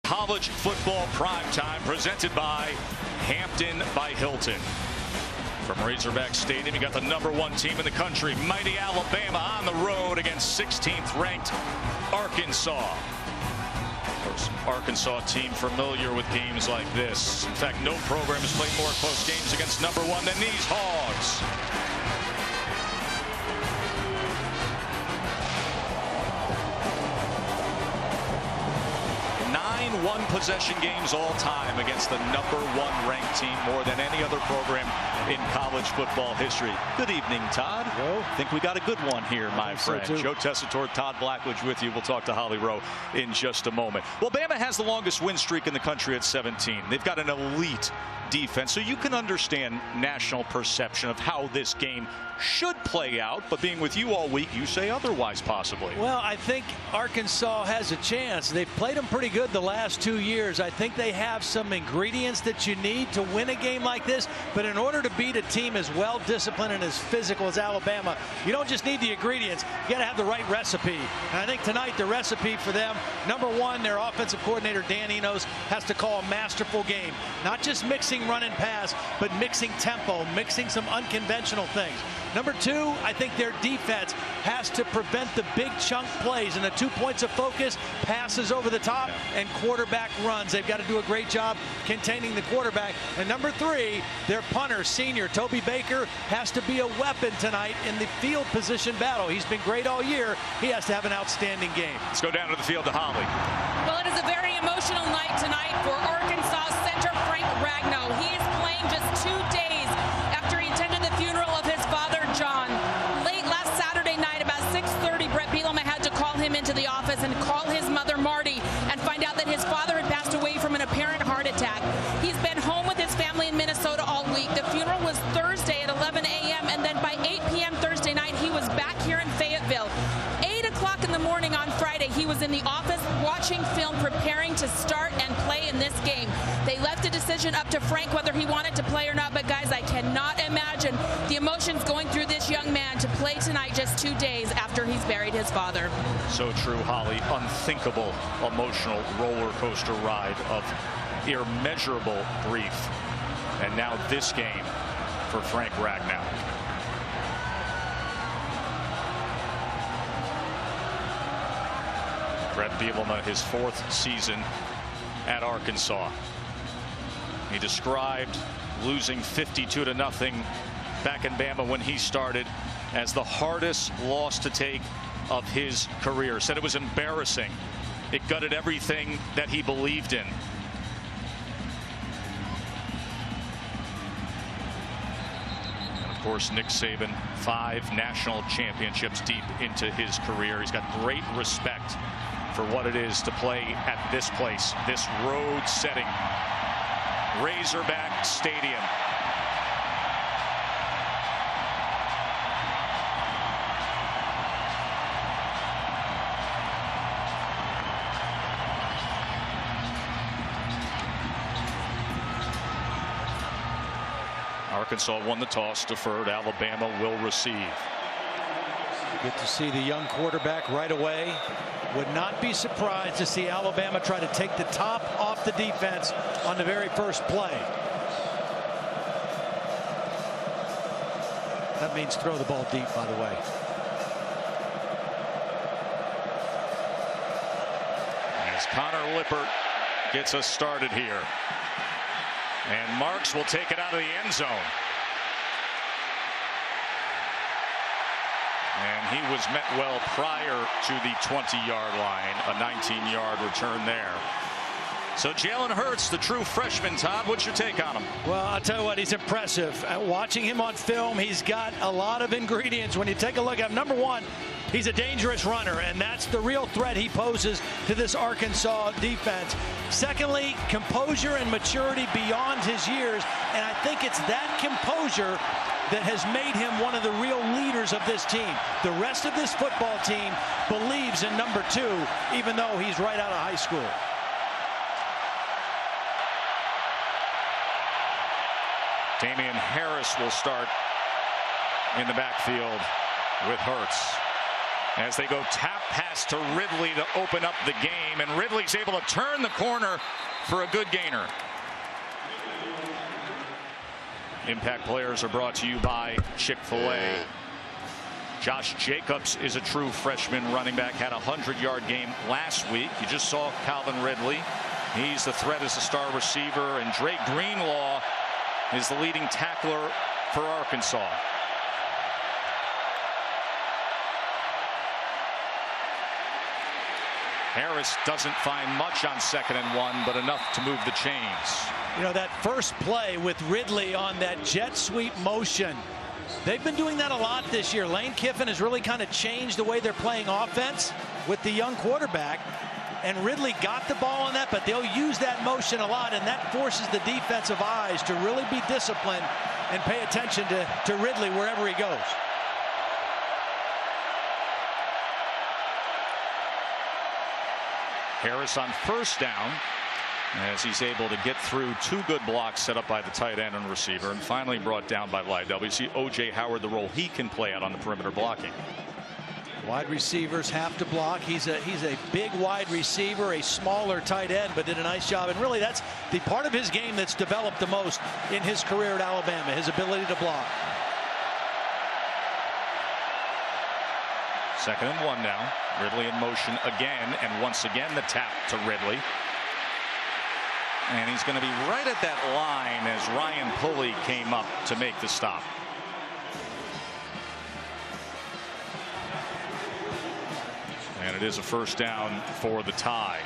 College football primetime presented by Hampton by Hilton. From Razorback Stadium, you got the #1 team in the country, mighty Alabama, on the road against 16th ranked Arkansas. Of course, Arkansas team familiar with games like this. In fact, no program has played more close games against #1 than these Hogs. 9 one-possession games all time against the #1 ranked team, more than any other program in college football history. Good evening, Todd. Joe. Think we got a good one here, my friend. So Joe Tessitore, Todd Blackledge with you. We'll talk to Holly Rowe in just a moment. Well, Bama has the longest win streak in the country at 17. They've got an elite defense, so you can understand national perception of how this game should play out, but being with you all week, you say otherwise possibly. Well, I think Arkansas has a chance. They've played them pretty good the last 2 years. I think they have some ingredients that you need to win a game like this, but in order to beat a team as well disciplined and as physical as Alabama, you don't just need the ingredients, you got to have the right recipe. And I think tonight the recipe for them, #1, their offensive coordinator Dan Enos has to call a masterful game. Not just mixing run and pass, but mixing tempo, mixing some unconventional things. #2, I think their defense has to prevent the big chunk plays and the 2 points of focus, passes over the top, and quarterback runs. They've got to do a great job containing the quarterback. And #3, their punter, senior Toby Baker, has to be a weapon tonight in the field position battle. He's been great all year. He has to have an outstanding game. Let's go down to the field to Holly. Well, it is a very emotional night tonight for Arkansas center Frank Ragnow. He is playing just 2 days after he attended the funeral of his father, John. Late last Saturday night, about 6:30, Brett Bielema had to call him into the office and call his mother, Marty, and find out that his father had passed away from an apparent heart attack. He's been home with his family in Minnesota all week. The funeral was Thursday at 11 a.m., and then by 8 p.m. Thursday night, he was back here in Fayetteville. 8 o'clock in the morning on Friday, he was in the office watching film, preparing to start and play in this game. They left the decision up to Frank whether he wanted to play or not, but guys, I cannot imagine the emotions going through this young man to play tonight just 2 days after he's buried his father. So true, Holly. Unthinkable, emotional roller coaster ride of immeasurable grief. And now this game for Frank Ragnow. Brett Bielema, his 4th season at Arkansas. He described losing 52-0 back in Bama when he started as the hardest loss to take of his career. Said it was embarrassing. It gutted everything that he believed in. And of course, Nick Saban, 5 national championships deep into his career. He's got great respect for what it is to play at this place, this road setting, Razorback Stadium. Arkansas won the toss, deferred. Alabama will receive. Get to see the young quarterback right away. Would not be surprised to see Alabama try to take the top off the defense on the very first play. That means throw the ball deep, by the way. As Connor Lippert gets us started here. And Marks will take it out of the end zone. And he was met well prior to the 20-yard line. A 19-yard return there. So Jalen Hurts, the true freshman, Todd, what's your take on him? Well, I'll tell you what, he's impressive. Watching him on film, he's got a lot of ingredients. When you take a look at him, #1, he's a dangerous runner, and that's the real threat he poses to this Arkansas defense. Secondly, composure and maturity beyond his years, and I think it's that composure that has made him one of the real leaders of this team. The rest of this football team believes in #2, even though he's right out of high school. Damian Harris will start in the backfield with Hurts. as they go tap pass to Ridley to open up the game, and Ridley's able to turn the corner for a good gainer. Impact players are brought to you by Chick-fil-A. Josh Jacobs is a true freshman running back, had a 100-yard game last week. You just saw Calvin Ridley. He's the threat as a star receiver, and Dre Greenlaw is the leading tackler for Arkansas. Harris doesn't find much on 2nd and 1, but enough to move the chains. You know, that first play with Ridley on that jet sweep motion, they've been doing that a lot this year. Lane Kiffin has really kind of changed the way they're playing offense with the young quarterback. And Ridley got the ball on that, but they'll use that motion a lot, and that forces the defensive eyes to really be disciplined and pay attention to Ridley wherever he goes. Harris on 1st down as he's able to get through 2 good blocks set up by the tight end and receiver, and finally brought down by Lydell. We see O.J. Howard, the role he can play out on the perimeter blocking. Wide receivers have to block. He's a big wide receiver, a smaller tight end, but did a nice job. And really, that's the part of his game that's developed the most in his career at Alabama, his ability to block. 2nd and 1 now. Ridley in motion again, and once again the tap to Ridley. And he's going to be right at that line as Ryan Pulley came up to make the stop. And it is a 1st down for the Tide.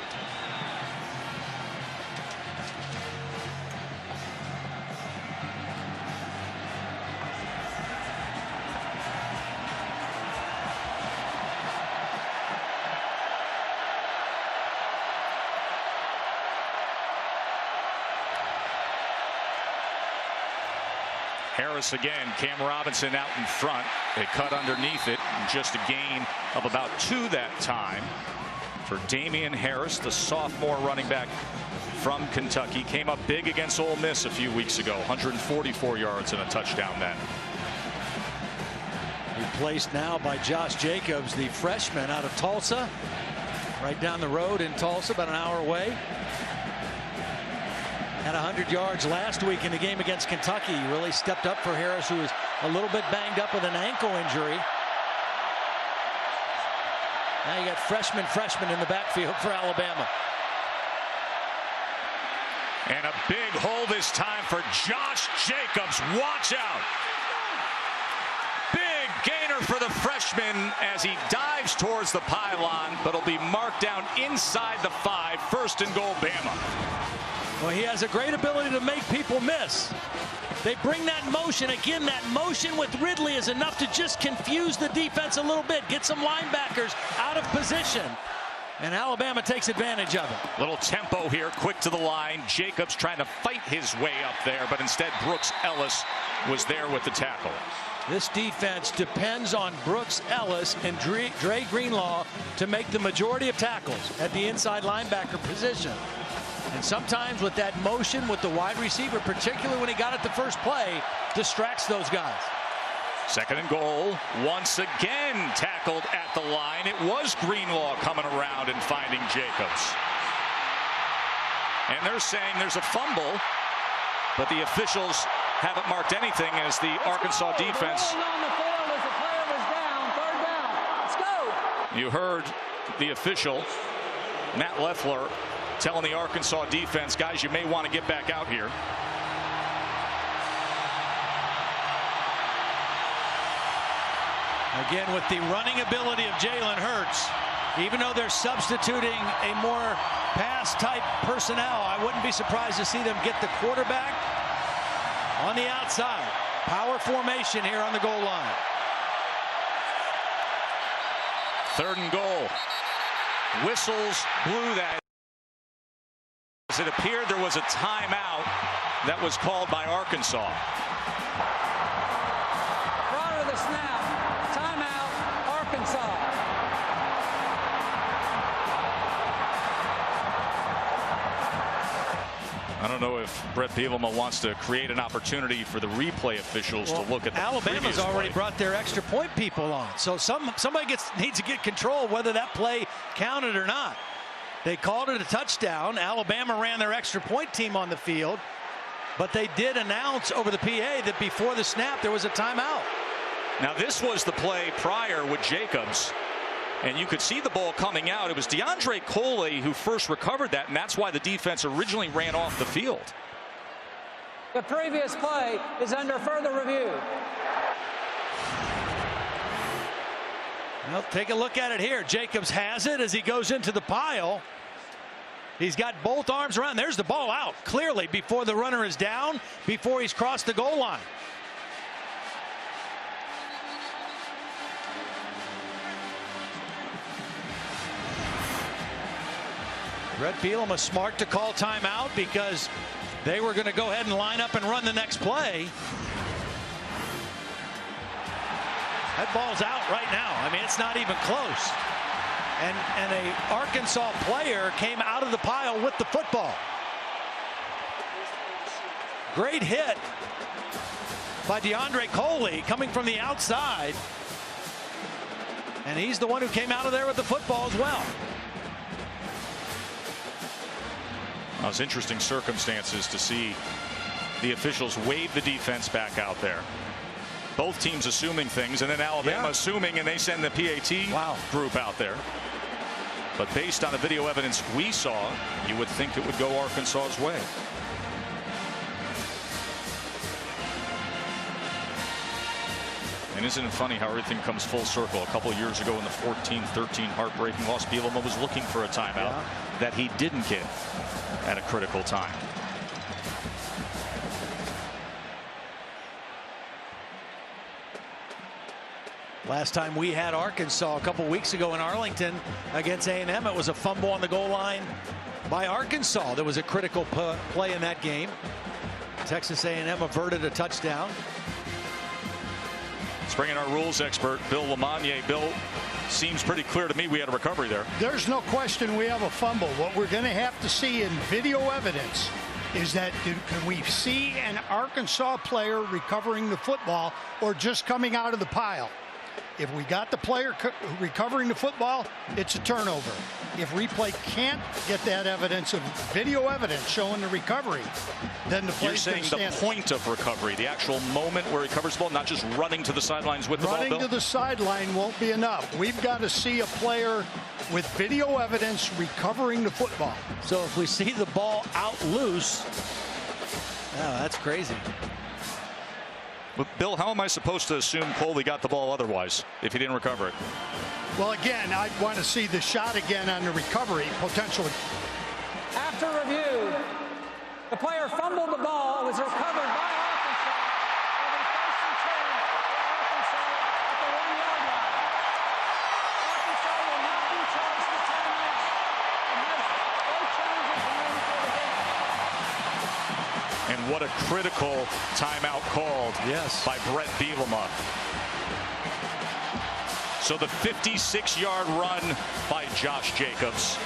Harris again, Cam Robinson out in front. They cut underneath it, and just a gain of about 2 that time for Damian Harris, the sophomore running back from Kentucky. Came up big against Ole Miss a few weeks ago, 144 yards and a touchdown then. Replaced now by Josh Jacobs, the freshman out of Tulsa, right down the road in Tulsa, about an hour away. Had 100 yards last week in the game against Kentucky. He really stepped up for Harris, who was a little bit banged up with an ankle injury. Now you got freshman in the backfield for Alabama. And a big hole this time for Josh Jacobs. Watch out. Big gainer for the freshman as he dives towards the pylon, but will be marked down inside the 5. 1st and goal, Bama. Well, he has a great ability to make people miss. They bring that motion. Again, that motion with Ridley is enough to just confuse the defense a little bit, get some linebackers out of position. And Alabama takes advantage of it. Little tempo here, quick to the line. Jacobs trying to fight his way up there, but instead Brooks Ellis was there with the tackle. This defense depends on Brooks Ellis and Dre Greenlaw to make the majority of tackles at the inside linebacker position. And sometimes with that motion with the wide receiver, particularly when he got it the first play, distracts those guys. 2nd and goal, once again tackled at the line. It was Greenlaw coming around and finding Jacobs. And they're saying there's a fumble, but the officials haven't marked anything as the Arkansas defense. You heard the official, Matt Leffler, telling the Arkansas defense, guys, you may want to get back out here. Again, with the running ability of Jalen Hurts, even though they're substituting a more pass-type personnel, I wouldn't be surprised to see them get the quarterback on the outside. Power formation here on the goal line. 3rd and goal. Whistles blew that. As it appeared there was a timeout that was called by Arkansas. Prior to the snap, timeout, Arkansas. I don't know if Brett Bielema wants to create an opportunity for the replay officials to look at the Alabama's already play. brought their extra point people on. So somebody needs to get control whether that play counted or not. They called it a touchdown. Alabama ran their extra point team on the field. But they did announce over the PA that before the snap there was a timeout. Now this was the play prior with Jacobs. And you could see the ball coming out. It was DeAndre Coley who first recovered that, and that's why the defense originally ran off the field. The previous play is under further review. Well, take a look at it here. Jacobs has it as he goes into the pile. He's got both arms around. There's the ball out clearly before the runner is down, before he's crossed the goal line. Brett Bielema smart to call timeout because they were going to go ahead and line up and run the next play. That ball's out right now. I mean, it's not even close. And a Arkansas player came out of the pile with the football. Great hit by DeAndre Coley coming from the outside. And he's the one who came out of there with the football as well. Well, it's interesting circumstances to see the officials wave the defense back out there. Both teams assuming things, and then Alabama assuming, and they send the PAT group out there. But based on the video evidence we saw, you would think it would go Arkansas's way. And isn't it funny how everything comes full circle? A couple of years ago in the 14-13 heartbreaking loss, Bielema was looking for a timeout that he didn't get at a critical time. Last time we had Arkansas a couple weeks ago in Arlington against A&M, it was a fumble on the goal line by Arkansas. There was a critical play in that game. Texas A&M averted a touchdown. Let's bring in our rules expert, Bill LeMonnier. Bill, seems pretty clear to me we had a recovery there. There's no question we have a fumble. What we're going to have to see in video evidence is that can we see an Arkansas player recovering the football or just coming out of the pile? If we got the player recovering the football, it's a turnover. If replay can't get that evidence of video evidence showing the recovery, then the play's going to stand. You're saying the point of recovery, the actual moment where he covers the ball, not just running to the sidelines with the ball, Bill? Running to the sideline won't be enough. We've got to see a player with video evidence recovering the football. So if we see the ball out loose, that's crazy. But Bill, how am I supposed to assume Coley got the ball otherwise if he didn't recover it? Well, again, I'd want to see the shot again on the recovery, potentially. After review, the player fumbled the ball. It was recovered by Arkansas. It'll be first and 10 for Arkansas at the 1-yard line. Arkansas will not be charged with timeout and has no changes remaining for the game. And what a critical timeout called by Brett Bielema. So the 56-yard run by Josh Jacobs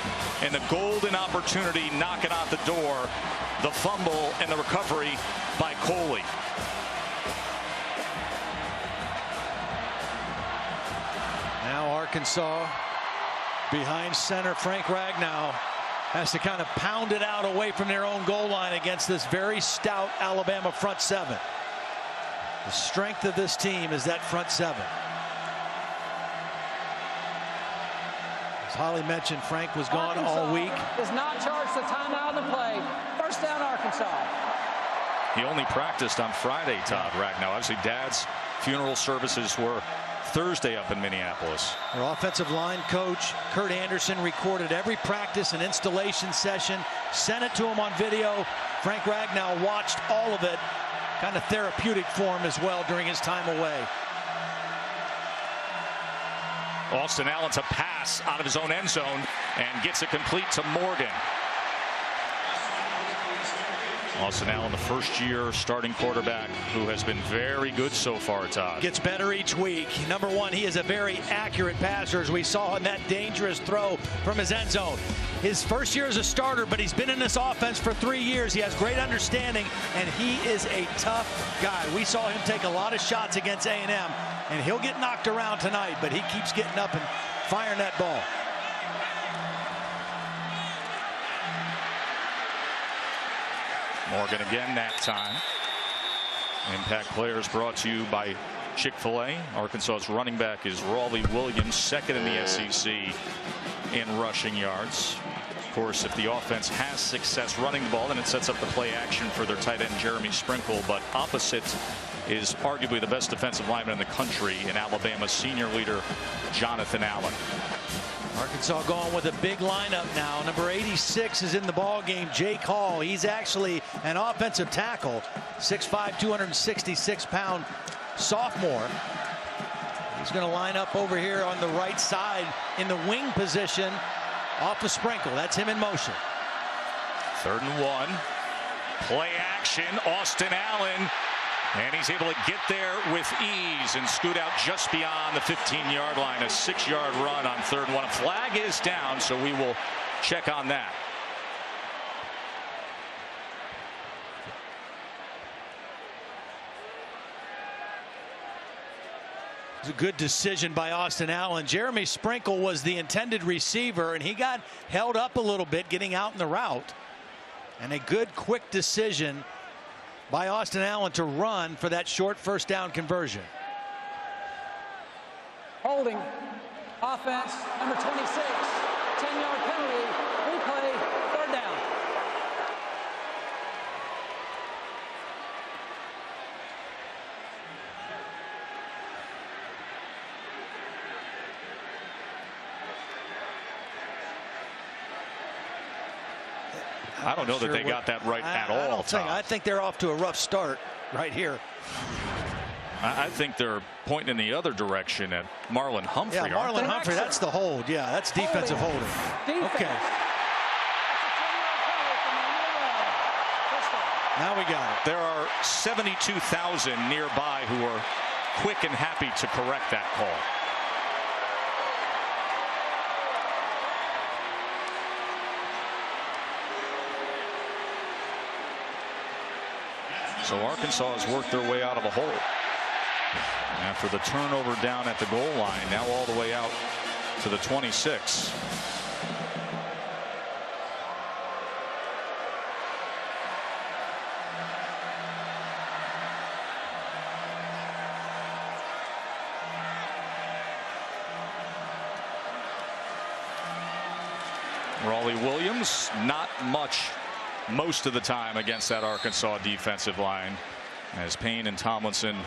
and the golden opportunity knocking out the door, the fumble and the recovery by Coley. Now Arkansas behind center. Frank Ragnow has to kind of pound it out away from their own goal line against this very stout Alabama front seven. The strength of this team is that front seven. As Holly mentioned, Frank was gone all week. Is not charged the timeout of the play. First down, Arkansas. He only practiced on Friday, Todd Ragnow. Obviously, Dad's funeral services were Thursday up in Minneapolis. Our offensive line coach, Kurt Anderson, recorded every practice and installation session, sent it to him on video. Frank Ragnow watched all of it, kind of therapeutic for him as well during his time away. Austin Allen's a pass out of his own end zone and gets it complete to Morgan. Austin Allen, the first-year starting quarterback who has been very good so far, Todd. Gets better each week. Number one, he is a very accurate passer, as we saw in that dangerous throw from his end zone. His first year as a starter, but he's been in this offense for 3 years. He has great understanding, and he is a tough guy. We saw him take a lot of shots against A&M, and he'll get knocked around tonight, but he keeps getting up and firing that ball. Morgan again that time. Impact Players brought to you by Chick-fil-A. Arkansas's running back is Raleigh Williams, second in the SEC in rushing yards. Of course, if the offense has success running the ball, then it sets up the play action for their tight end Jeremy Sprinkle. But opposite is arguably the best defensive lineman in the country in Alabama's senior leader Jonathan Allen. Arkansas going with a big lineup now. Number 86 is in the ball game. Jake Hall. He's actually an offensive tackle. 6'5", 266-pound sophomore. He's going to line up over here on the right side in the wing position off of Sprinkle. That's him in motion. 3rd and 1. Play action. Austin Allen. And he's able to get there with ease and scoot out just beyond the 15-yard line. A 6-yard run on 3rd and 1. A flag is down, so we will check on that. It's a good decision by Austin Allen. Jeremy Sprinkle was the intended receiver, and he got held up a little bit getting out in the route. And a good, quick decision by Austin Allen to run for that short first down conversion. Holding. Offense, number 26. 10-yard penalty. Replay. 3rd down. I don't know that they got that right at all. I think they're off to a rough start right here. I think they're pointing in the other direction at Marlon Humphrey. Yeah, Marlon Humphrey, that's the hold. Yeah, that's defensive holding. Okay. Now we got it. There are 72,000 nearby who are quick and happy to correct that call. So Arkansas has worked their way out of a hole. After the turnover down at the goal line, now all the way out to the 26. Raleigh Williams, not much most of the time against that Arkansas defensive line, as Payne and Tomlinson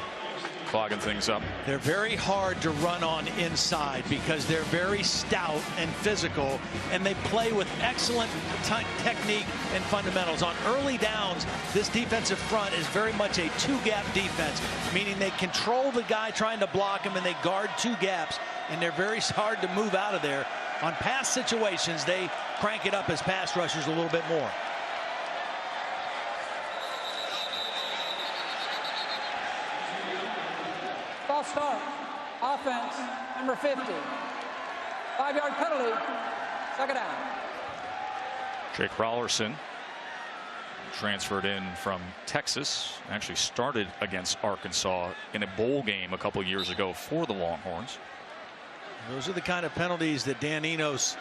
clogging things up. They're very hard to run on inside because they're very stout and physical, and they play with excellent technique and fundamentals. On early downs, this defensive front is very much a two-gap defense, meaning they control the guy trying to block him and they guard 2 gaps, and they're very hard to move out of there. On pass situations, they crank it up as pass rushers a little bit more. False start. Offense, number 50. 5-yard penalty. 2nd down. Jake Rollerson transferred in from Texas, actually started against Arkansas in a bowl game a couple years ago for the Longhorns. Those are the kind of penalties that Dan Enos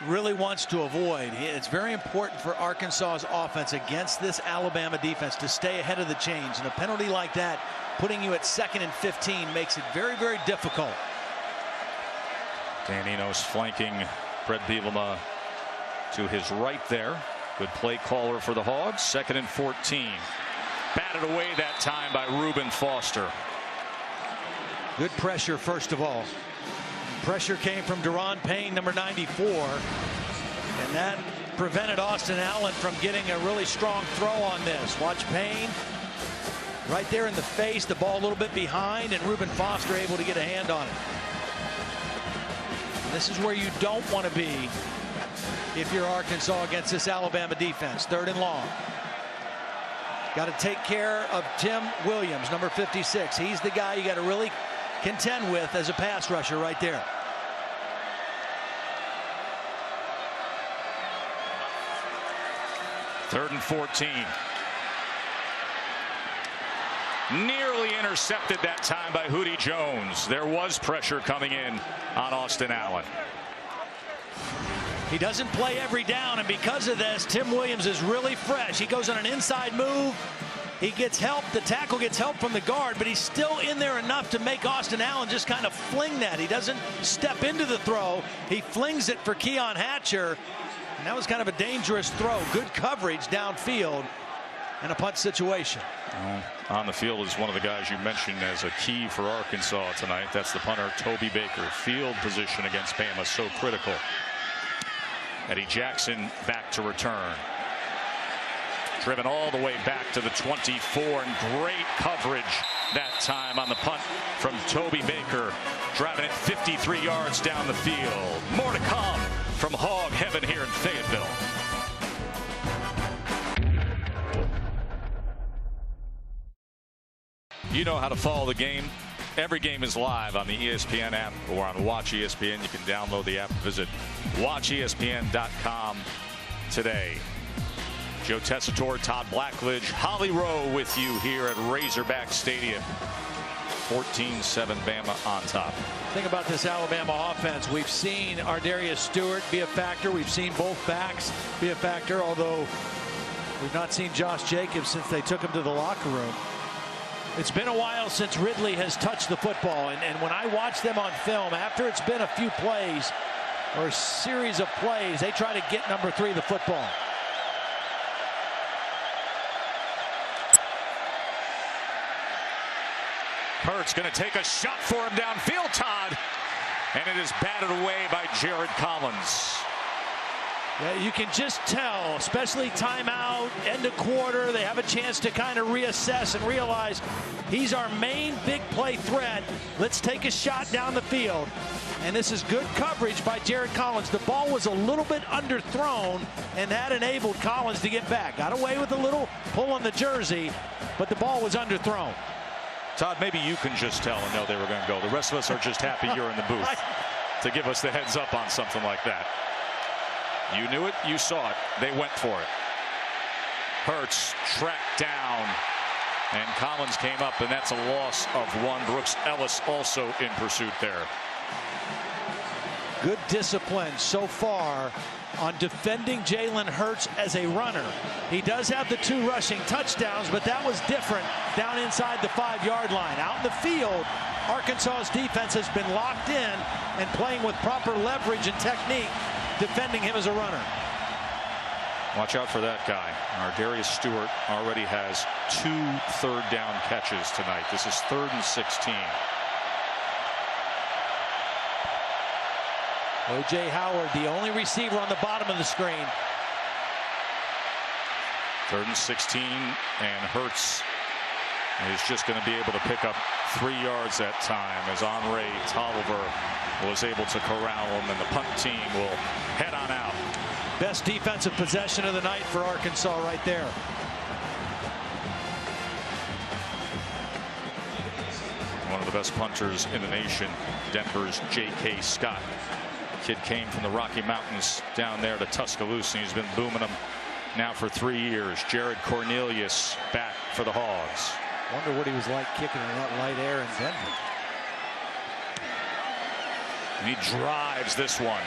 really wants to avoid. It's very important for Arkansas's offense against this Alabama defense to stay ahead of the chains, and a penalty like that, putting you at 2nd and 15, makes it very, very difficult. Dan Enos flanking Fred Bielema to his right there. Good play caller for the Hogs. 2nd and 14. Batted away that time by Reuben Foster. Good pressure, first of all. Pressure came from Deron Payne, number 94, and that prevented Austin Allen from getting a really strong throw on this. Watch Payne right there in the face, the ball a little bit behind, and Reuben Foster able to get a hand on it. And this is where you don't want to be if you're Arkansas against this Alabama defense. 3rd and long. Got to take care of Tim Williams, number 56. He's the guy you got to really contend with as a pass rusher right there. Third and 14. Nearly intercepted that time by Hootie Jones. There was pressure coming in on Austin Allen. He doesn't play every down, and because of this, Tim Williams is really fresh. He goes on an inside move. He gets help. The tackle gets help from the guard, but he's still in there enough to make Austin Allen just kind of fling that. He doesn't step into the throw. He flings it for Keon Hatcher, and that was kind of a dangerous throw. Good coverage downfield in a punt situation. On the field is one of the guys you mentioned as a key for Arkansas tonight. That's the punter, Toby Baker. Field position against Bama, so critical. Eddie Jackson back to return. Driven all the way back to the 24, and great coverage that time on the punt from Toby Baker, driving it 53 yards down the field. More to come from Hog Heaven here in Fayetteville. You know how to follow the game. Every game is live on the ESPN app or on Watch ESPN. You can download the app and visit watchespn.com today. Joe Tessitore, Todd Blackledge, Holly Rowe with you here at Razorback Stadium. 14-7 Bama on top. Think about this Alabama offense. We've seen Ardarius Stewart be a factor. We've seen both backs be a factor, although we've not seen Josh Jacobs since they took him to the locker room. It's been a while since Ridley has touched the football, and when I watch them on film, after it's been a few plays or a series of plays, they try to get number 3 the football. Hurts going to take a shot for him downfield, Todd, and it is batted away by Jared Collins. Yeah, you can just tell, especially timeout, end of quarter, they have a chance to kind of reassess and realize he's our main big play threat. Let's take a shot down the field. And this is good coverage by Jared Collins. The ball was a little bit underthrown, and that enabled Collins to get back. Got away with a little pull on the jersey, but the ball was underthrown. Todd, maybe you can just tell and know they were going to go. The rest of us are just happy you're in the booth to give us the heads up on something like that. You knew it, you saw it, they went for it. Hurts tracked down, and Collins came up, and that's a loss of 1. Brooks Ellis also in pursuit there. Good discipline so far on defending Jalen Hurts as a runner. He does have the 2 rushing touchdowns, but that was different down inside the 5-yard line. Out in the field, Arkansas's defense has been locked in and playing with proper leverage and technique, defending him as a runner. Watch out for that guy. Ardarius Stewart already has 2 third-down catches tonight. This is 3rd and 16. O.J. Howard, the only receiver on the bottom of the screen. 3rd and 16, and Hurts is just going to be able to pick up 3 yards that time as Andre Tolliver was able to corral him, and the punt team will head on out. Best defensive possession of the night for Arkansas right there. One of the best punters in the nation, Denver's J.K. Scott. Kid came from the Rocky Mountains down there to Tuscaloosa. He's been booming them now for 3 years. Jared Cornelius back for the Hogs. Wonder what he was like kicking in that light air in Denver. And he drives this one.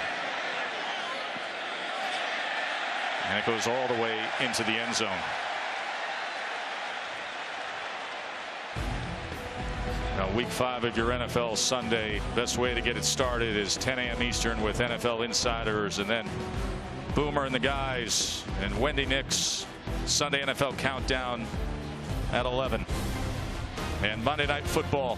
And it goes all the way into the end zone. Now, week 5 of your NFL Sunday, best way to get it started is 10 a.m. Eastern with NFL Insiders, and then Boomer and the guys and Wendy Nix, Sunday NFL Countdown at 11. And Monday Night Football,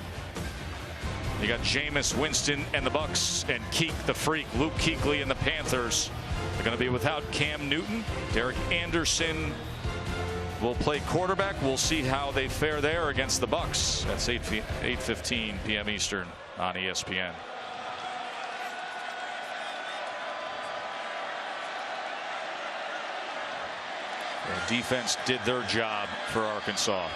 you got Jameis Winston and the Bucks, and Keek the Freak, Luke Kuechly and the Panthers. They're going to be without Cam Newton. Derek Anderson will play quarterback. We'll see how they fare there against the Bucks. That's 8:15 p.m. Eastern on ESPN. The defense did their job for Arkansas.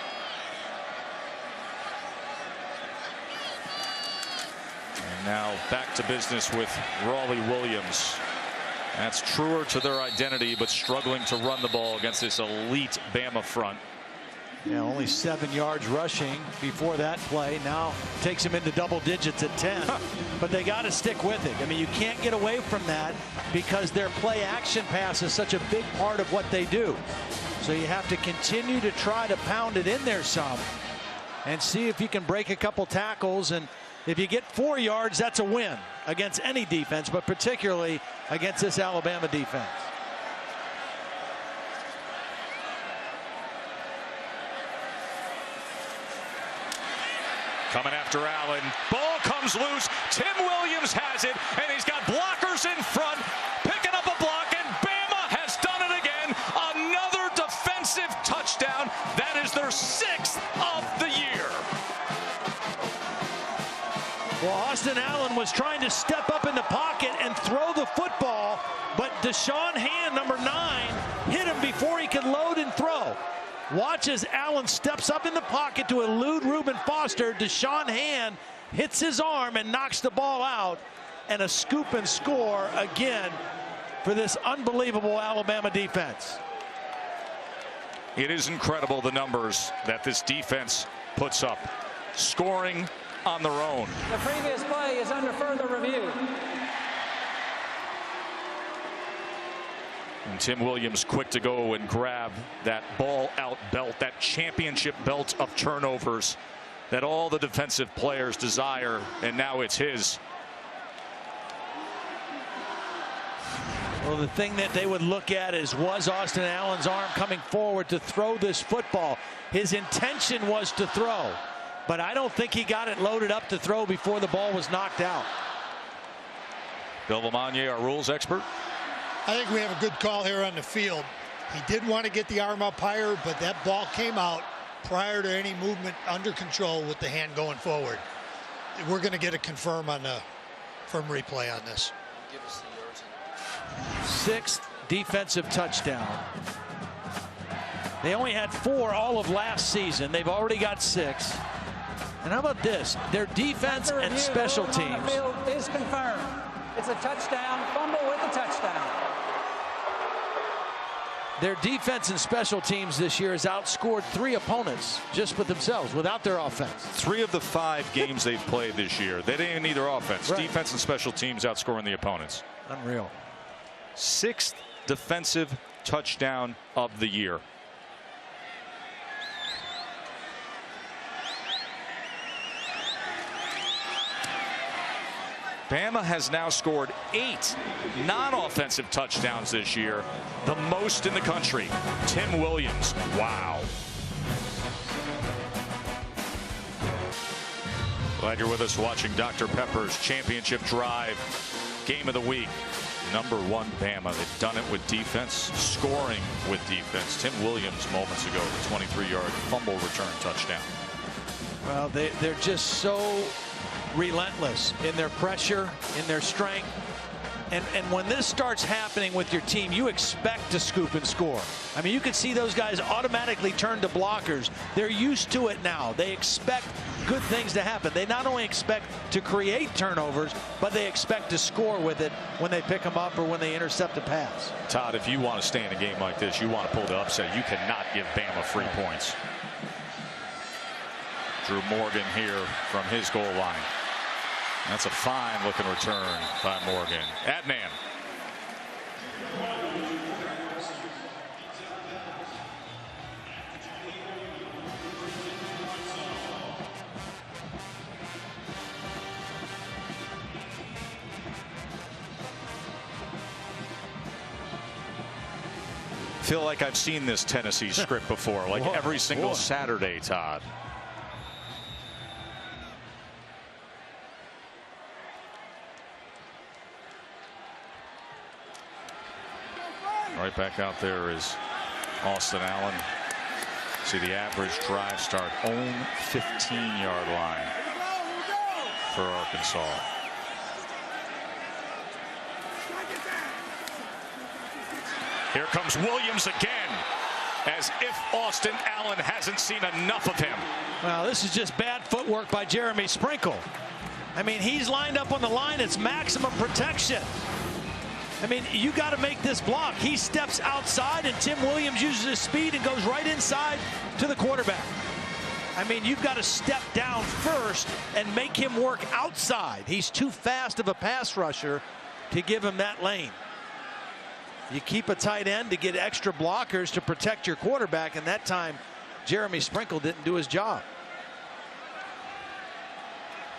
And now back to business with Raleigh Williams. That's truer to their identity, but struggling to run the ball against this elite Bama front. Yeah, only 7 yards rushing before that play. Now takes him into double digits at 10. But they got to stick with it. I mean, you can't get away from that because their play action pass is such a big part of what they do. So you have to continue to try to pound it in there some and see if you can break a couple tackles. And if you get 4 yards, that's a win against any defense, but particularly against this Alabama defense. Coming after Allen. Ball comes loose. Tim Williams has it, and he's got blockers in front. Picking up a block, and Bama has done it again. Another defensive touchdown. That is their 6th of the year. Well, Austin Allen was trying to step up in the pocket and throw the football, but Deshaun Hand, number 9, hit him before he could load and throw. Watch as Allen steps up in the pocket to elude Reuben Foster. Deshaun Hand hits his arm and knocks the ball out. And a scoop and score again for this unbelievable Alabama defense. It is incredible the numbers that this defense puts up. Scoring on their own. The previous play is under further review. And Tim Williams quick to go and grab that ball out belt, that championship belt of turnovers that all the defensive players desire, and now it's his. Well, the thing that they would look at is, was Austin Allen's arm coming forward to throw this football? His intention was to throw, but I don't think he got it loaded up to throw before the ball was knocked out. Bill Lamagna, our rules expert. I think we have a good call here on the field. He did want to get the arm up higher, but that ball came out prior to any movement under control with the hand going forward. We're going to get a confirm on the from replay on this. 6th defensive touchdown. They only had 4 all of last season. They've already got 6. And how about this? Their defense and special teams. On the field is confirmed. It's a touchdown, fumble with a touchdown. Their defense and special teams this year has outscored 3 opponents just with themselves, without their offense. 3 of the 5 games they've played this year, they didn't need their offense. Right. Defense and special teams outscoring the opponents. Unreal. 6th defensive touchdown of the year. Bama has now scored 8 non-offensive touchdowns this year, the most in the country. Tim Williams, wow. Glad you're with us watching Dr. Pepper's Championship Drive Game of the Week. Number 1 Bama. They've done it with defense, scoring with defense. Tim Williams moments ago, the 23-yard fumble return touchdown. Well, they're just so relentless in their pressure, in their strength. And when this starts happening with your team, you expect to scoop and score. I mean, you can see those guys automatically turn to blockers. They're used to it now. They expect good things to happen. They not only expect to create turnovers, but they expect to score with it when they pick them up or when they intercept a pass. Todd, if you want to stay in a game like this, you want to pull the upset, you cannot give Bama free points. Drew Morgan here from his goal line. That's a fine looking return by Morgan. Adnan. Feel like I've seen this Tennessee script before, like every single Saturday, Todd. Right back out there is Austin Allen. See the average drive start, own 15-yard line for Arkansas. Here comes Williams again. as if Austin Allen hasn't seen enough of him. Well, this is just bad footwork by Jeremy Sprinkle. I mean, he's lined up on the line. It's maximum protection. I mean, you got to make this block. He steps outside, and Tim Williams uses his speed and goes right inside to the quarterback. I mean, you've got to step down first and make him work outside. He's too fast of a pass rusher to give him that lane. You keep a tight end to get extra blockers to protect your quarterback, and that time Jeremy Sprinkle didn't do his job.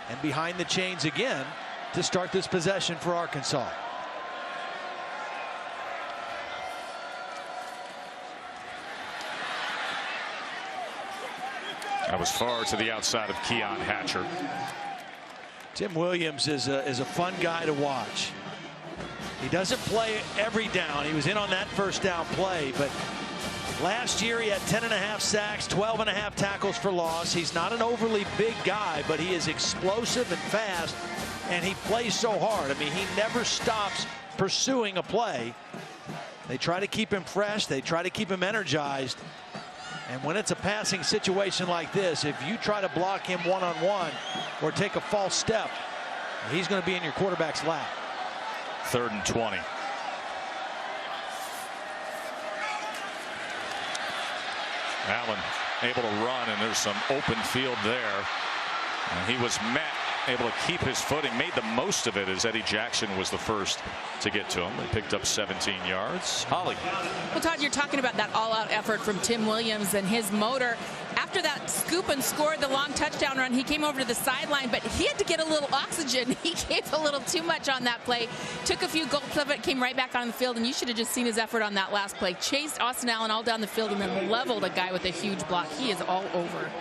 And behind the chains again to start this possession for Arkansas. That was far to the outside of Keon Hatcher. Tim Williams is a fun guy to watch. He doesn't play every down. He was in on that first down play, but last year he had 10.5 sacks, 12.5 tackles for loss. He's not an overly big guy, but he is explosive and fast, and he plays so hard. I mean, he never stops pursuing a play. They try to keep him fresh. They try to keep him energized. And when it's a passing situation like this, if you try to block him one-on-one or take a false step, he's going to be in your quarterback's lap. 3rd and 20. Allen able to run, and there's some open field there. And he was met, able to keep his footing, made the most of it as Eddie Jackson was the first to get to him. He picked up 17 yards. Holly. Well, Todd, you're talking about that all-out effort from Tim Williams and his motor. After that scoop and scored the long touchdown run, he came over to the sideline, but he had to get a little oxygen. He gave a little too much on that play, took a few gulps of it, came right back on the field, and you should have just seen his effort on that last play. Chased Austin Allen all down the field and then leveled a guy with a huge block. He is all over.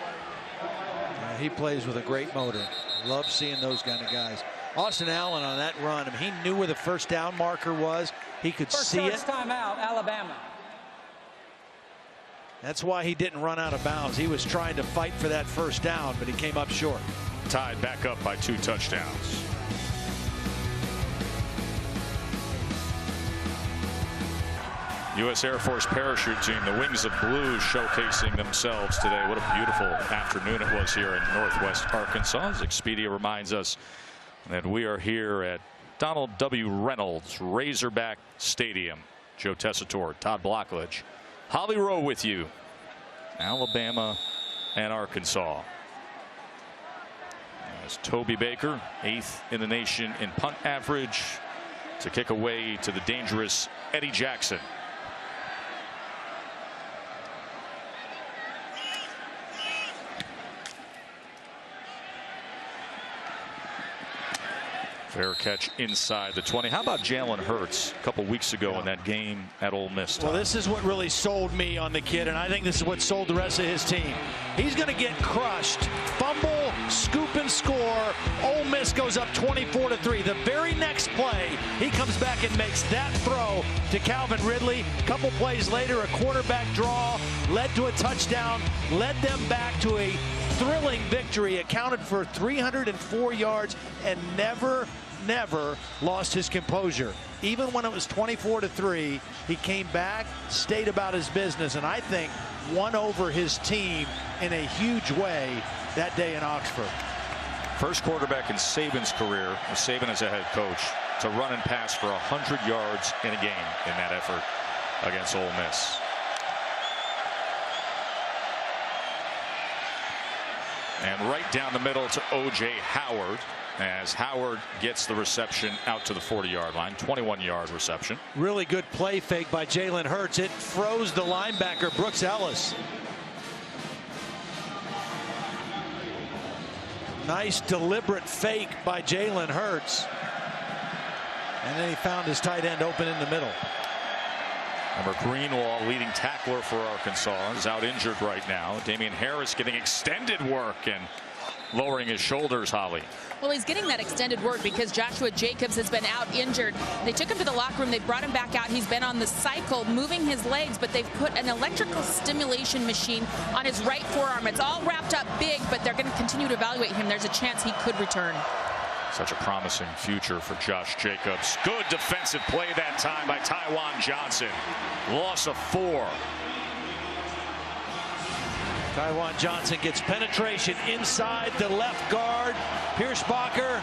He plays with a great motor. Love seeing those kind of guys. Austin Allen on that run, I mean, he knew where the first down marker was. He could see it. First timeout, Alabama. That's why he didn't run out of bounds. He was trying to fight for that first down, but he came up short. Tied back up by 2 touchdowns. U.S. Air Force parachute team, the Wings of Blue, showcasing themselves today. What a beautiful afternoon it was here in Northwest Arkansas. As Expedia reminds us that we are here at Donald W. Reynolds Razorback Stadium. Joe Tessitore, Todd Blockledge, Holly Rowe with you. Alabama and Arkansas. As Toby Baker, 8th in the nation in punt average, to kick away to the dangerous Eddie Jackson. Fair catch inside the 20. How about Jalen Hurts a couple weeks ago in that game at Ole Miss? Well, this is what really sold me on the kid, and I think this is what sold the rest of his team. He's going to get crushed. Fumble, scoop and score. Ole Miss goes up 24-3. The very next play, he comes back and makes that throw to Calvin Ridley. A couple plays later, a quarterback draw led to a touchdown, led them back to a thrilling victory, accounted for 304 yards, and never lost his composure. Even when it was 24-3, he came back, stayed about his business, and I think won over his team in a huge way that day in Oxford. First quarterback in Saban's career, with Saban as a head coach, to run and pass for 100 yards in a game in that effort against Ole Miss. And right down the middle to O.J. Howard, as Howard gets the reception out to the 40-yard line. 21-yard reception. Really good play fake by Jalen Hurts. It froze the linebacker, Brooks Ellis. Nice deliberate fake by Jalen Hurts. And then he found his tight end open in the middle. Remember, Greenlaw, leading tackler for Arkansas, is out injured right now. Damian Harris getting extended work and lowering his shoulders, Holly. Well, he's getting that extended work because Joshua Jacobs has been out injured. They took him to the locker room. They brought him back out. He's been on the cycle, moving his legs, but they've put an electrical stimulation machine on his right forearm. It's all wrapped up big, but they're going to continue to evaluate him. There's a chance he could return. Such a promising future for Josh Jacobs. Good defensive play that time by Tywan Johnson. Loss of 4. Tywan Johnson gets penetration inside the left guard. Pierschbacher,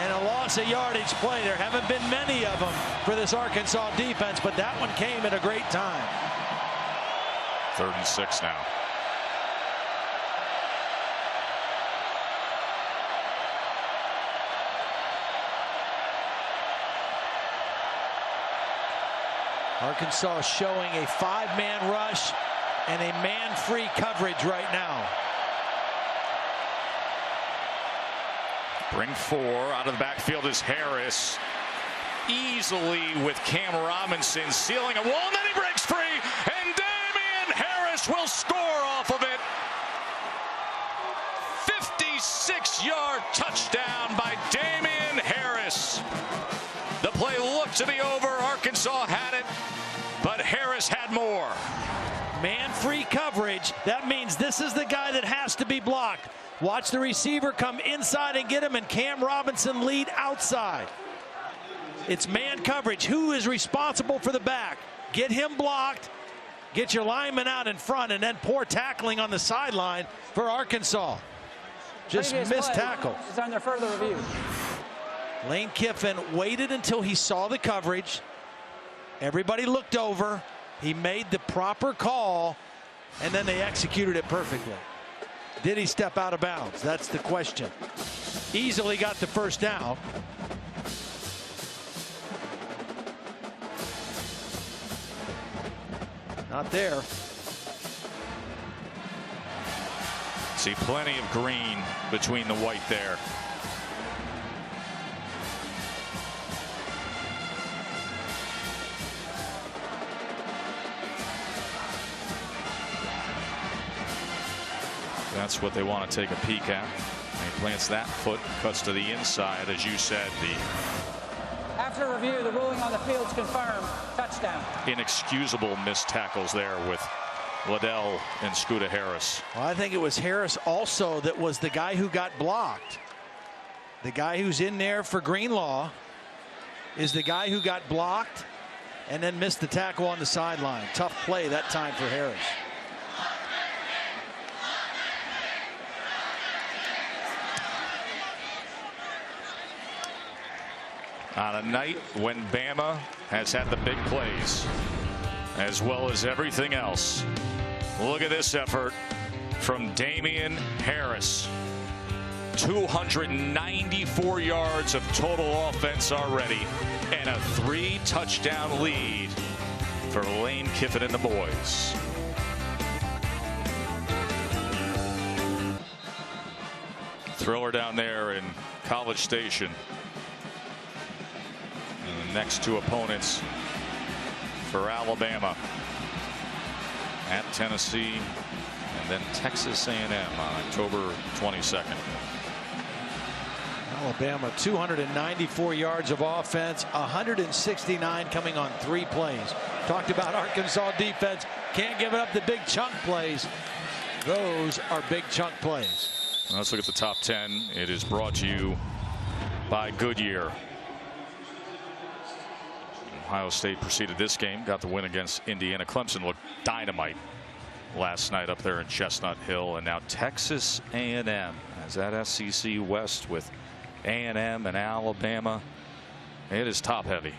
and a loss of yardage play. There haven't been many of them for this Arkansas defense, but that one came at a great time. 3rd and 6 now. Arkansas showing a 5-man rush and a man-free coverage right now. Bring 4 out of the backfield is Harris. Easily with Cam Robinson sealing a wall, and then he breaks free, and Damien Harris will score off of it. 56-yard touchdown by Damien Harris. The play looked to be over. Arkansas had it, but Harris had more. Man-free coverage. That means this is the guy that has to be blocked. Watch the receiver come inside and get him, and Cam Robinson lead outside. It's man coverage. Who is responsible for the back? Get him blocked. Get your lineman out in front, and then poor tackling on the sideline for Arkansas. Just missed tackle. Is under further review. Lane Kiffin waited until he saw the coverage. Everybody looked over. He made the proper call, and then they executed it perfectly. Did he step out of bounds? That's the question. Easily got the first down. Not there. See plenty of green between the white there. That's what they want to take a peek at. He plants that foot, cuts to the inside, as you said. The After review, the ruling on the field's confirmed. Touchdown. inexcusable missed tackles there with Liddell and Scooter Harris. Well, I think it was Harris also that was the guy who got blocked. The guy who's in there for Greenlaw is the guy who got blocked and then missed the tackle on the sideline. Tough play that time for Harris. On a night when Bama has had the big plays as well as everything else. Look at this effort from Damien Harris. 294 yards of total offense already, and a 3-touchdown lead for Lane Kiffin and the boys. Thriller down there in College Station. And the next two opponents for Alabama at Tennessee and then Texas A&M on October 22nd. Alabama 294 yards of offense, 169 coming on 3 plays. Talked about Arkansas defense can't give up the big chunk plays. Those are big chunk plays. Let's look at the top 10. It is brought to you by Goodyear. Ohio State preceded this game, got the win against Indiana. Clemson looked dynamite last night up there in Chestnut Hill, and now Texas A&M as that SEC West with A&M and Alabama. It is top heavy.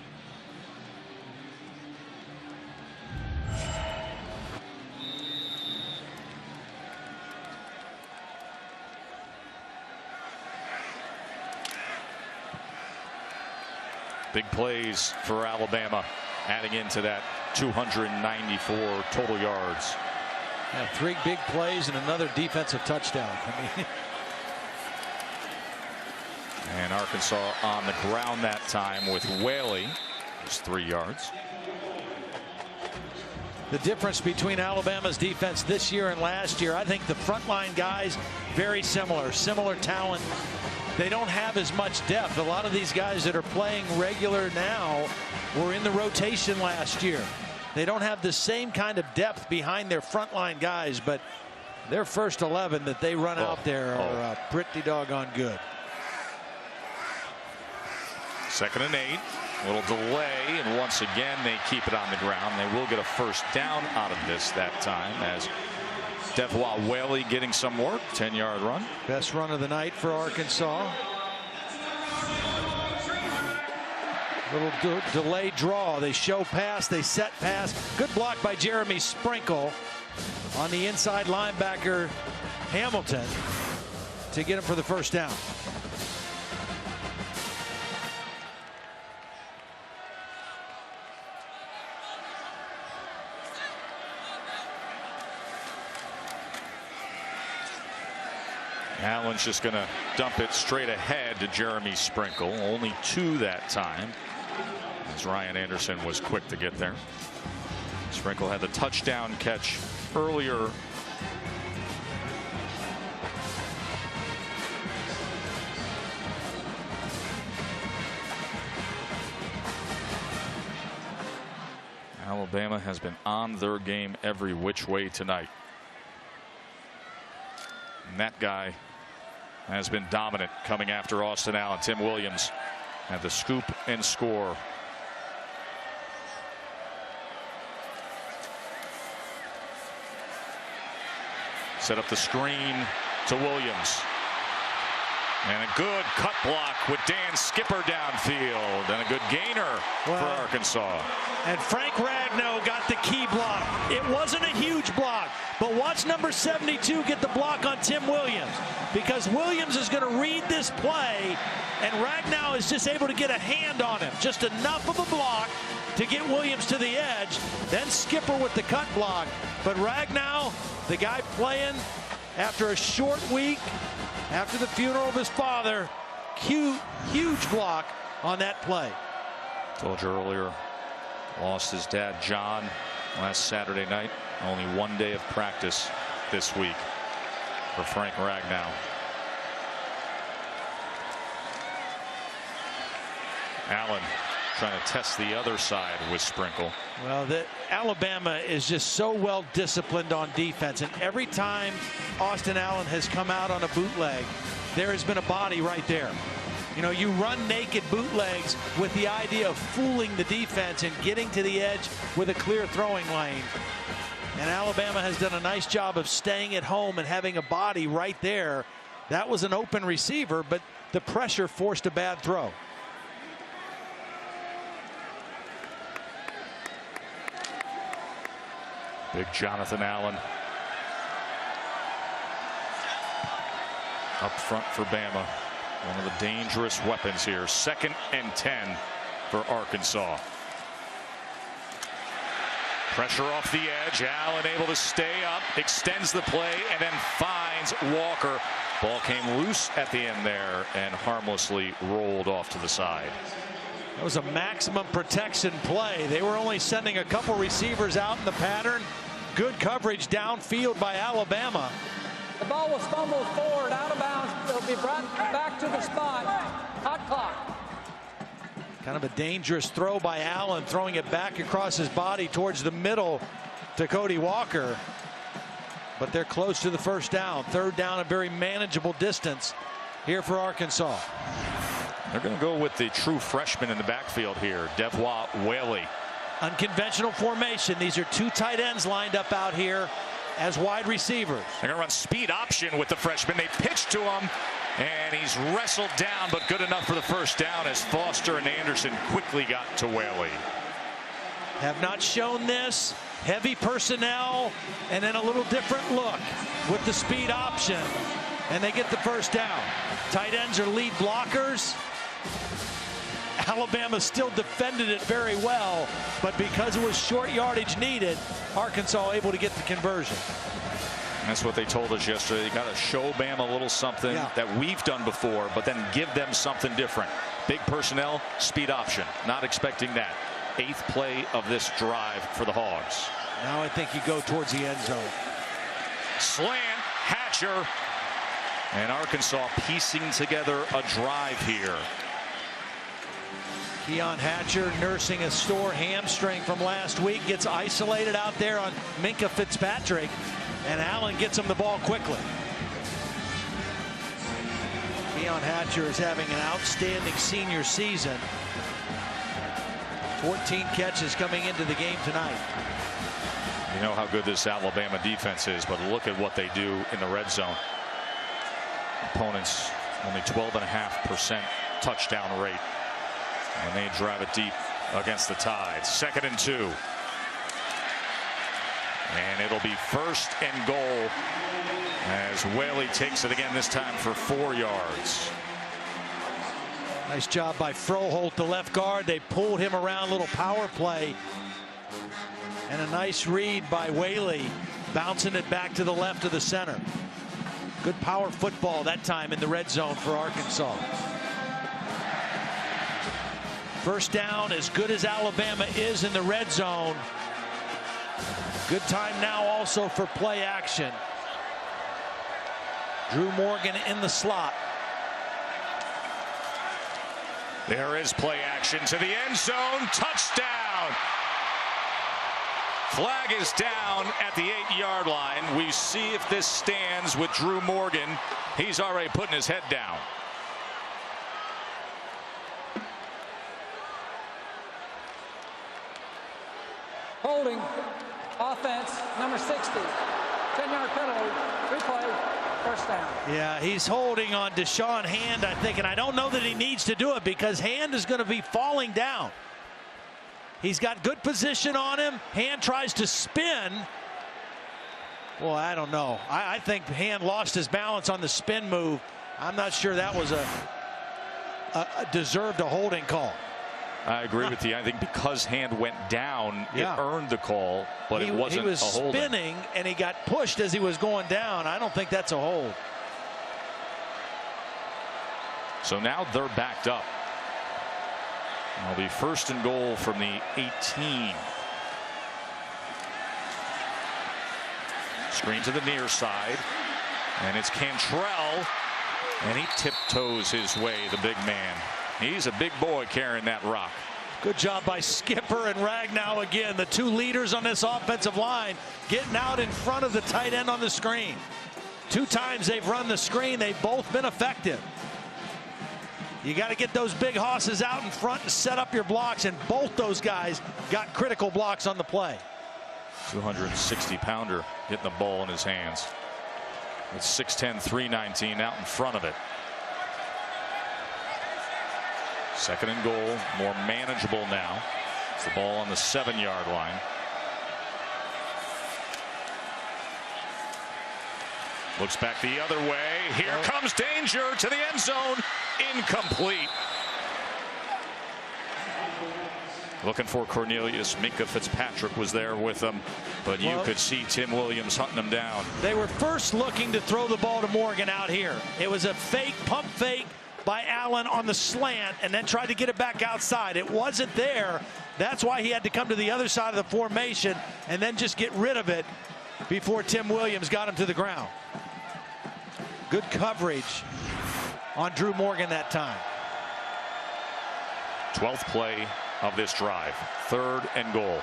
Big plays for Alabama, adding into that 294 total yards. Yeah, 3 big plays and another defensive touchdown. I mean, and Arkansas on the ground that time with Whaley, just 3 yards. the difference between Alabama's defense this year and last year, I think the frontline guys very similar talent. They don't have as much depth. A lot of these guys that are playing regular now were in the rotation last year. They don't have the same kind of depth behind their frontline guys, but their first 11 that they run out there are pretty doggone good. 2nd and 8. A little delay, and once again they keep it on the ground. They will get a first down out of this that time as Devois Whaley getting some work. 10-yard run. Best run of the night for Arkansas. Little delayed draw. They show pass. They set pass. Good block by Jeremy Sprinkle on the inside linebacker Hamilton to get him for the first down. Allen's just going to dump it straight ahead to Jeremy Sprinkle. Only 2 that time, as Ryan Anderson was quick to get there. Sprinkle had the touchdown catch earlier. Alabama has been on their game every which way tonight. And that guy has been dominant coming after Austin Allen. Tim Williams had the scoop and score. Set up the screen to Williams. And a good cut block with Dan Skipper downfield. And a good gainer for Arkansas. And Frank Ragnow got the key block. It wasn't a huge block, but watch number 72 get the block on Tim Williams, because Williams is going to read this play, and Ragnow is just able to get a hand on him. Just enough of a block to get Williams to the edge. Then Skipper with the cut block. But Ragnow, the guy playing after a short week, after the funeral of his father, huge block on that play. Told you earlier, lost his dad John last Saturday night. Only 1 day of practice this week for Frank Ragnow. Allen trying to test the other side with Sprinkle. Well, Alabama is just so well disciplined on defense, and every time Austin Allen has come out on a bootleg, there has been a body right there. You know, you run naked bootlegs with the idea of fooling the defense and getting to the edge with a clear throwing lane. And Alabama has done a nice job of staying at home and having a body right there. That was an open receiver, but the pressure forced a bad throw. Big Jonathan Allen up front for Bama. One of the dangerous weapons here. 2nd and 10 for Arkansas. Pressure off the edge. Allen able to stay up, extends the play, and then finds Walker. Ball came loose at the end there and harmlessly rolled off to the side. That was a maximum protection play. They were only sending a couple receivers out in the pattern. Good coverage downfield by Alabama. The ball was fumbled forward, out of bounds. It'll be brought back to the spot. Hot clock. Kind of a dangerous throw by Allen, throwing it back across his body towards the middle to Cody Walker. But they're close to the first down. 3rd down, a very manageable distance here for Arkansas. They're going to go with the true freshman in the backfield here, Devois Whaley. Unconventional formation. These are 2 tight ends lined up out here as wide receivers. They're going to run speed option with the freshman. They pitch to him, and he's wrestled down, but good enough for the first down as Foster and Anderson quickly got to Whaley. Have not shown this. Heavy personnel, and then a little different look with the speed option, and they get the first down. Tight ends are lead blockers. Alabama still defended it very well, but because it was short yardage needed, Arkansas able to get the conversion. That's what they told us yesterday. You got to show Bama a little something that we've done before, but then give them something different. Big personnel, speed option. Not expecting that. 8th play of this drive for the Hogs. Now I think you go towards the end zone. Slant, Hatcher, and Arkansas piecing together a drive here. Keon Hatcher nursing a sore hamstring from last week, gets isolated out there on Minkah Fitzpatrick, and Allen gets him the ball quickly. Keon Hatcher is having an outstanding senior season. 14 catches coming into the game tonight. You know how good this Alabama defense is, but look at what they do in the red zone. Opponents only 12.5% touchdown rate, and they drive it deep against the Tide. 2nd and 2. And it'll be 1st and goal as Whaley takes it again, this time for 4 yards. Nice job by Froholt, the left guard. They pulled him around, little power play. And a nice read by Whaley, bouncing it back to the left of the center. Good power football that time in the red zone for Arkansas. 1st down, as good as Alabama is in the red zone. Good time now also for play action. Drew Morgan in the slot. There is play action to the end zone. Touchdown. Flag is down at the 8-yard line. We see if this stands with Drew Morgan. He's already putting his head down. Holding. Offense, number 60. 10-yard penalty. Replay. 1st down. Yeah, he's holding on Deshaun Hand, I think, and I don't know that he needs to do it because Hand is going to be falling down. He's got good position on him. Hand tries to spin. Well, I don't know. I think Hand lost his balance on the spin move. I'm not sure that was a deserved a holding call. I agree with you. I think because Hand went down, Yeah. it earned the call, but it wasn't he was a holding. spinning, and he got pushed as he was going down. I don't think that's a hold. So now they're backed up. It'll be 1st and goal from the 18. Screen to the near side, and it's Cantrell, and he tiptoes his way, the big man. He's a big boy carrying that rock. Good job by Skipper and Ragnow again, the 2 leaders on this offensive line, getting out in front of the tight end on the screen. 2 times they've run the screen. They've both been effective. You got to get those big hosses out in front and set up your blocks, and both those guys got critical blocks on the play. 260-pounder getting the ball in his hands. With 6'10", 319 out in front of it. 2nd and goal, more manageable now. It's the ball on the 7-yard line. Looks back the other way. Here comes danger to the end zone. Incomplete. Looking for Cornelius. Minkah Fitzpatrick was there with them, but you could see Tim Williams hunting him down. They were first looking to throw the ball to Morgan out here. It was a fake, pump fake by Allen on the slant, and then tried to get it back outside. It wasn't there. That's why he had to come to the other side of the formation and then just get rid of it before Tim Williams got him to the ground. Good coverage on Drew Morgan that time. 12th play of this drive. 3rd and goal.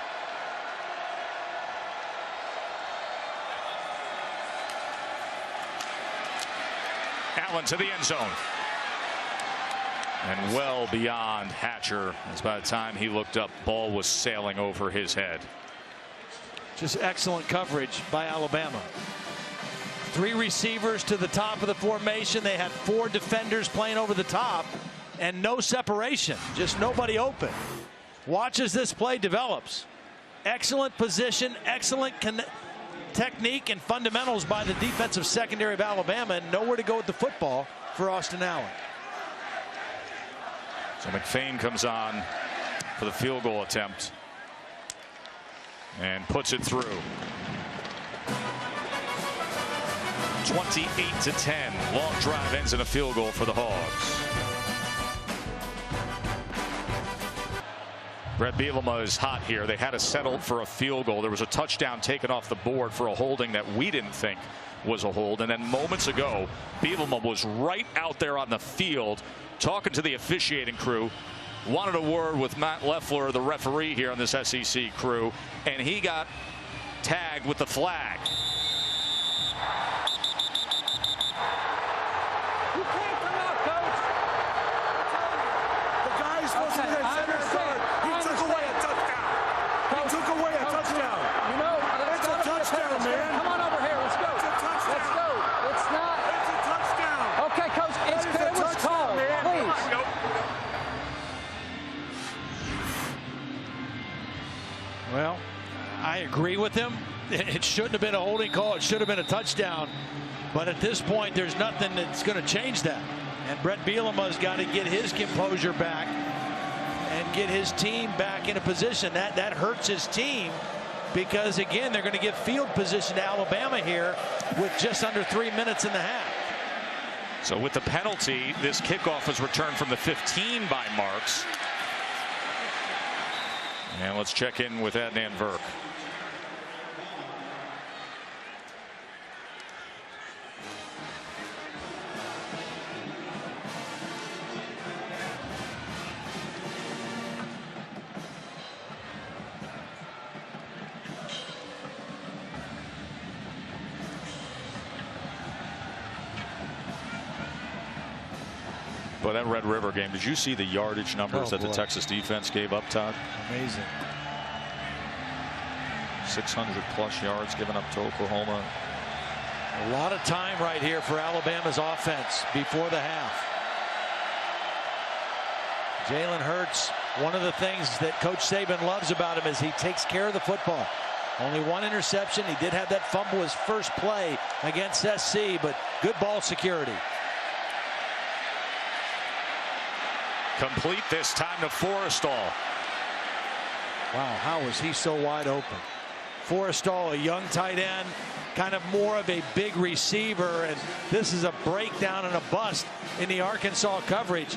Allen to the end zone. And well beyond Hatcher, as by the time he looked up, ball was sailing over his head. Just excellent coverage by Alabama. 3 receivers to the top of the formation. They had 4 defenders playing over the top and no separation, just nobody open. Watch as this play develops. Excellent position, excellent technique and fundamentals by the defensive secondary of Alabama, and nowhere to go with the football for Austin Allen. So McFain comes on for the field goal attempt and puts it through. 28-10. Long drive ends in a field goal for the Hogs. Brett Bielema is hot here. They had to settle for a field goal. There was a touchdown taken off the board for a holding that we didn't think was a hold. And then moments ago, Bielema was right out there on the field talking to the officiating crew. Wanted a word with Matt Leffler, the referee here on this SEC crew, and he got tagged with the flag. You can't come out, coach. The guy's supposed to be at center court. He took away a touchdown. He took away a touchdown. You know, It's a touchdown, man. Come on over here. Let's go. Let's go. It's not. It's a touchdown. Okay, Coach. It was called. Please. Well, I agree with him. It shouldn't have been a holding call. It should have been a touchdown. But at this point, there's nothing that's going to change that. And Brett Bielema's got to get his composure back and get his team back in a position. That hurts his team because, again, they're going to give field position to Alabama here with just under 3 minutes in the half. So with the penalty, this kickoff was returned from the 15 by Marks. And let's check in with Adnan Virk. But that Red River game, did you see the yardage numbers that the Texas defense gave up, Todd? Amazing. 600+ yards given up to Oklahoma. A lot of time right here for Alabama's offense before the half. Jalen Hurts, one of the things that Coach Saban loves about him is he takes care of the football. Only one interception. He did have that fumble his first play against SC, but good ball security. Complete this time to Forrestall. Wow, how was he so wide open? Forrestall, a young tight end, kind of more of a big receiver, and this is a breakdown and a bust in the Arkansas coverage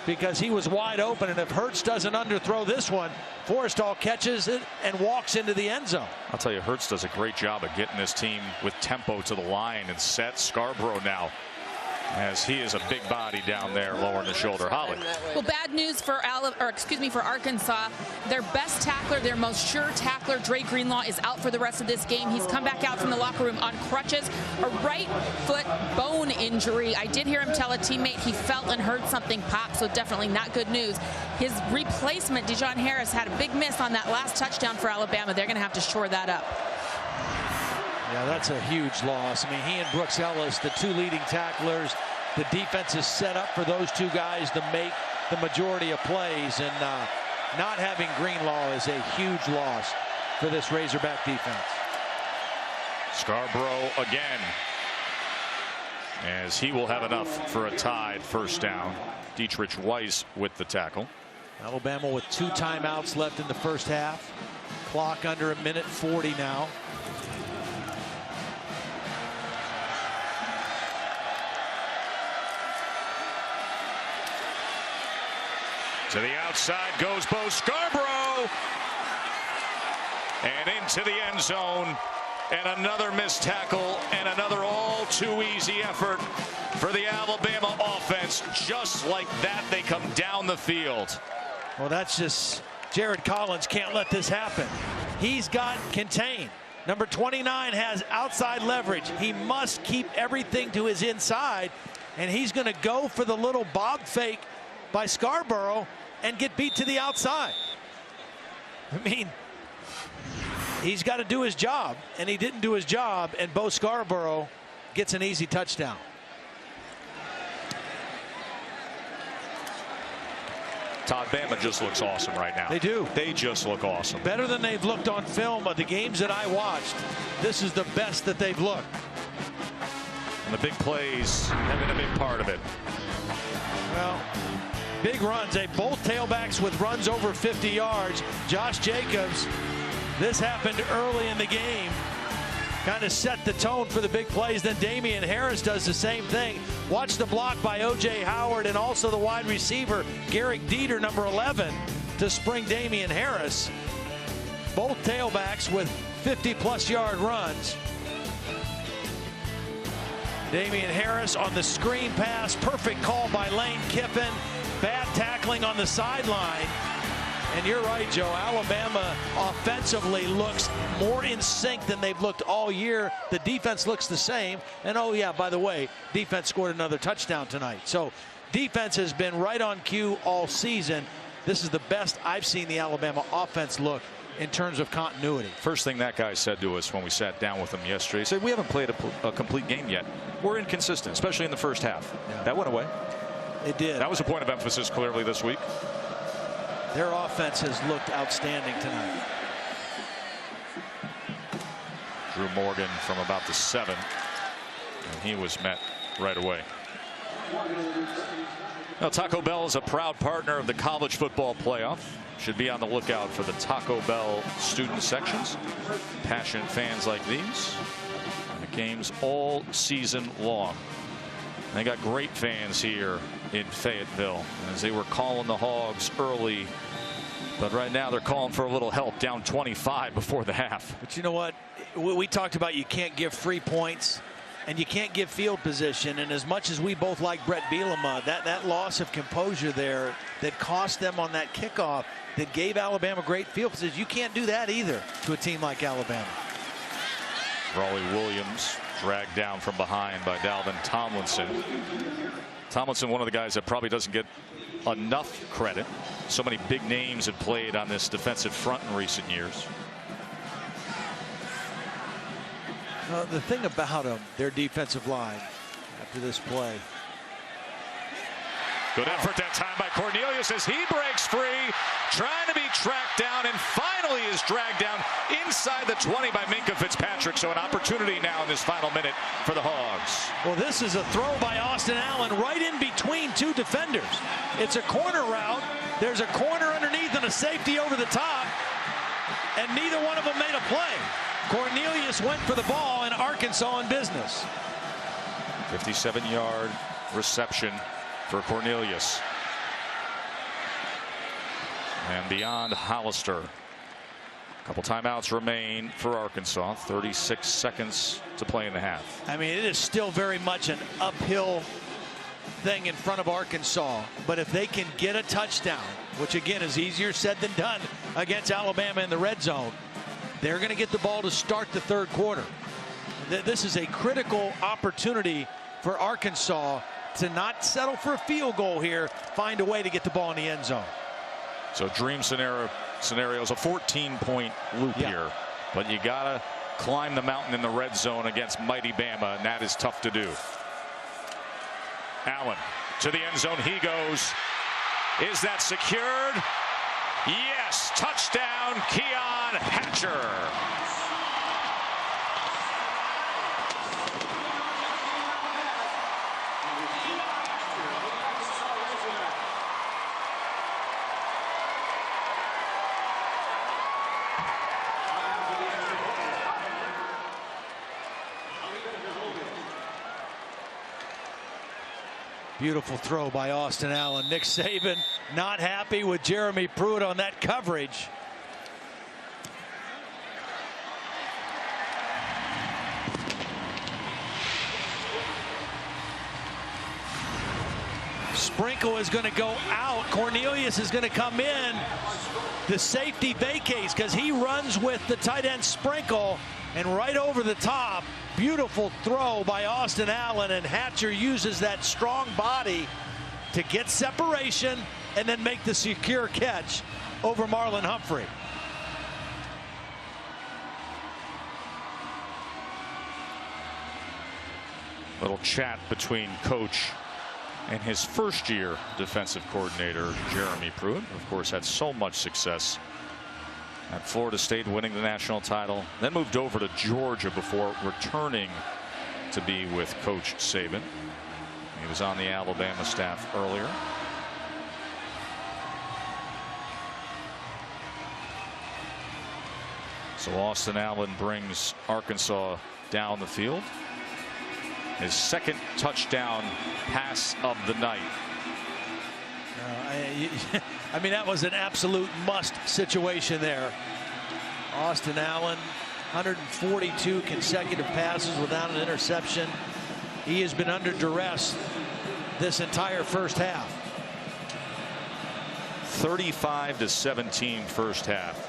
because he was wide open, and if Hurts doesn't underthrow this one, Forrestall catches it and walks into the end zone. I'll tell you, Hurts does a great job of getting this team with tempo to the line and set. Scarborough now, as he is a big body down there, lowering the shoulder. Holly. Well, bad news for Arkansas. Their best tackler, their most sure tackler, Dre Greenlaw, is out for the rest of this game. He's come back out from the locker room on crutches, a right foot bone injury. I did hear him tell a teammate he felt and heard something pop, so definitely not good news. His replacement, Dijon Harris, had a big miss on that last touchdown for Alabama. They're going to have to shore that up. Yeah, that's a huge loss. I mean, he and Brooks Ellis, the two leading tacklers. The defense is set up for those two guys to make the majority of plays, and not having Greenlaw is a huge loss for this Razorback defense. Scarborough again, as he will have enough for a tied first down. Dietrich Weiss with the tackle. Alabama with 2 timeouts left in the first half. Clock under 1:40 now. To the outside goes Bo Scarborough. And into the end zone. And another missed tackle and another all too easy effort for the Alabama offense. Just like that, they come down the field. Well, that's just Jared Collins can't let this happen. He's got contained. Number 29 has outside leverage. He must keep everything to his inside. And he's going to go for the little bob fake by Scarborough and get beat to the outside. I mean, he's got to do his job, and he didn't do his job, and Bo Scarborough gets an easy touchdown. Todd, Bama just looks awesome right now. They do. They just look awesome. Better than they've looked on film of the games that I watched. This is the best that they've looked. And the big plays have been a big part of it. Well, big runs, both tailbacks with runs over 50 yards. Josh Jacobs, this happened early in the game, kind of set the tone for the big plays. Then Damian Harris does the same thing. Watch the block by O.J. Howard and also the wide receiver, Garrick Dieter, number 11, to spring Damian Harris. Both tailbacks with 50-plus yard runs. Damian Harris on the screen pass. Perfect call by Lane Kiffin. Bad tackling on the sideline. And you're right, Joe. Alabama offensively looks more in sync than they've looked all year. The defense looks the same. And, oh, yeah, by the way, defense scored another touchdown tonight. So defense has been right on cue all season. This is the best I've seen the Alabama offense look in terms of continuity. First thing that guy said to us when we sat down with him yesterday, he said, we haven't played a complete game yet. We're inconsistent, especially in the first half. Yeah. That went away. It did. That was a point of emphasis clearly this week. Their offense has looked outstanding tonight. Drew Morgan from about the 7, and he was met right away. Now, Taco Bell is a proud partner of the College Football Playoff. Should be on the lookout for the Taco Bell student sections. Passionate fans like these. And the games all season long. They got great fans here in Fayetteville as they were calling the Hogs early. But right now they're calling for a little help, down 25 before the half. But you know what? We talked about you can't give free points and you can't give field position. And as much as we both like Brett Bielema, that loss of composure there that cost them on that kickoff that gave Alabama great field position, you can't do that either to a team like Alabama. Raleigh Williams dragged down from behind by Dalvin Tomlinson. Tomlinson, one of the guys that probably doesn't get enough credit. So many big names have played on this defensive front in recent years. The thing about them, their defensive line after this play. Good effort that time by Cornelius as he breaks free, trying to be tracked down, and finally is dragged down inside the 20 by Minkah Fitzpatrick. So an opportunity now in this final minute for the Hogs. Well, this is a throw by Austin Allen right in between two defenders. It's a corner route. There's a corner underneath and a safety over the top, and neither one of them made a play. Cornelius went for the ball, and Arkansas in business. 57-yard reception for Cornelius. And beyond Hollister. A couple timeouts remain for Arkansas. 36 seconds to play in the half. I mean, it is still very much an uphill thing in front of Arkansas. But if they can get a touchdown, which again is easier said than done against Alabama in the red zone, they're going to get the ball to start the third quarter. This is a critical opportunity for Arkansas to not settle for a field goal here, find a way to get the ball in the end zone. So dream scenario is a 14-point loop here, but you gotta climb the mountain in the red zone against mighty Bama, and that is tough to do. Allen to the end zone he goes. Is that secured? Yes, touchdown Keon Hatcher. Beautiful throw by Austin Allen. Nick Saban not happy with Jeremy Pruitt on that coverage. Sprinkle is going to go out. Cornelius is going to come in. The safety vacates because he runs with the tight end Sprinkle, and right over the top. Beautiful throw by Austin Allen, and Hatcher uses that strong body to get separation and then make the secure catch over Marlon Humphrey. Little chat between coach and his first-year defensive coordinator, Jeremy Pruitt. Of course, had so much success at Florida State, winning the national title, then moved over to Georgia before returning to be with Coach Saban. He was on the Alabama staff earlier. So Austin Allen brings Arkansas down the field. His second touchdown pass of the night. I mean, that was an absolute must situation there. Austin Allen, 142 consecutive passes without an interception. He has been under duress this entire first half. 35-17 first half.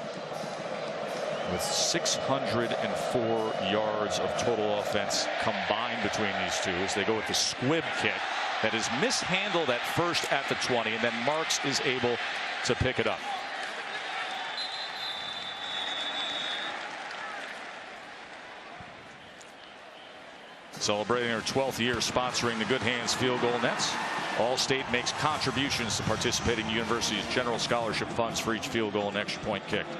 With 604 yards of total offense combined between these two as they go with the squib kick that is mishandled at first at the 20, and then Marks is able to pick it up. Celebrating her 12th year sponsoring the Good Hands Field Goal Nets, Allstate makes contributions to participating universities' general scholarship funds for each field goal and extra point kicked.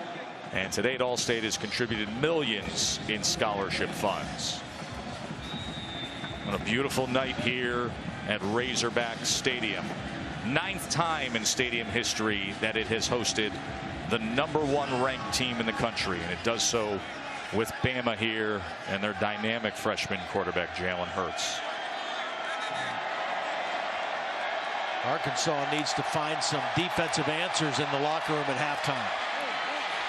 And to date, Allstate has contributed millions in scholarship funds. On a beautiful night here at Razorback Stadium. 9th time in stadium history that it has hosted the #1 ranked team in the country, and it does so with Bama here and their dynamic freshman quarterback Jalen Hurts. Arkansas needs to find some defensive answers in the locker room at halftime.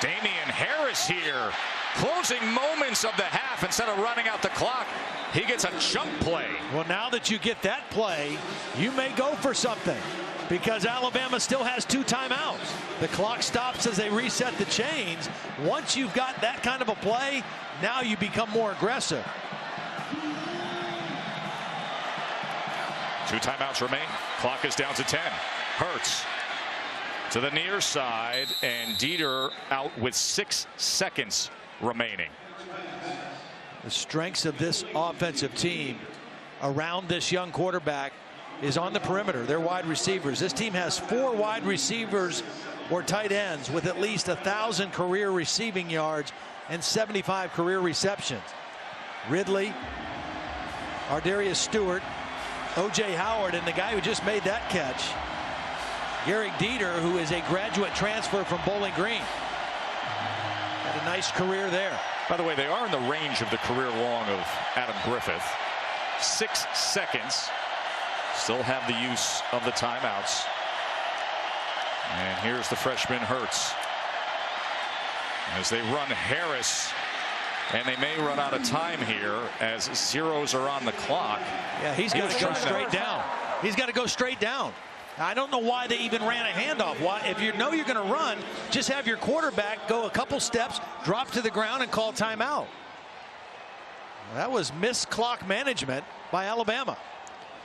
Damian Harris here, closing moments of the half. Instead of running out the clock, he gets a chunk play. Well, now that you get that play, you may go for something, because Alabama still has 2 timeouts. The clock stops as they reset the chains. Once you've got that kind of a play, now you become more aggressive. 2 timeouts remain. Clock is down to 10. Hurts to the near side, and Dieter out with 6 seconds remaining. The strengths of this offensive team around this young quarterback is on the perimeter. They're wide receivers. This team has 4 wide receivers or tight ends with at least 1,000 career receiving yards and 75 career receptions. Ridley, Ardarius Stewart, O.J. Howard, and the guy who just made that catch, Garrick Dieter, who is a graduate transfer from Bowling Green. Had a nice career there. By the way, they are in the range of the career long of Adam Griffith. 6 seconds. Still have the use of the timeouts. And here's the freshman Hurts as they run Harris, and they may run out of time here as zeros are on the clock. Yeah, he's got to go straight down. He's got to go straight down. I don't know why they even ran a handoff. Why, if you know you're going to run, just have your quarterback go a couple steps, drop to the ground, and call timeout. That was missed clock management by Alabama.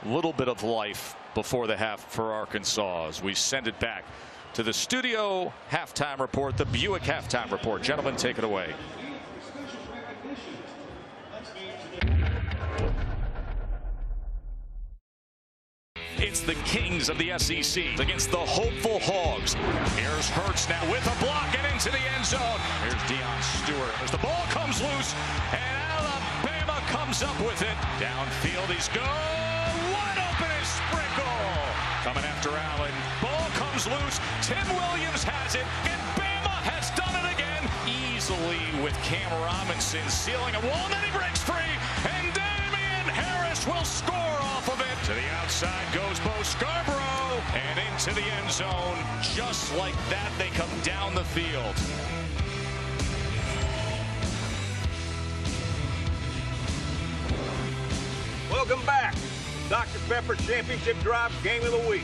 Little bit of life before the half for Arkansas as we send it back to the studio halftime report, the Buick halftime report. Gentlemen, take it away. It's the Kings of the SEC against the hopeful Hogs. Here's Hurts now with a block and into the end zone. Here's Deion Stewart as the ball comes loose, and Alabama comes up with it. Downfield he's gone. Wide open is Sprinkle. Coming after Allen. Ball comes loose. Tim Williams has it, and Bama has done it again. Easily with Cam Robinson sealing a wall, and then he breaks free, and Damian Harris will score off of it. To the outside goes Bo Scarborough, and into the end zone. Just like that, they come down the field. Welcome back. Dr. Pepper Championship Drive Game of the Week.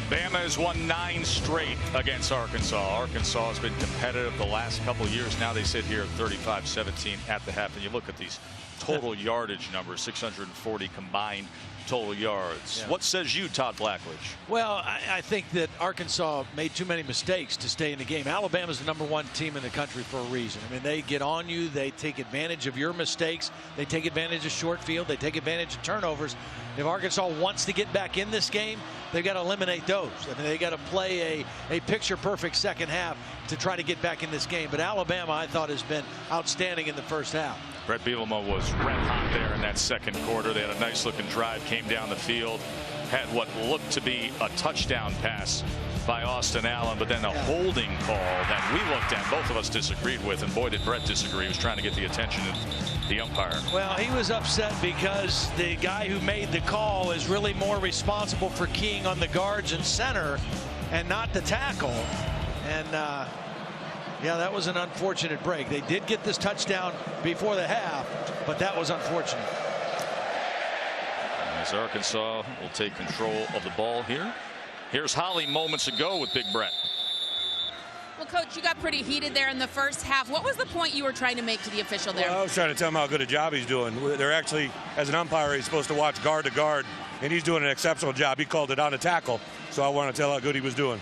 Bama has won 9 straight against Arkansas. Arkansas has been competitive the last couple of years. Now they sit here at 35-17 at the half. And you look at these total yardage numbers, 640 combined total yards. Yeah. What says you, Todd Blackledge? Well, I think that Arkansas made too many mistakes to stay in the game. Alabama's the #1 team in the country for a reason. I mean, they get on you. They take advantage of your mistakes. They take advantage of short field. They take advantage of turnovers. If Arkansas wants to get back in this game, they've got to eliminate those. I mean, they got to play a picture-perfect second half to try to get back in this game. But Alabama, I thought, has been outstanding in the first half. Brett Bielema was red hot there in that second quarter. They had a nice-looking drive, came down the field, had what looked to be a touchdown pass by Austin Allen, but then a holding call that we looked at, both of us disagreed with, and boy, did Brett disagree. He was trying to get the attention of the umpire. Well, he was upset because the guy who made the call is really more responsible for keying on the guards and center and not the tackle. And yeah, that was an unfortunate break. They did get this touchdown before the half, but that was unfortunate. As Arkansas will take control of the ball here. Here's Holly moments ago with Big Brett. Well, Coach, you got pretty heated there in the first half. What was the point you were trying to make to the official there? Well, I was trying to tell him how good a job he's doing. They're actually, as an umpire, he's supposed to watch guard to guard, and he's doing an exceptional job. He called it on a tackle, so I want to tell how good he was doing.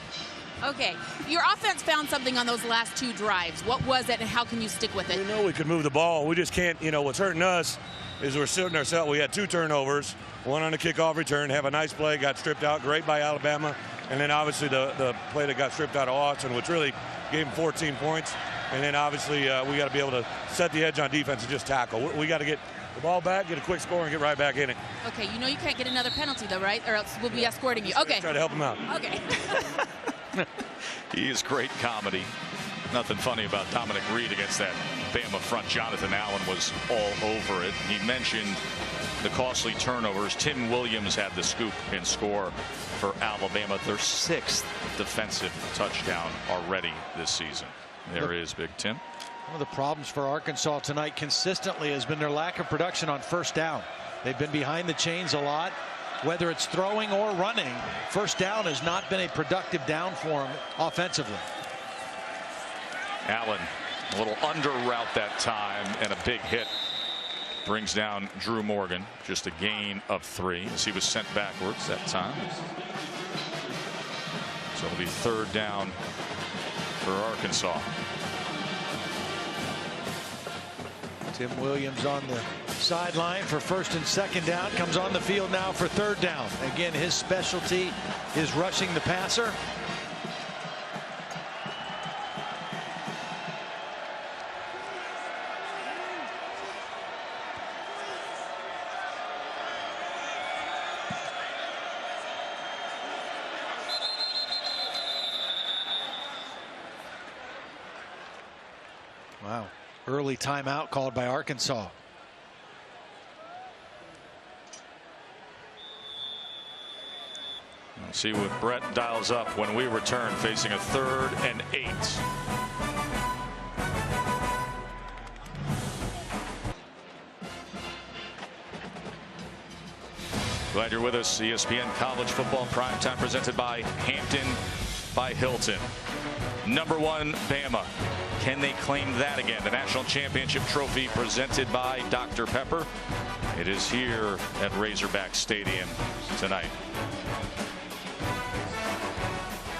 Okay, your offense found something on those last 2 drives. What was it, and how can you stick with it? We know we could move the ball. We just can't. What's hurting us is we're sitting ourselves. We had 2 turnovers, one on the kickoff return, have a nice play, got stripped out, great by Alabama, and then obviously the play that got stripped out of Austin, which really gave them 14 points. And then obviously we got to be able to set the edge on defense and just tackle. We got to get the ball back, get a quick score, and get right back in it. Okay, you know you can't get another penalty though, right? Or else we'll be escorting you. Okay. Try to help them out. Okay. He is great comedy. Nothing funny about Dominic Reed against that Bama front. Jonathan Allen was all over it. He mentioned the costly turnovers. Tim Williams had the scoop and score for Alabama, their 6th defensive touchdown already this season. There is Big Tim. One of the problems for Arkansas tonight consistently has been their lack of production on first down. They've been behind the chains a lot. Whether it's throwing or running, first down has not been a productive down for them offensively. Allen, a little under route that time, and a big hit brings down Drew Morgan. Just a gain of 3 as he was sent backwards that time. So it'll be 3rd down for Arkansas. Tim Williams on the sideline for 1st and 2nd down, comes on the field now for 3rd down. Again, his specialty is rushing the passer. Wow. Early timeout called by Arkansas. We'll see what Brett dials up when we return, facing a 3rd and 8. Glad you're with us. ESPN College Football Primetime presented by Hampton by Hilton. Number 1 Bama. Can they claim that again? The national championship trophy presented by Dr. Pepper. It is here at Razorback Stadium tonight.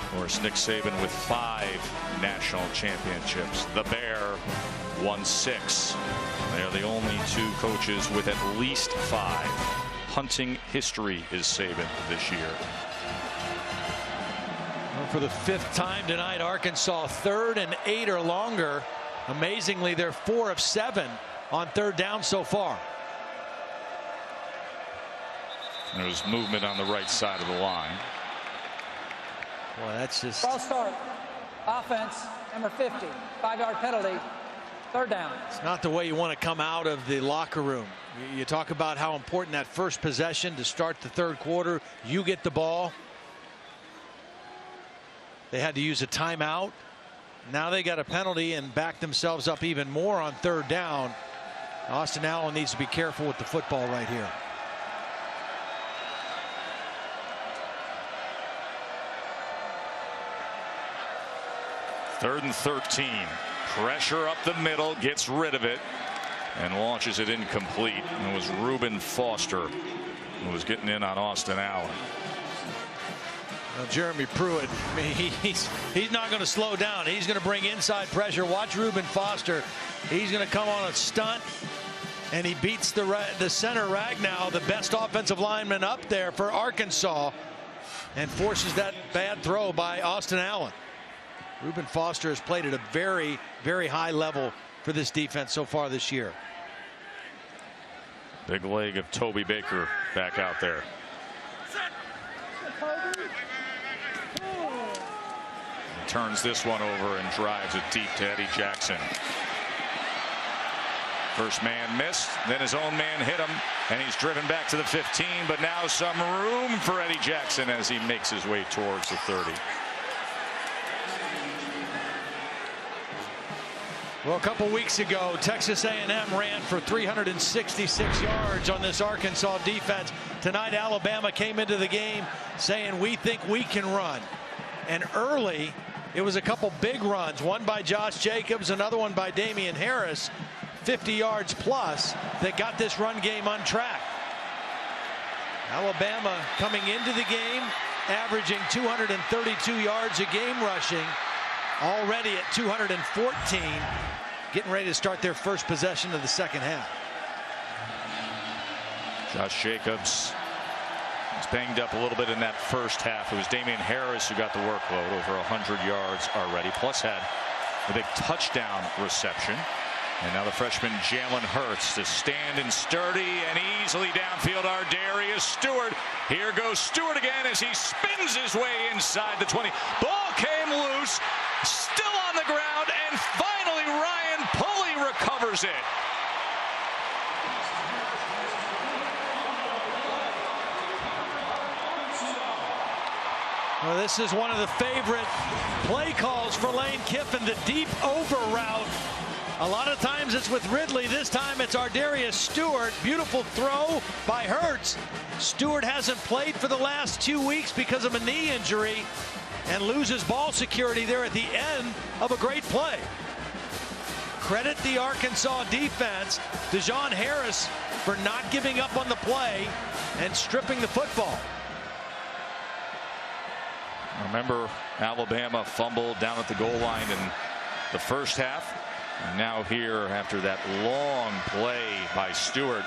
Of course, Nick Saban with 5 national championships. The Bear won 6. They are the only 2 coaches with at least 5. Hunting history is Saban this year. For the 5th time tonight, Arkansas 3rd and 8 or longer. Amazingly, they're 4 of 7 on 3rd down so far. There's movement on the right side of the line. Boy, that's just... False start. Offense, number 50. 5-yard penalty. 3rd down. It's not the way you want to come out of the locker room. You talk about how important that first possession to start the 3rd quarter. You get the ball. They had to use a timeout. Now they got a penalty and back themselves up even more on 3rd down. Austin Allen needs to be careful with the football right here. Third and 13. Pressure up the middle, gets rid of it, and launches it incomplete. And it was Reuben Foster who was getting in on Austin Allen. Well, Jeremy Pruitt, I mean, he's not going to slow down. He's going to bring inside pressure. Watch Reuben Foster. He's going to come on a stunt, and he beats the center Ragnow, the best offensive lineman up there for Arkansas, and forces that bad throw by Austin Allen. Reuben Foster has played at a very, very high level for this defense so far this year. Big leg of Toby Baker back out there. Turns this one over and drives it deep to Eddie Jackson. First man missed, then his own man hit him, and he's driven back to the 15, but now some room for Eddie Jackson as he makes his way towards the 30. Well, a couple weeks ago, Texas A&M ran for 366 yards on this Arkansas defense. Tonight, Alabama came into the game saying, we think we can run. And early, it was a couple big runs, one by Josh Jacobs, another one by Damian Harris, 50 yards plus, that got this run game on track. Alabama coming into the game averaging 232 yards a game rushing, already at 214, getting ready to start their first possession of the second half. Josh Jacobs was banged up a little bit in that first half. It was Damien Harris who got the workload, over 100 yards already, plus had a big touchdown reception. And now the freshman Jalen Hurts to stand and sturdy and easily downfield. Ardarius Stewart. Here goes Stewart again as he spins his way inside the 20. Ball came loose, still on the ground, and finally Ryan Pulley recovers it. Well, this is one of the favorite play calls for Lane Kiffin, the deep over route. A lot of times it's with Ridley. This time it's Ardarius Stewart. Beautiful throw by Hurts. Stewart hasn't played for the last 2 weeks because of a knee injury and loses ball security there at the end of a great play. Credit the Arkansas defense, Dejon Harris, for not giving up on the play and stripping the football. Remember, Alabama fumbled down at the goal line in the first half. And now here, after that long play by Stewart,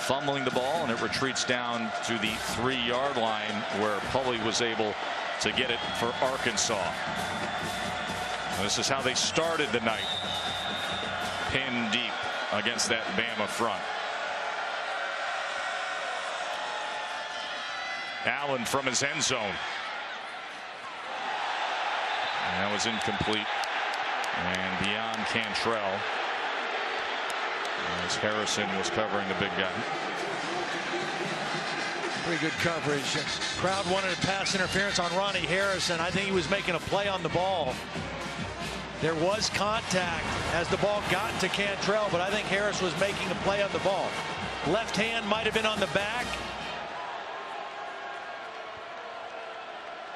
fumbling the ball, and it retreats down to the 3-yard line where Pulley was able to get it for Arkansas. And this is how they started the night. Pinned deep against that Bama front. Allen from his end zone. And that was incomplete. And beyond Cantrell, as Harrison was covering the big guy. Pretty good coverage. Crowd wanted a pass interference on Ronnie Harrison. I think he was making a play on the ball. There was contact as the ball got to Cantrell, but I think Harris was making a play on the ball. Left hand might have been on the back.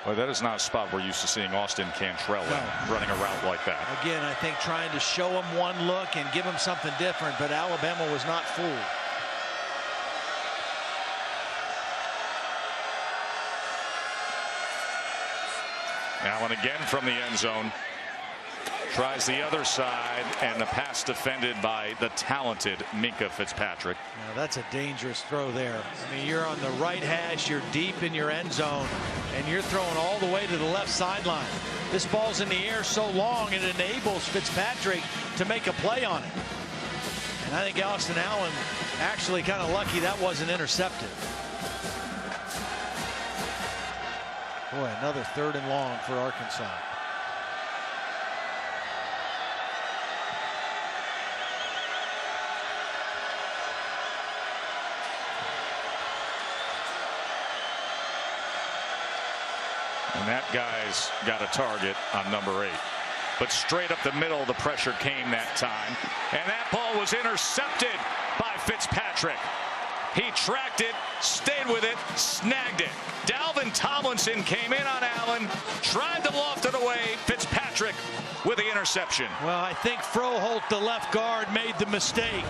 Well, that is not a spot we're used to seeing Austin Cantrell running a route like that. Again, I think trying to show him one look and give him something different, but Alabama was not fooled. Allen again from the end zone. Tries the other side, and the pass defended by the talented Minkah Fitzpatrick. Now that's a dangerous throw there. I mean, you're on the right hash, you're deep in your end zone, and you're throwing all the way to the left sideline. This ball's in the air so long, it enables Fitzpatrick to make a play on it. And I think Austin Allen actually kind of lucky that wasn't intercepted. Boy, another 3rd and long for Arkansas. And that guy's got a target on number 8. But straight up the middle, the pressure came that time. And that ball was intercepted by Fitzpatrick. He tracked it, stayed with it, snagged it. Dalvin Tomlinson came in on Allen, tried to loft it away. Fitzpatrick with the interception. Well, I think Froholt, the left guard, made the mistake.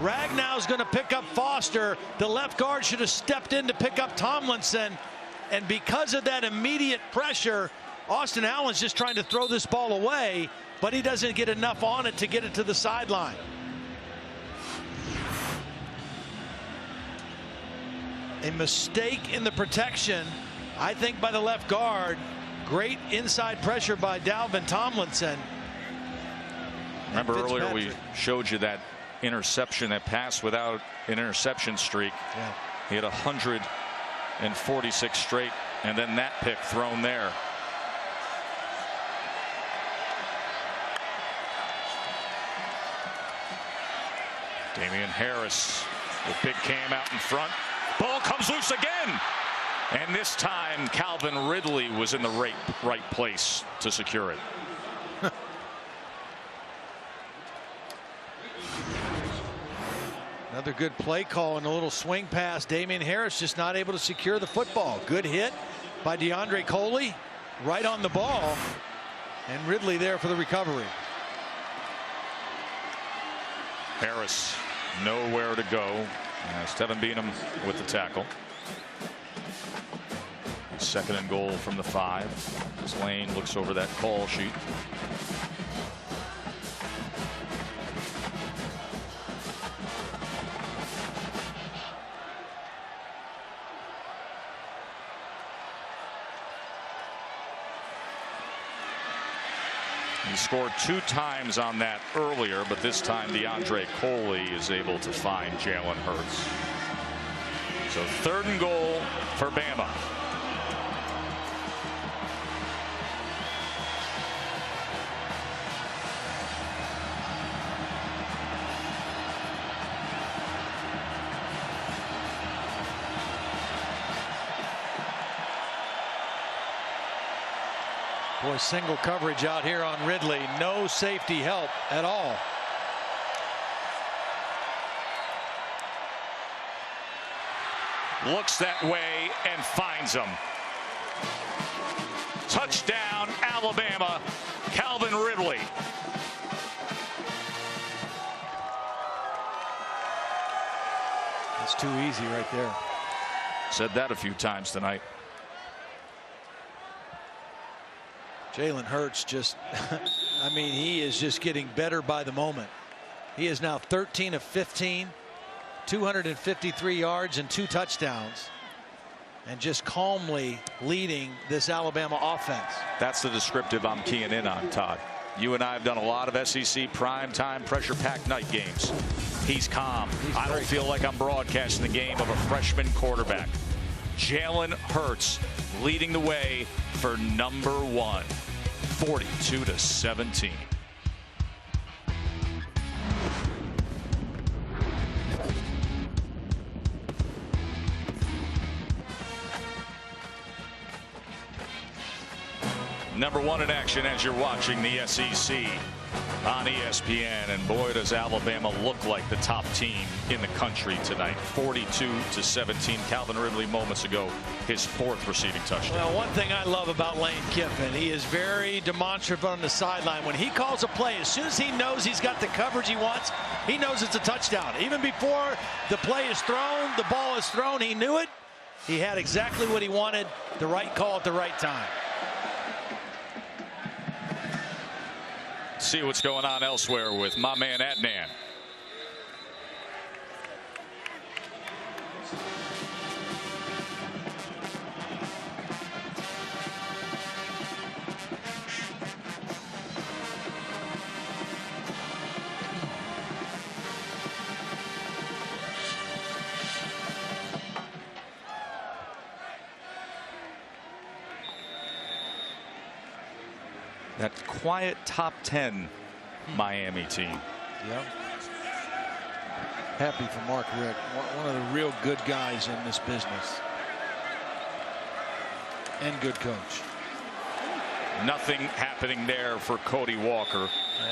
Ragnow's going to pick up Foster. The left guard should have stepped in to pick up Tomlinson. And because of that immediate pressure, Austin Allen's just trying to throw this ball away, but he doesn't get enough on it to get it to the sideline. A mistake in the protection, I think, by the left guard. Great inside pressure by Dalvin Tomlinson. Remember earlier we showed you that interception, that pass without an interception streak. Yeah. He had 146 straight, and then that pick thrown there. Damien Harris with Big Cam out in front. Ball comes loose again. And this time Calvin Ridley was in the right place to secure it. Another good play call and a little swing pass. Damien Harris just not able to secure the football. Good hit by DeAndre Coley, right on the ball, and Ridley there for the recovery. Harris nowhere to go. Tevin Beanham with the tackle. 2nd and goal from the 5. As Lane looks over that call sheet. He scored 2 times on that earlier, but this time DeAndre Coley is able to find Jalen Hurts. So 3rd and goal for Bama. Boy, single coverage out here on Ridley. No safety help at all. Looks that way and finds him. Touchdown, Alabama. Calvin Ridley. That's too easy right there. Said that a few times tonight. Jalen Hurts just, I mean, he is just getting better by the moment. He is now 13 of 15, 253 yards and 2 touchdowns, and just calmly leading this Alabama offense. That's the descriptive I'm keying in on, Todd. You and I have done a lot of SEC primetime pressure-packed night games. He's calm. I don't feel like I'm broadcasting the game of a freshman quarterback. Jalen Hurts leading the way for number 1, 42-17. Number 1 in action as you're watching the SEC on ESPN, and boy does Alabama look like the top team in the country tonight. 42-17. Calvin Ridley moments ago, his 4th receiving touchdown. Well, one thing I love about Lane Kiffin, he is very demonstrative on the sideline. When he calls a play, as soon as he knows he's got the coverage he wants, he knows it's a touchdown. Even before the play is thrown, the ball is thrown, he knew it. He had exactly what he wanted, the right call at the right time. See what's going on elsewhere with my man Adnan. That quiet top 10 Miami team. Yep. Happy for Mark Richt, one of the real good guys in this business. And good coach. Nothing happening there for Cody Walker.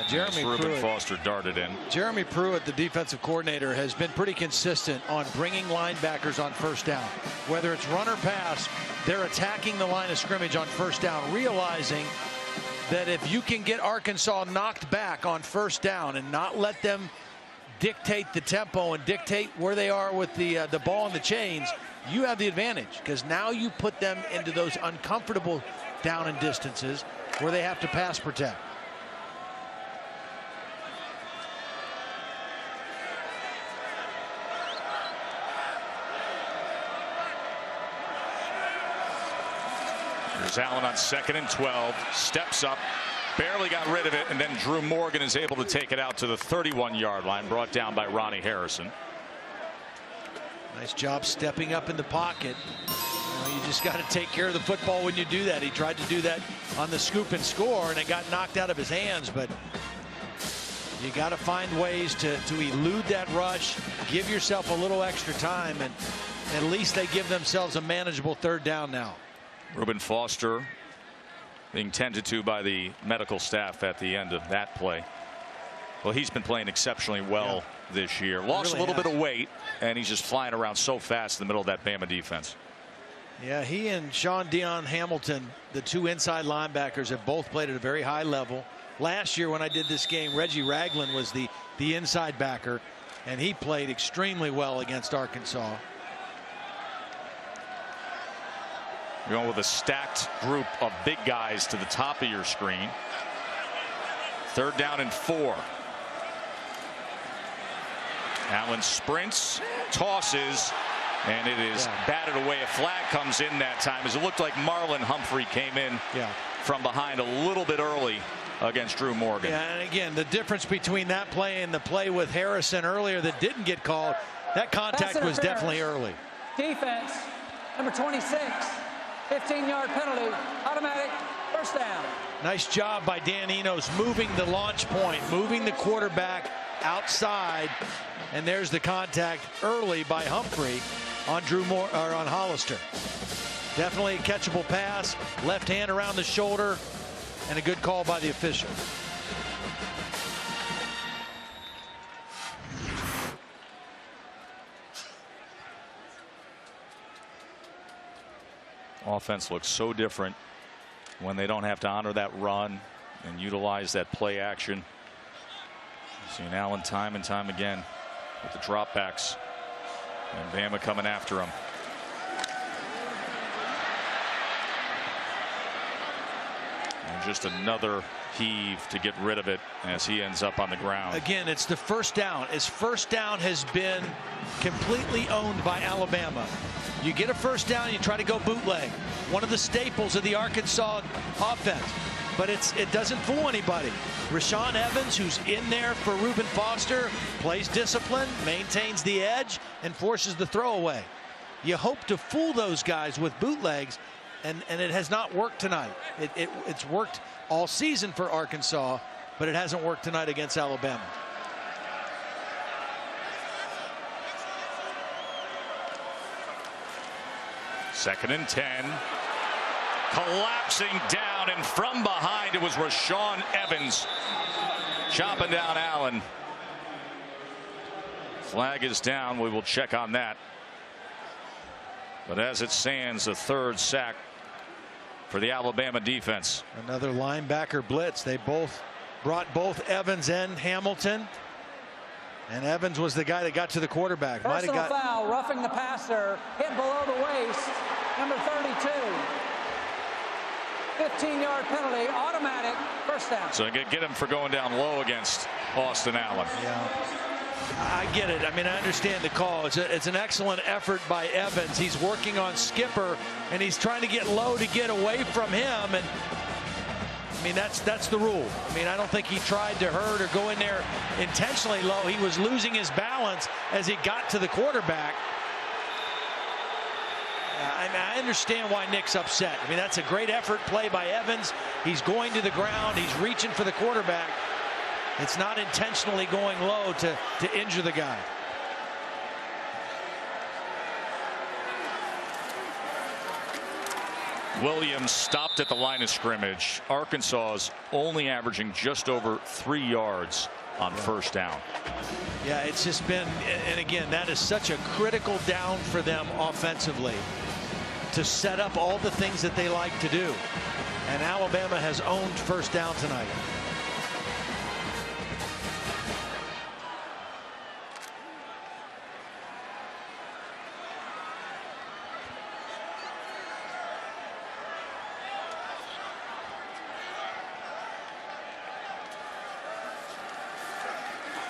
Jeremy Reuben Pruitt. Foster darted in. Jeremy Pruitt, the defensive coordinator, has been pretty consistent on bringing linebackers on 1st down. Whether it's run or pass, they're attacking the line of scrimmage on 1st down, realizing that if you can get Arkansas knocked back on 1st down and not let them dictate the tempo and dictate where they are with the ball and the chains, you have the advantage, because now you put them into those uncomfortable down and distances where they have to pass protect. Here's Allen on 2nd and 12, steps up, barely got rid of it, and then Drew Morgan is able to take it out to the 31-yard line, brought down by Ronnie Harrison. Nice job stepping up in the pocket. You just got to take care of the football when you do that. He tried to do that on the scoop and score, and it got knocked out of his hands, but you got to find ways to elude that rush, give yourself a little extra time, and at least they give themselves a manageable 3rd down now. Reuben Foster being tended to by the medical staff at the end of that play. Well, he's been playing exceptionally well this year. Lost really a little bit of weight, and he's just flying around so fast in the middle of that Bama defense. Yeah, he and Sean Dion Hamilton, the 2 inside linebackers, have both played at a very high level. Last year when I did this game, Reggie Ragland was the inside backer, and he played extremely well against Arkansas. You're going with a stacked group of big guys to the top of your screen. 3rd down and 4. Allen sprints, tosses, and it is batted away. A flag comes in that time, as it looked like Marlon Humphrey came in from behind a little bit early against Drew Morgan. Yeah, and again, the difference between that play and the play with Harrison earlier that didn't get called, that contact was definitely early. Defense, number 26, 15-yard penalty, automatic, 1st down. Nice job by Dan Enos moving the launch point, moving the quarterback outside, and there's the contact early by Humphrey on on Hollister. Definitely a catchable pass, left hand around the shoulder, and a good call by the official. Offense looks so different when they don't have to honor that run and utilize that play action. Seen Allen time and time again with the dropbacks, and Bama coming after him. And just another heave to get rid of it as he ends up on the ground. Again, it's the 1st down. His 1st down has been completely owned by Alabama. You get a 1st down, you try to go bootleg. One of the staples of the Arkansas offense. But it doesn't fool anybody. Rashaan Evans, who's in there for Reuben Foster, plays discipline, maintains the edge, and forces the throwaway. You hope to fool those guys with bootlegs, and it has not worked tonight. It's worked all season for Arkansas, but it hasn't worked tonight against Alabama. Second and 10. Collapsing down, and from behind it was Rashaan Evans chopping down Allen. Flag is down. We will check on that. But as it stands, a 3rd sack for the Alabama defense. Another linebacker blitz. They brought both Evans and Hamilton. And Evans was the guy that got to the quarterback. Personal foul, roughing the passer, hit below the waist, number 32. 15-yard penalty, automatic, 1st down. So get him for going down low against Austin Allen. Yeah, I get it. I mean, I understand the call. It's an excellent effort by Evans. He's working on Skipper, and he's trying to get low to get away from him. And I mean, that's the rule. I mean, I don't think he tried to hurt or go in there intentionally low. He was losing his balance as he got to the quarterback. I understand why Nick's upset. I mean, that's a great effort play by Evans. He's going to the ground. He's reaching for the quarterback. It's not intentionally going low to injure the guy. Williams stopped at the line of scrimmage. Arkansas is only averaging just over 3 yards on 1st down. Yeah, it's just been, and again, that is such a critical down for them offensively, to set up all the things that they like to do. And Alabama has owned 1st down tonight.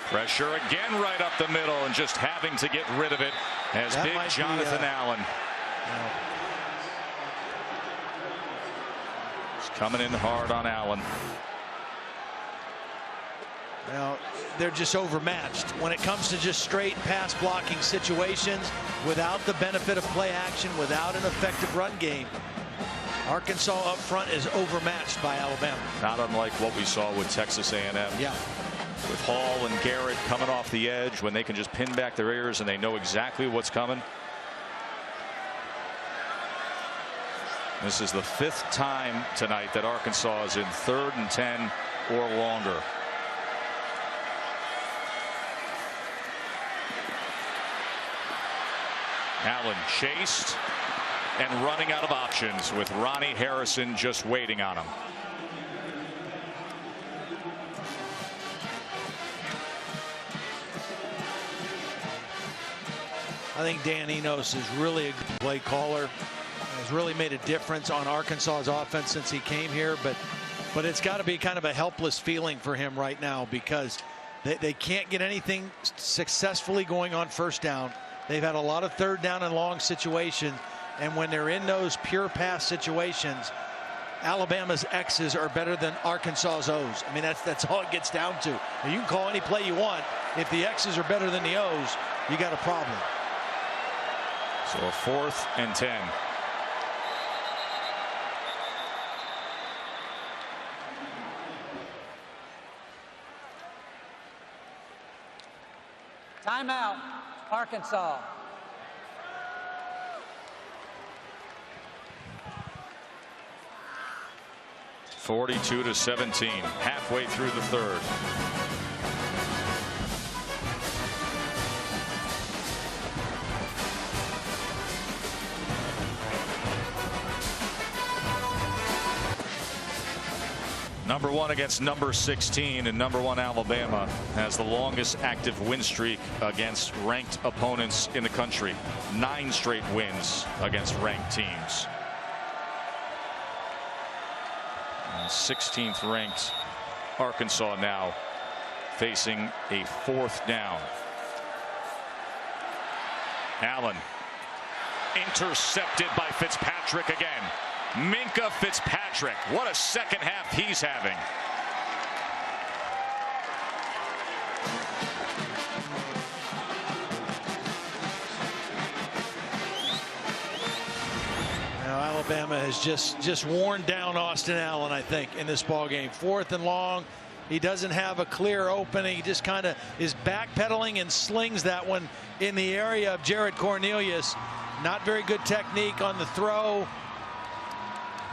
Pressure again right up the middle, and just having to get rid of it as That big might be, Jonathan Allen. He's coming in hard on Allen. Now, they're just overmatched when it comes to just straight pass blocking situations without the benefit of play action, without an effective run game. Arkansas up front is overmatched by Alabama. Not unlike what we saw with Texas A&M. Yeah. With Hall and Garrett coming off the edge, when they can just pin back their ears and they know exactly what's coming. This is the 5th time tonight that Arkansas is in 3rd and 10 or longer. Allen chased and running out of options, with Ronnie Harrison just waiting on him. I think Dan Enos is really a good play caller. Has really made a difference on Arkansas's offense since he came here, but it's got to be kind of a helpless feeling for him right now because they can't get anything successfully going on first down. They've had a lot of third down and long situations, and when they're in those pure pass situations, Alabama's X's are better than Arkansas's O's. I mean, that's all it gets down to. And you can call any play you want. If the X's are better than the O's, you got a problem. So a 4th and 10. Timeout, Arkansas. (42-17), halfway through the third. Number 1 against number 16, and number 1 Alabama has the longest active win streak against ranked opponents in the country. 9 straight wins against ranked teams. And 16th ranked Arkansas now facing a 4th down. Allen intercepted by Fitzpatrick again. Minkah Fitzpatrick, what a second half he's having. Now Alabama has just worn down Austin Allen, I think, in this ball game. 4th and long. He doesn't have a clear opening. He just kind of is backpedaling and slings that one in the area of Jared Cornelius. Not very good technique on the throw.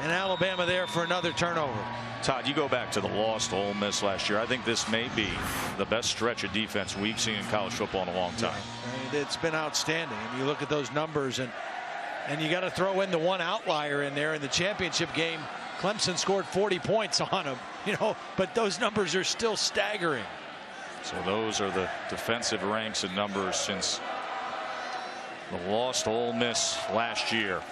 And Alabama there for another turnover. Todd, you go back to the loss to Ole Miss last year. I think this may be the best stretch of defense we've seen in college football in a long time. Yeah, I mean, it's been outstanding. And you look at those numbers, and you got to throw in the one outlier in there. In the championship game, Clemson scored 40 points on them. But those numbers are still staggering. So those are the defensive ranks and numbers since the loss to Ole Miss last year.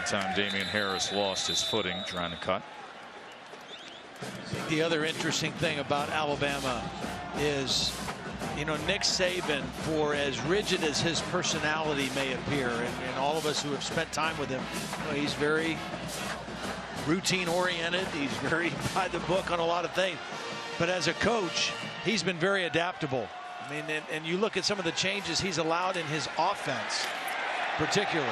Time Damian Harris lost his footing trying to cut. The other interesting thing about Alabama is, Nick Saban, for as rigid as his personality may appear, and all of us who have spent time with him, he's very routine oriented. He's very by the book on a lot of things. But as a coach, he's been very adaptable. I mean, and you look at some of the changes he's allowed in his offense, particularly.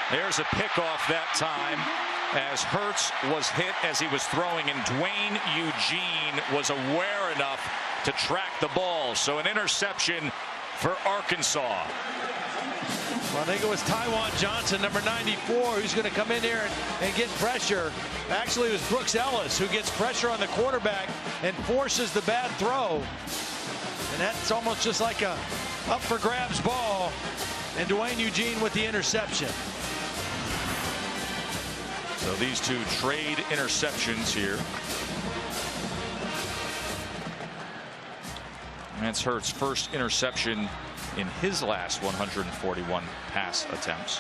There's a pickoff that time as Hurts was hit as he was throwing, and Dwayne Eugene was aware enough to track the ball. So an interception for Arkansas. Well, I think it was Tywan Johnson, number 94, who's going to come in here and get pressure. Actually, it was Brooks Ellis who gets pressure on the quarterback and forces the bad throw. And that's almost just like a up for grabs ball. And Dwayne Eugene with the interception. So these two trade interceptions here. That's Hurts' first interception in his last 141 pass attempts.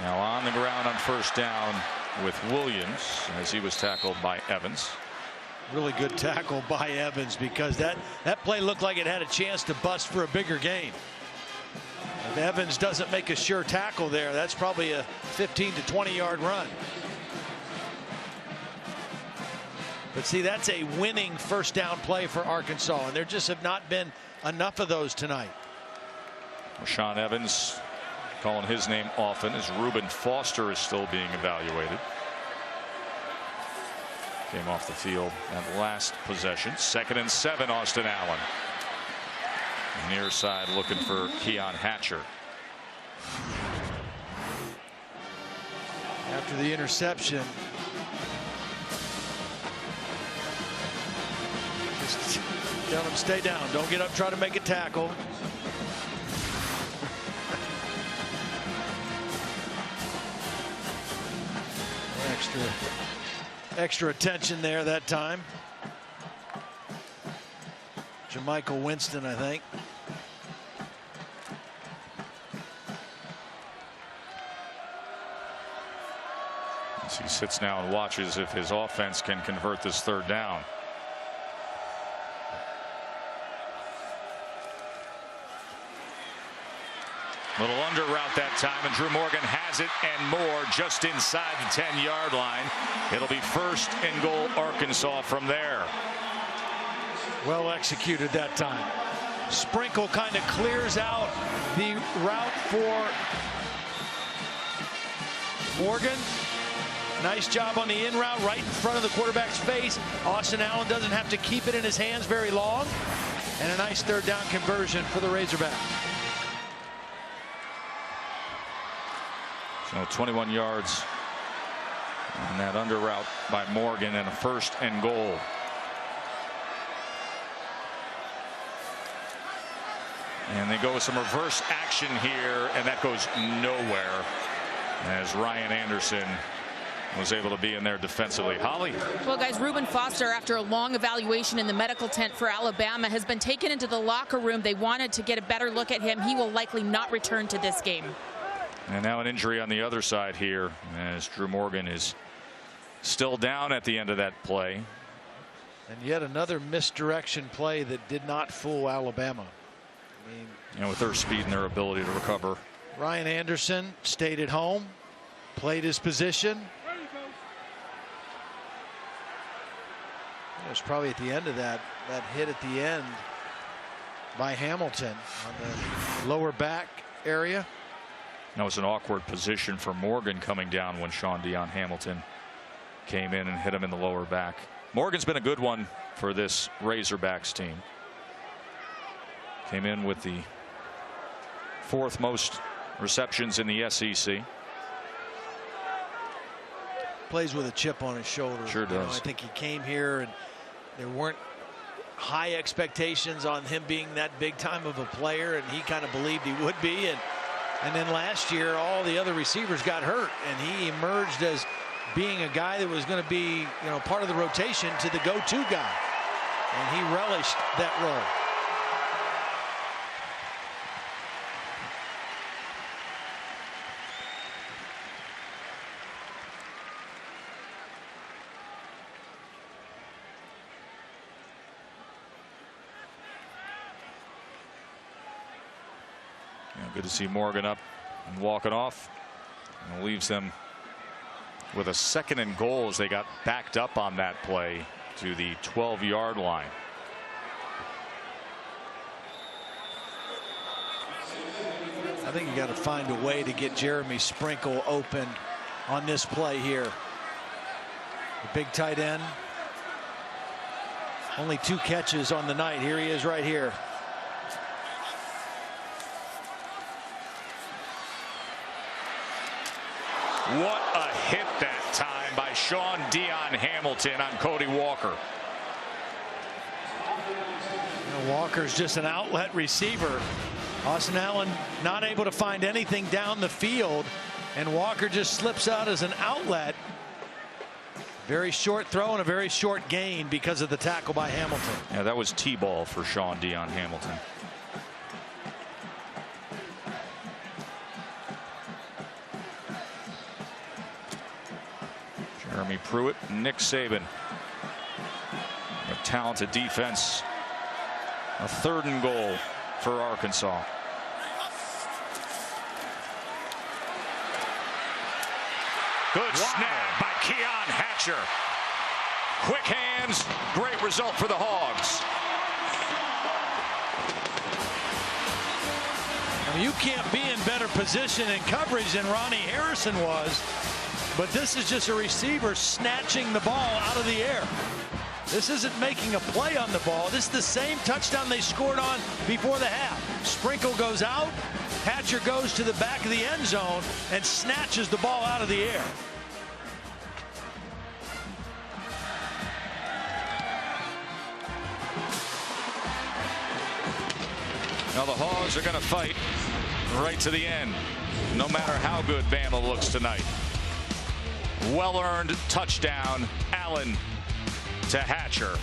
Now on the ground on first down with Williams as he was tackled by Evans. Really good tackle by Evans, because that play looked like it had a chance to bust for a bigger gain. If Evans doesn't make a sure tackle there, that's probably a 15 to 20 yard run. But see, that's a winning first down play for Arkansas, and there just have not been enough of those tonight. Rashaan Evans calling his name often as Reuben Foster is still being evaluated. Came off the field that last possession. 2nd and 7, Austin Allen. Near side looking for Keon Hatcher. After the interception, just tell him stay down. Don't get up, try to make a tackle. Extra attention there that time. Jermichael Winston, I think. As he sits now and watches if his offense can convert this third down. Little under route that time, and Drew Morgan has it and more just inside the 10-yard line. It'll be 1st and goal Arkansas from there. Well executed that time. Sprinkle kind of clears out the route for Morgan. Nice job on the in route right in front of the quarterback's face. Austin Allen doesn't have to keep it in his hands very long. And a nice third down conversion for the Razorbacks. So 21 yards on that under route by Morgan, and a 1st and goal. And they go with some reverse action here, and that goes nowhere as Ryan Anderson was able to be in there defensively. Holly. Well, guys, Reuben Foster, after a long evaluation in the medical tent for Alabama, has been taken into the locker room. They wanted to get a better look at him. He will likely not return to this game. And now an injury on the other side here, as Drew Morgan is still down at the end of that play. And yet another misdirection play that did not fool Alabama. I mean, you know, with their speed and their ability to recover. Ryan Anderson stayed at home, played his position. It was probably at the end of that hit at the end by Hamilton on the lower back area. That was an awkward position for Morgan coming down when Sean Dion Hamilton came in and hit him in the lower back. Morgan's been a good one for this Razorbacks team. Came in with the 4th most receptions in the SEC. Plays with a chip on his shoulder. Sure does. You know, I think he came here and there weren't high expectations on him being that big time of a player, and he kind of believed he would be. And then last year, all the other receivers got hurt, and he emerged as being a guy that was going to be, you know, part of the rotation to the go-to guy. And he relished that role. Good to see Morgan up and walking off, and leaves them with a 2nd and goal as they got backed up on that play to the 12-yard line. I think you got to find a way to get Jeremy Sprinkle open on this play here. The big tight end. Only 2 catches on the night. Here he is right here. What a hit that time by Sean Dion Hamilton on Cody Walker. You know, Walker's just an outlet receiver. Austin Allen not able to find anything down the field, and Walker just slips out as an outlet. Very short throw and a very short gain because of the tackle by Hamilton. Yeah, that was T-ball for Sean Dion Hamilton. Jeremy Pruitt, Nick Saban. A talented defense. A 3rd and goal for Arkansas. Good snap by Keon Hatcher. Quick hands, great result for the Hogs. I mean, you can't be in better position in coverage than Ronnie Harrison was, but this is just a receiver snatching the ball out of the air. This isn't making a play on the ball. This is the same touchdown they scored on before the half. Sprinkle goes out, Hatcher goes to the back of the end zone and snatches the ball out of the air. Now the Hogs are going to fight right to the end, no matter how good Bama looks tonight. Well-earned touchdown, Allen to Hatcher.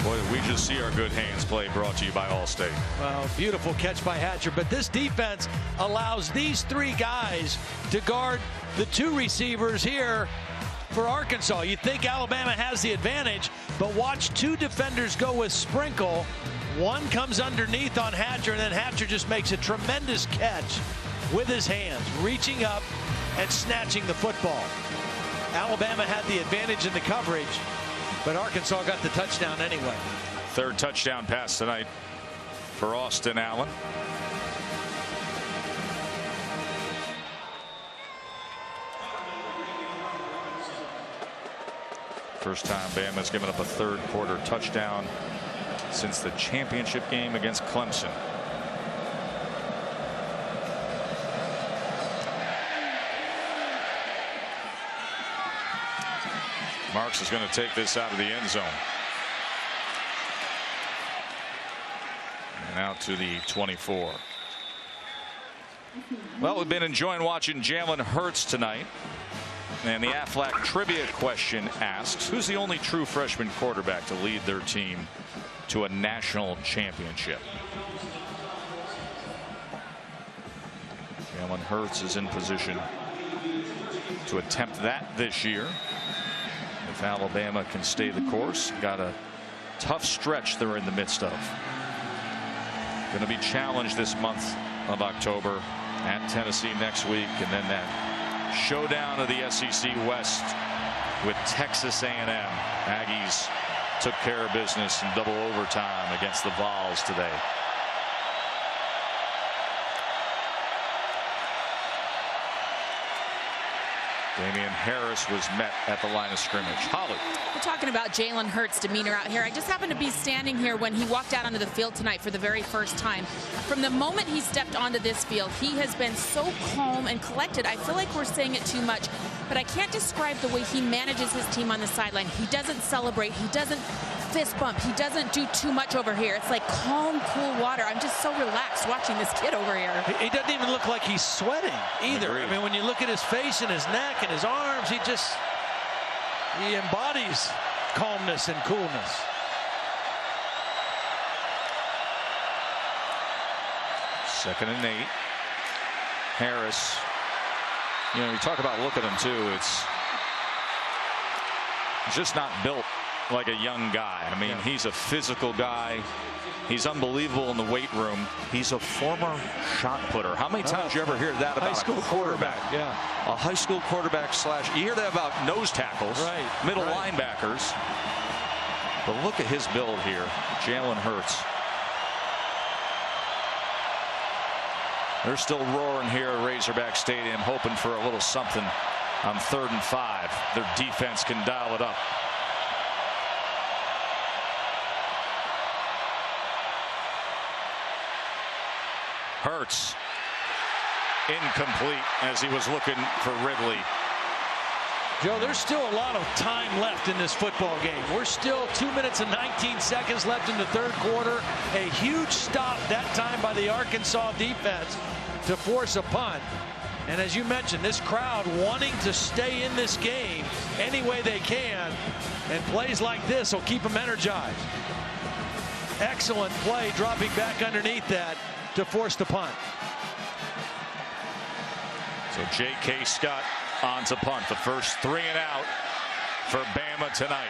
Boy, we just see our good hands play, brought to you by Allstate. Well, beautiful catch by Hatcher, but this defense allows these three guys to guard the two receivers here for Arkansas. You think Alabama has the advantage, but watch two defenders go with Sprinkle. One comes underneath on Hatcher, and then Hatcher just makes a tremendous catch with his hands, reaching up and snatching the football. Alabama had the advantage in the coverage, but Arkansas got the touchdown anyway. Third touchdown pass tonight for Austin Allen. First time Bama's given up a third quarter touchdown since the championship game against Clemson. Marks is going to take this out of the end zone. And out to the 24. Well, we've been enjoying watching Jalen Hurts tonight. And the Aflac trivia question asks, who's the only true freshman quarterback to lead their team to a national championship? Jalen Hurts is in position to attempt that this year. If Alabama can stay the course, got a tough stretch they're in the midst of. Going to be challenged this month of October at Tennessee next week, and then that showdown of the SEC West with Texas A&M. Aggies took care of business in double overtime against the Vols today. Damian Harris was met at the line of scrimmage. Holly. We're talking about Jalen Hurts' demeanor out here. I just happened to be standing here when he walked out onto the field tonight for the very first time. From the moment he stepped onto this field, he has been so calm and collected. I feel like we're saying it too much, but I can't describe the way he manages his team on the sideline. He doesn't celebrate. He doesn't fist bump. He doesn't do too much over here. It's like calm, cool water. I'm just so relaxed watching this kid over here. He doesn't even look like he's sweating either. Agreed. I mean, when you look at his face and his neck and his arms, he embodies calmness and coolness. Second and 8. Harris. You know, you talk about look at him too. It's just not built like a young guy. I mean, he's a physical guy. He's unbelievable in the weight room. He's a former shot putter. How many times you ever hear that about high school a quarterback? Yeah. A high school quarterback slash, you hear that about nose tackles, right, middle linebackers. But look at his build here. Jalen Hurts. They're still roaring here at Razorback Stadium, hoping for a little something on 3rd and 5. Their defense can dial it up. Hurts incomplete as he was looking for Ridley. Joe, there's still a lot of time left in this football game. We're still 2 minutes and 19 seconds left in the third quarter. A huge stop that time by the Arkansas defense to force a punt. And as you mentioned, this crowd wanting to stay in this game any way they can, and plays like this will keep them energized. Excellent play, dropping back underneath that to force the punt. So J.K. Scott on to punt. The first 3 and out for Bama tonight.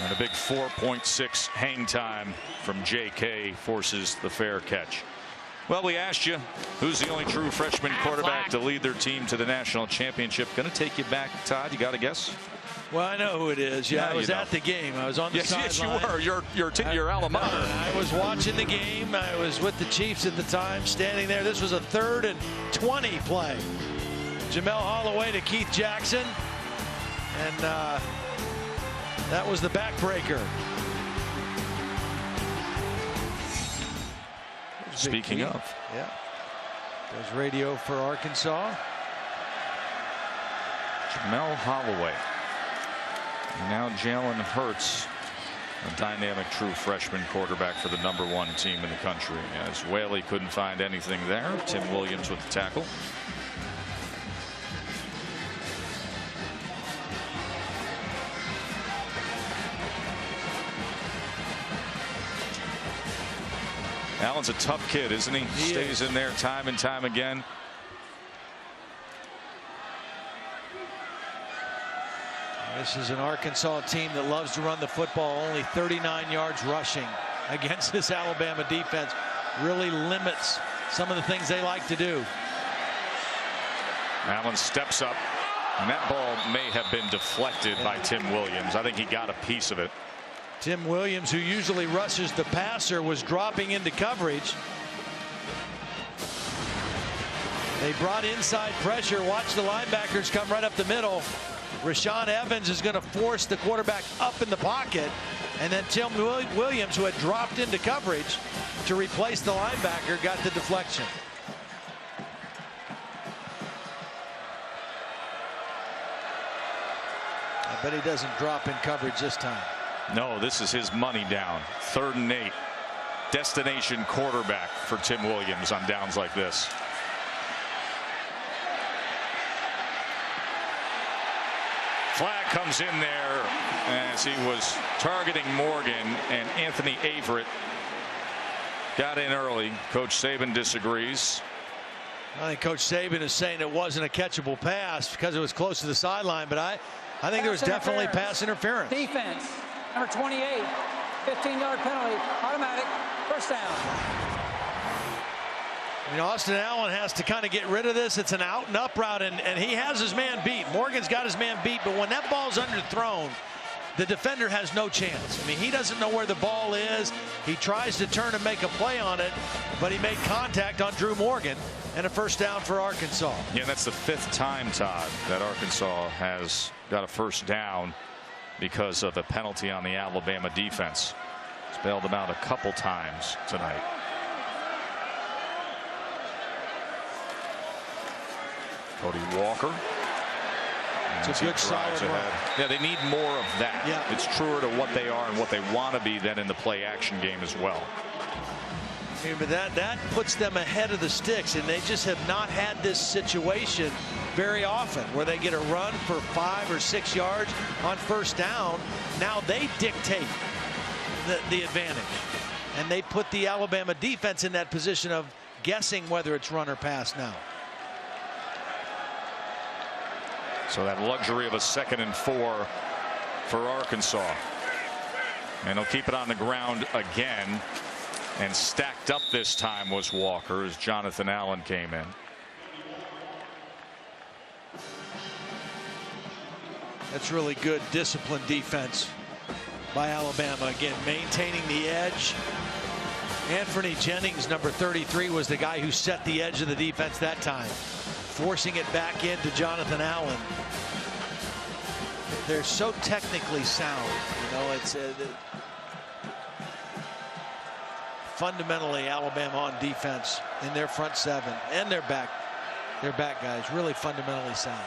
And a big 4.6 hang time from J.K. forces the fair catch. Well, we asked you, who's the only true freshman quarterback to lead their team to the national championship? Going to take you back, Todd. You got a guess? Well, I know who it is. Yeah, Now I was you know. at the game. I was on the sideline. Yes, you were. Your alma mater. I was watching the game. I was with the Chiefs at the time, standing there. This was a 3rd and 20 play. Jamel Holloway to Keith Jackson, and that was the backbreaker. Speaking of, yeah, there's radio for Arkansas. Jamel Holloway. And now Jalen Hurts A dynamic true freshman quarterback for the #1 team in the country. As Whaley couldn't find anything there. Tim Williams with the tackle. Allen's a tough kid, isn't he? He stays in there time and time again. This is an Arkansas team that loves to run the football. Only 39 yards rushing against this Alabama defense. Really limits some of the things they like to do. Allen steps up, and that ball may have been deflected by Tim Williams. I think he got a piece of it. Tim Williams, who usually rushes the passer, was dropping into coverage. They brought inside pressure. Watch the linebackers come right up the middle. Rashaan Evans is going to force the quarterback up in the pocket, and then Tim Williams, who had dropped into coverage to replace the linebacker, got the deflection. I bet he doesn't drop in coverage this time. No, this is his money down. 3rd and 8. Destination quarterback for Tim Williams on downs like this. Flag comes in there as he was targeting Morgan, and Anthony Averett got in early. Coach Saban disagrees. I think Coach Saban is saying it wasn't a catchable pass because it was close to the sideline, but I think there was definitely pass interference. Defense, number 28, 15-yard penalty, automatic, first down. You know, Austin Allen has to kind of get rid of this. It's an out and up route, and he has his man beat. Morgan's got his man beat, but when that ball's underthrown, the defender has no chance. I mean, he doesn't know where the ball is. He tries to turn and make a play on it, but he made contact on Drew Morgan, and a first down for Arkansas. Yeah, that's the 5th time, Todd, that Arkansas has got a first down because of a penalty on the Alabama defense. It's bailed them out a couple times tonight. Cody Walker. It's a good solid run. Yeah, they need more of that. Yeah. It's truer to what they are and what they want to be than in the play action game as well. I mean, but that puts them ahead of the sticks, and they just have not had this situation very often where they get a run for 5 or 6 yards on first down. Now they dictate the advantage, and they put the Alabama defense in that position of guessing whether it's run or pass now. So that luxury of a 2nd and 4 for Arkansas. And they'll keep it on the ground again. And stacked up this time was Walker as Jonathan Allen came in. That's really good disciplined defense by Alabama. Again, maintaining the edge. Anthony Jennings, number 33, was the guy who set the edge of the defense that time, forcing it back into Jonathan Allen. They're so technically sound. You know, it's fundamentally Alabama on defense in their front 7 and their back guys really fundamentally sound.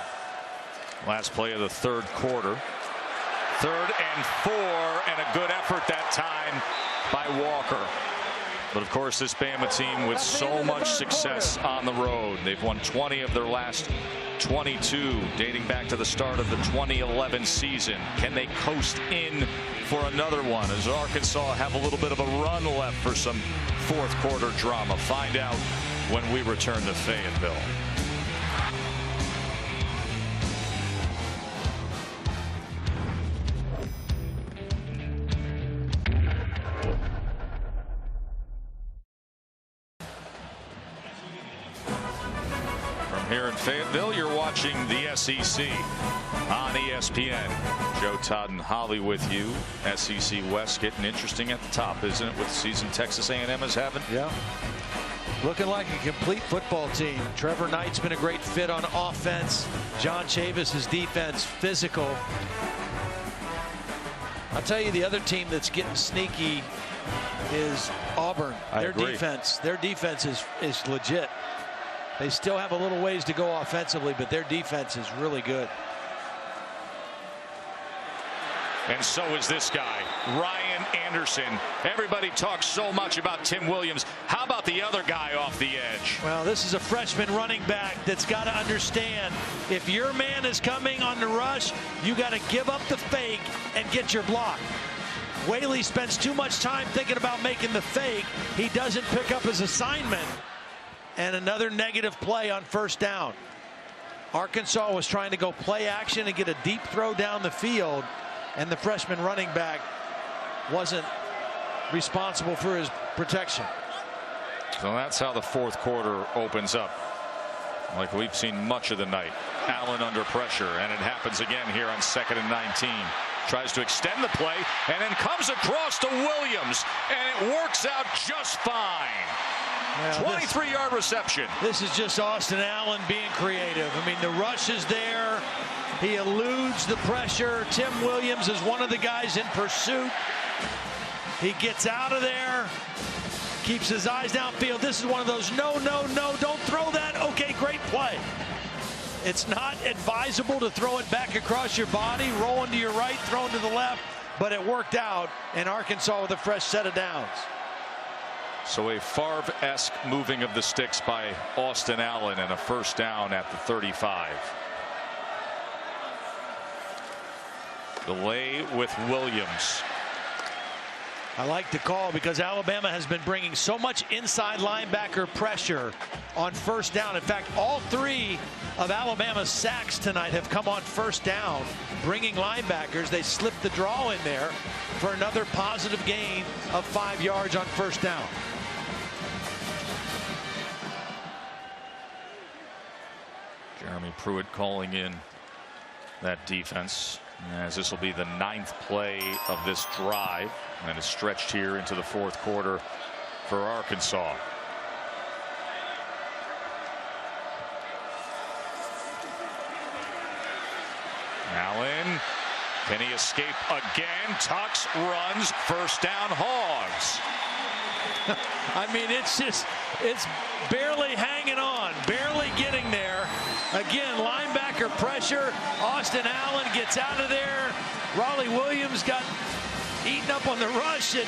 Last play of the 3rd quarter. 3rd and 4, and a good effort that time by Walker. But of course, this Bama team with so much success on the road. They've won 20 of their last 22, dating back to the start of the 2011 season. Can they coast in for another one as Arkansas have a little bit of a run left for some 4th quarter drama? Find out when we return to Fayetteville. Here in Fayetteville, you're watching the SEC on ESPN. Joe, Todd, and Holly with you. SEC West getting interesting at the top, isn't it, with the season Texas A&M is having? Yeah. Looking like a complete football team. Trevor Knight's been a great fit on offense. John Chavis' defense, physical. I'll tell you, the other team that's getting sneaky is Auburn. I agree. Their defense is legit. They still have a little ways to go offensively, but their defense is really good. And so is this guy, Ryan Ryan Anderson. Everybody talks so much about Tim Williams. How about the other guy off the edge? Well, this is a freshman running back that's got to understand, if your man is coming on the rush, you got to give up the fake and get your block. Whaley spends too much time thinking about making the fake. He doesn't pick up his assignment. And another negative play on first down. Arkansas was trying to go play action and get a deep throw down the field, and the freshman running back wasn't responsible for his protection. So that's how the fourth quarter opens up. Like we've seen much of the night. Allen under pressure, and it happens again here on 2nd and 19. Tries to extend the play and then comes across to Williams, and it works out just fine. Well, 23-yard reception. This is just Austin Allen being creative. I mean, the rush is there. He eludes the pressure. Tim Williams is one of the guys in pursuit. He gets out of there, keeps his eyes downfield. This is one of those no, don't throw that. Okay, great play. It's not advisable to throw it back across your body, rolling to your right, throwing to the left, but it worked out in Arkansas with a fresh set of downs. So a Favre-esque moving of the sticks by Austin Allen and a first down at the 35. Delay with Williams. I like the call because Alabama has been bringing so much inside linebacker pressure on first down. In fact, all 3 of Alabama's sacks tonight have come on first down, bringing linebackers. They slipped the draw in there for another positive gain of 5 yards on first down. Jeremy Pruitt calling in that defense, as this will be the 9th play of this drive, and it's stretched here into the fourth quarter for Arkansas. Allen, can he escape again? Tucks, runs, first down, Hogs. I mean, it's barely hanging on, barely getting there. Again, linebacker pressure. Austin Allen gets out of there. Raleigh Williams got eaten up on the rush, and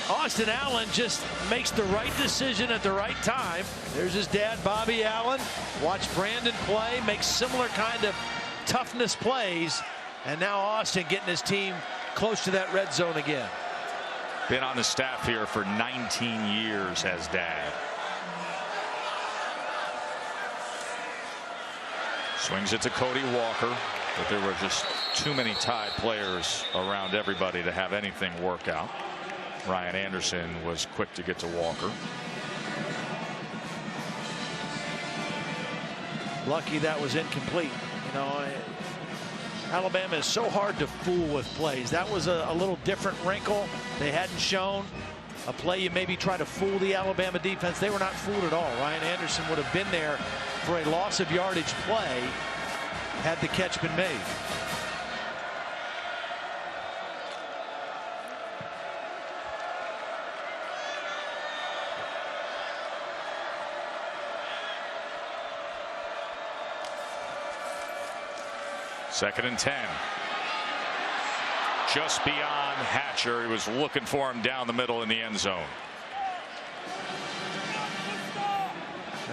Austin Allen just makes the right decision at the right time. There's his dad, Bobby Allen. Watch Brandon play, makes similar kind of toughness plays, and now Austin getting his team close to that red zone again. Been on the staff here for 19 years as dad. Swings it to Cody Walker, but there were just too many Tide players around everybody to have anything work out. Ryan Anderson was quick to get to Walker. Lucky that was incomplete. You know, Alabama is so hard to fool with plays. That was a little different wrinkle. They hadn't shown a play you maybe try to fool the Alabama defense. They were not fooled at all. Ryan Anderson would have been there for a loss of yardage play had the catch been made. Second and 10. Just beyond Hatcher. He was looking for him down the middle in the end zone.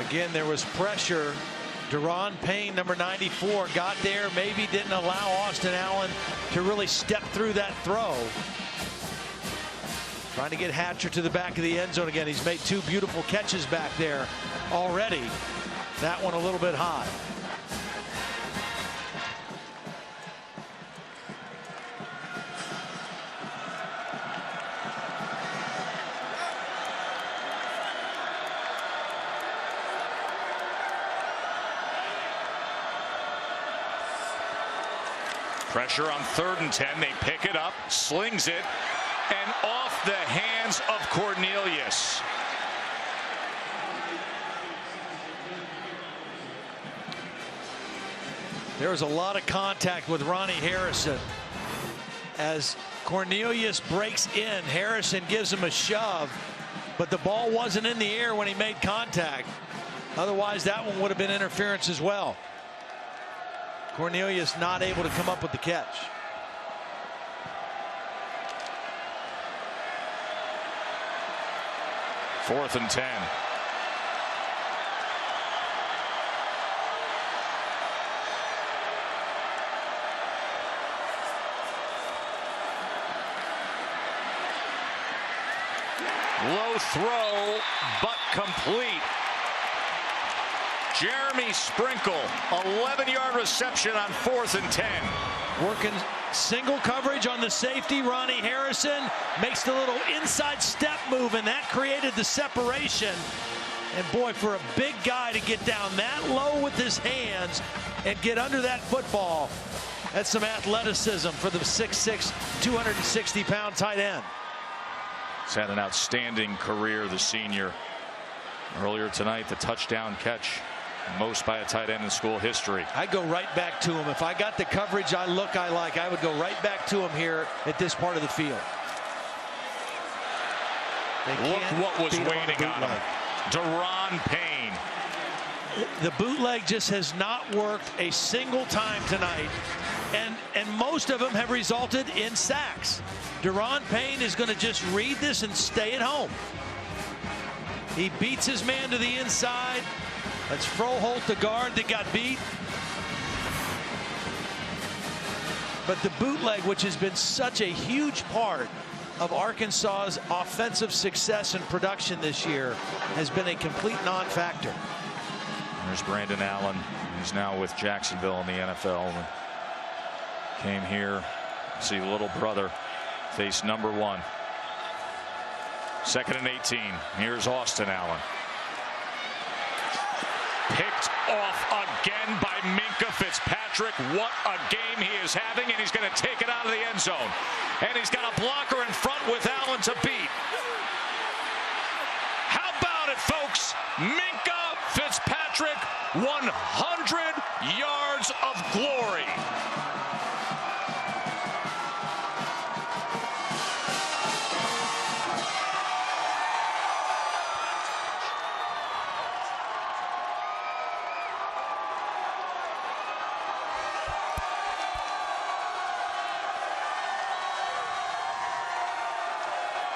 Again, there was pressure. Deron Payne, number 94, got there, maybe didn't allow Austin Allen to really step through that throw. Trying to get Hatcher to the back of the end zone again. He's made 2 beautiful catches back there already. That one a little bit high. Pressure on 3rd and 10. They pick it up, slings it, and off the hands of Cornelius. There was a lot of contact with Ronnie Harrison. As Cornelius breaks in, Harrison gives him a shove, but the ball wasn't in the air when he made contact. Otherwise, that one would have been interference as well. Cornelius not able to come up with the catch. 4th and 10. Low throw, but complete. Jeremy Sprinkle, 11-yard reception on 4th and 10. Working single coverage on the safety. Ronnie Harrison makes the little inside step move, and that created the separation. And boy, for a big guy to get down that low with his hands and get under that football, that's some athleticism for the 6'6", 260-pound tight end. He's had an outstanding career, the senior. Earlier tonight, the touchdown catch, most by a tight end in school history. I'd go right back to him. If I got the coverage I like, I would go right back to him here at this part of the field. Look what was waiting on him. Daron Payne. The bootleg just has not worked a single time tonight, and most of them have resulted in sacks. Daron Payne is going to just read this and stay at home. He beats his man to the inside. That's Froholt, the guard that got beat. But the bootleg, which has been such a huge part of Arkansas's offensive success and production this year, has been a complete non-factor. There's Brandon Allen. He's now with Jacksonville in the NFL. Came here to see little brother face number 1. 2nd and 18. Here's Austin Allen. Picked off again by Minkah Fitzpatrick. What a game he is having, and he's going to take it out of the end zone. And he's got a blocker in front with Allen to beat. How about it, folks? Minkah Fitzpatrick, 100 yards of glory.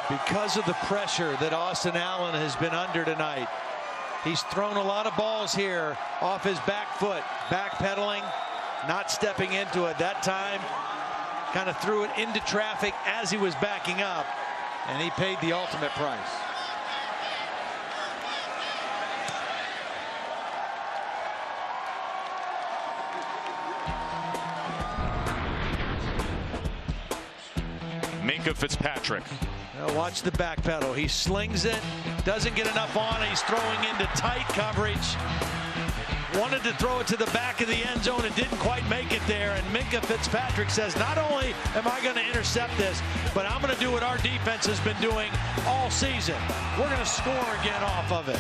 Because of the pressure that Austin Allen has been under tonight, he's thrown a lot of balls here off his back foot, backpedaling, not stepping into it. That time, kind of threw it into traffic as he was backing up, and he paid the ultimate price. Minkah Fitzpatrick. Now watch the back pedal. He slings it, doesn't get enough on it. He's throwing into tight coverage. Wanted to throw it to the back of the end zone and didn't quite make it there. And Minkah Fitzpatrick says, not only am I going to intercept this, but I'm going to do what our defense has been doing all season. We're going to score again off of it.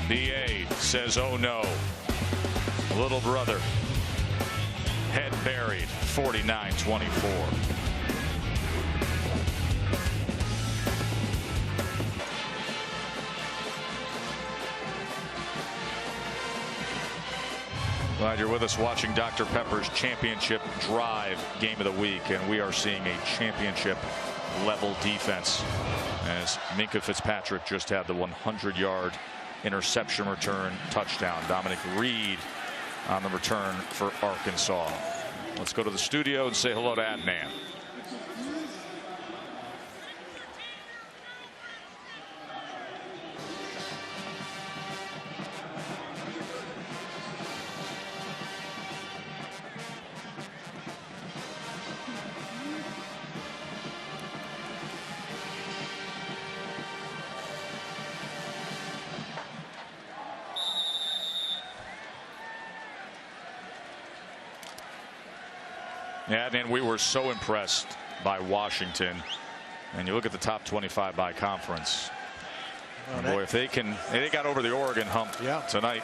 BA says, oh no. Little brother. Head buried, 49-24. Glad you're with us watching Dr. Pepper's Championship Drive Game of the Week, and we are seeing a championship level defense as Minkah Fitzpatrick just had the 100-yard interception return touchdown. Dominic Reed on the return for Arkansas. Let's go to the studio and say hello to Adnan. Yeah, and we were so impressed by Washington. And you look at the top 25 by conference. Boy, if they got over the Oregon hump tonight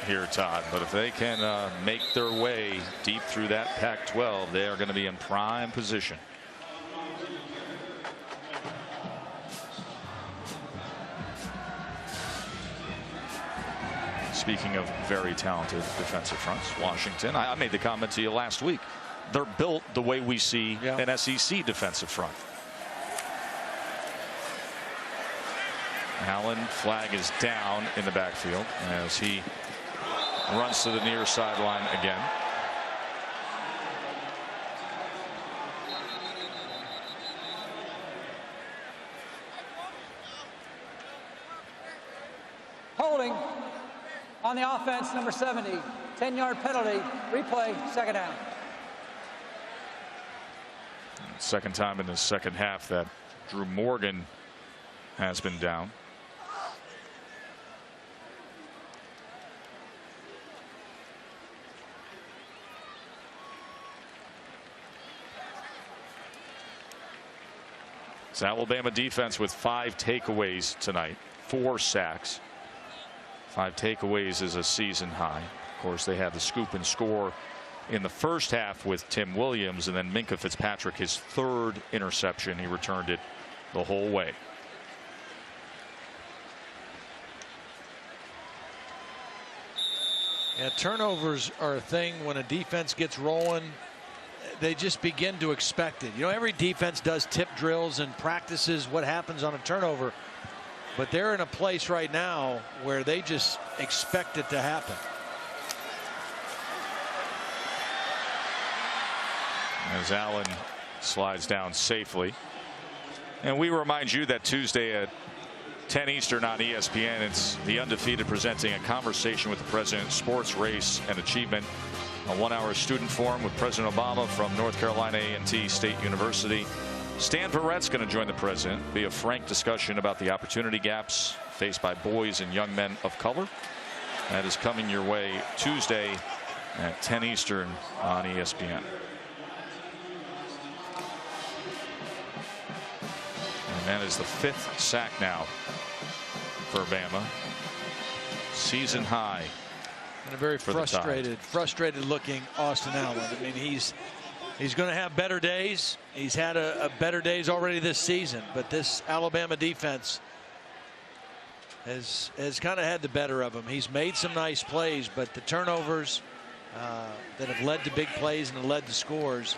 here, Todd. But if they can make their way deep through that Pac-12, they are going to be in prime position. Speaking of very talented defensive fronts, Washington, I made the comment to you last week. They're built the way we see an SEC defensive front. Allen, flag is down in the backfield as he runs to the near sideline again. Holding on the offense, number 70. 10-yard penalty. Replay, second down. Second time in the second half that Drew Morgan has been down. It's Alabama defense with 5 takeaways tonight, 4 sacks. 5 takeaways is a season high. Of course, they had the scoop and score in the first half with Tim Williams, and then Minkah Fitzpatrick, his 3rd interception. He returned it the whole way. Yeah, turnovers are a thing when a defense gets rolling. They just begin to expect it. You know, every defense does tip drills and practices what happens on a turnover, but they're in a place right now where they just expect it to happen. As Allen slides down safely. And we remind you that Tuesday at 10 Eastern on ESPN, it's The Undefeated presenting a conversation with the president, sports, race, and achievement. A 1-hour student forum with President Obama from North Carolina A&T State University. Stan Verrett's going to join the president. Be a frank discussion about the opportunity gaps faced by boys and young men of color. That is coming your way Tuesday at 10 Eastern on ESPN. And that is the 5th sack now for Bama. Season high. And a very frustrated looking Austin Allen. I mean, he's going to have better days. He's had a better days already this season, but this Alabama defense has kind of had the better of him. He's made some nice plays, but the turnovers that have led to big plays and have led to scores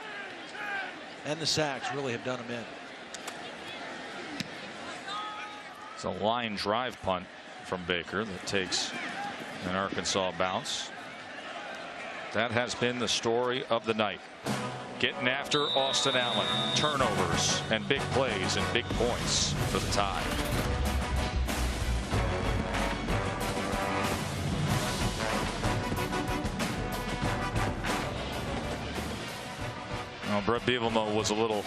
and the sacks really have done him in. It's a line drive punt from Baker that takes an Arkansas bounce. That has been the story of the night. Getting after Austin Allen. Turnovers and big plays and big points for the Tide. Well, Brett Bielema was a little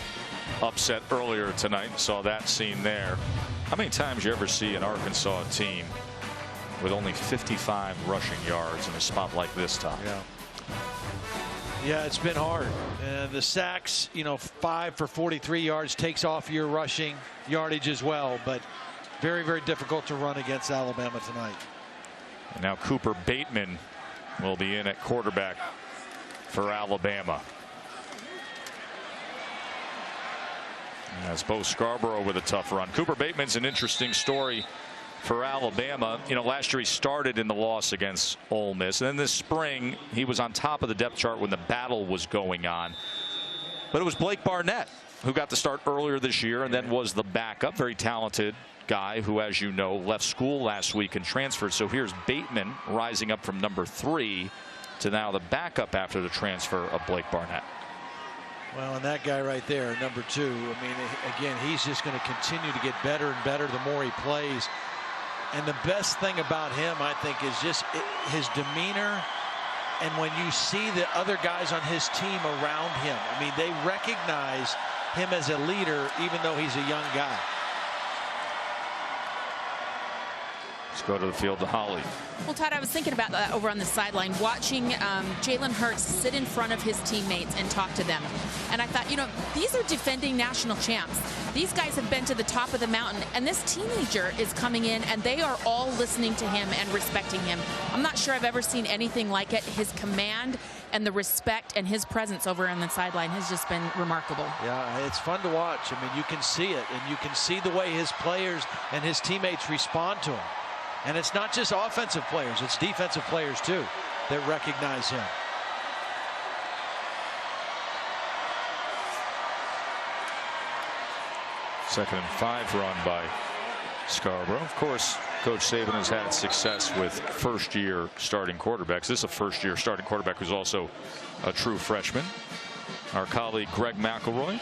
upset earlier tonight. Saw that scene there. How many times you ever see an Arkansas team with only 55 rushing yards in a spot like this, Tom? Yeah, it's been hard. The sacks, you know, 5 for 43 yards takes off your rushing yardage as well, but very, very difficult to run against Alabama tonight. And now Cooper Bateman will be in at quarterback for Alabama. As Bo Scarborough with a tough run. Cooper Bateman's an interesting story for Alabama. You know, last year he started in the loss against Ole Miss. And then this spring he was on top of the depth chart when the battle was going on. But it was Blake Barnett who got to start earlier this year and then was the backup. Very talented guy who, as you know, left school last week and transferred. So here's Bateman rising up from number 3 to now the backup after the transfer of Blake Barnett. Well, and that guy right there, number 2, I mean, again, he's just going to continue to get better and better the more he plays. And the best thing about him, I think, is just his demeanor. And when you see the other guys on his team around him, I mean, they recognize him as a leader, even though he's a young guy. Let's go to the field to Holly. Well, Todd, I was thinking about that over on the sideline, watching Jalen Hurts sit in front of his teammates and talk to them. And I thought, you know, these are defending national champs. These guys have been to the top of the mountain, and this teenager is coming in, and they are all listening to him and respecting him. I'm not sure I've ever seen anything like it. His command and the respect and his presence over on the sideline has just been remarkable. Yeah, it's fun to watch. I mean, you can see it, and you can see the way his players and his teammates respond to him. And it's not just offensive players, it's defensive players too that recognize him. Second and 5 run by Scarborough. Of course, Coach Saban has had success with first-year starting quarterbacks. This is a first-year starting quarterback who's also a true freshman. Our colleague Greg McElroy,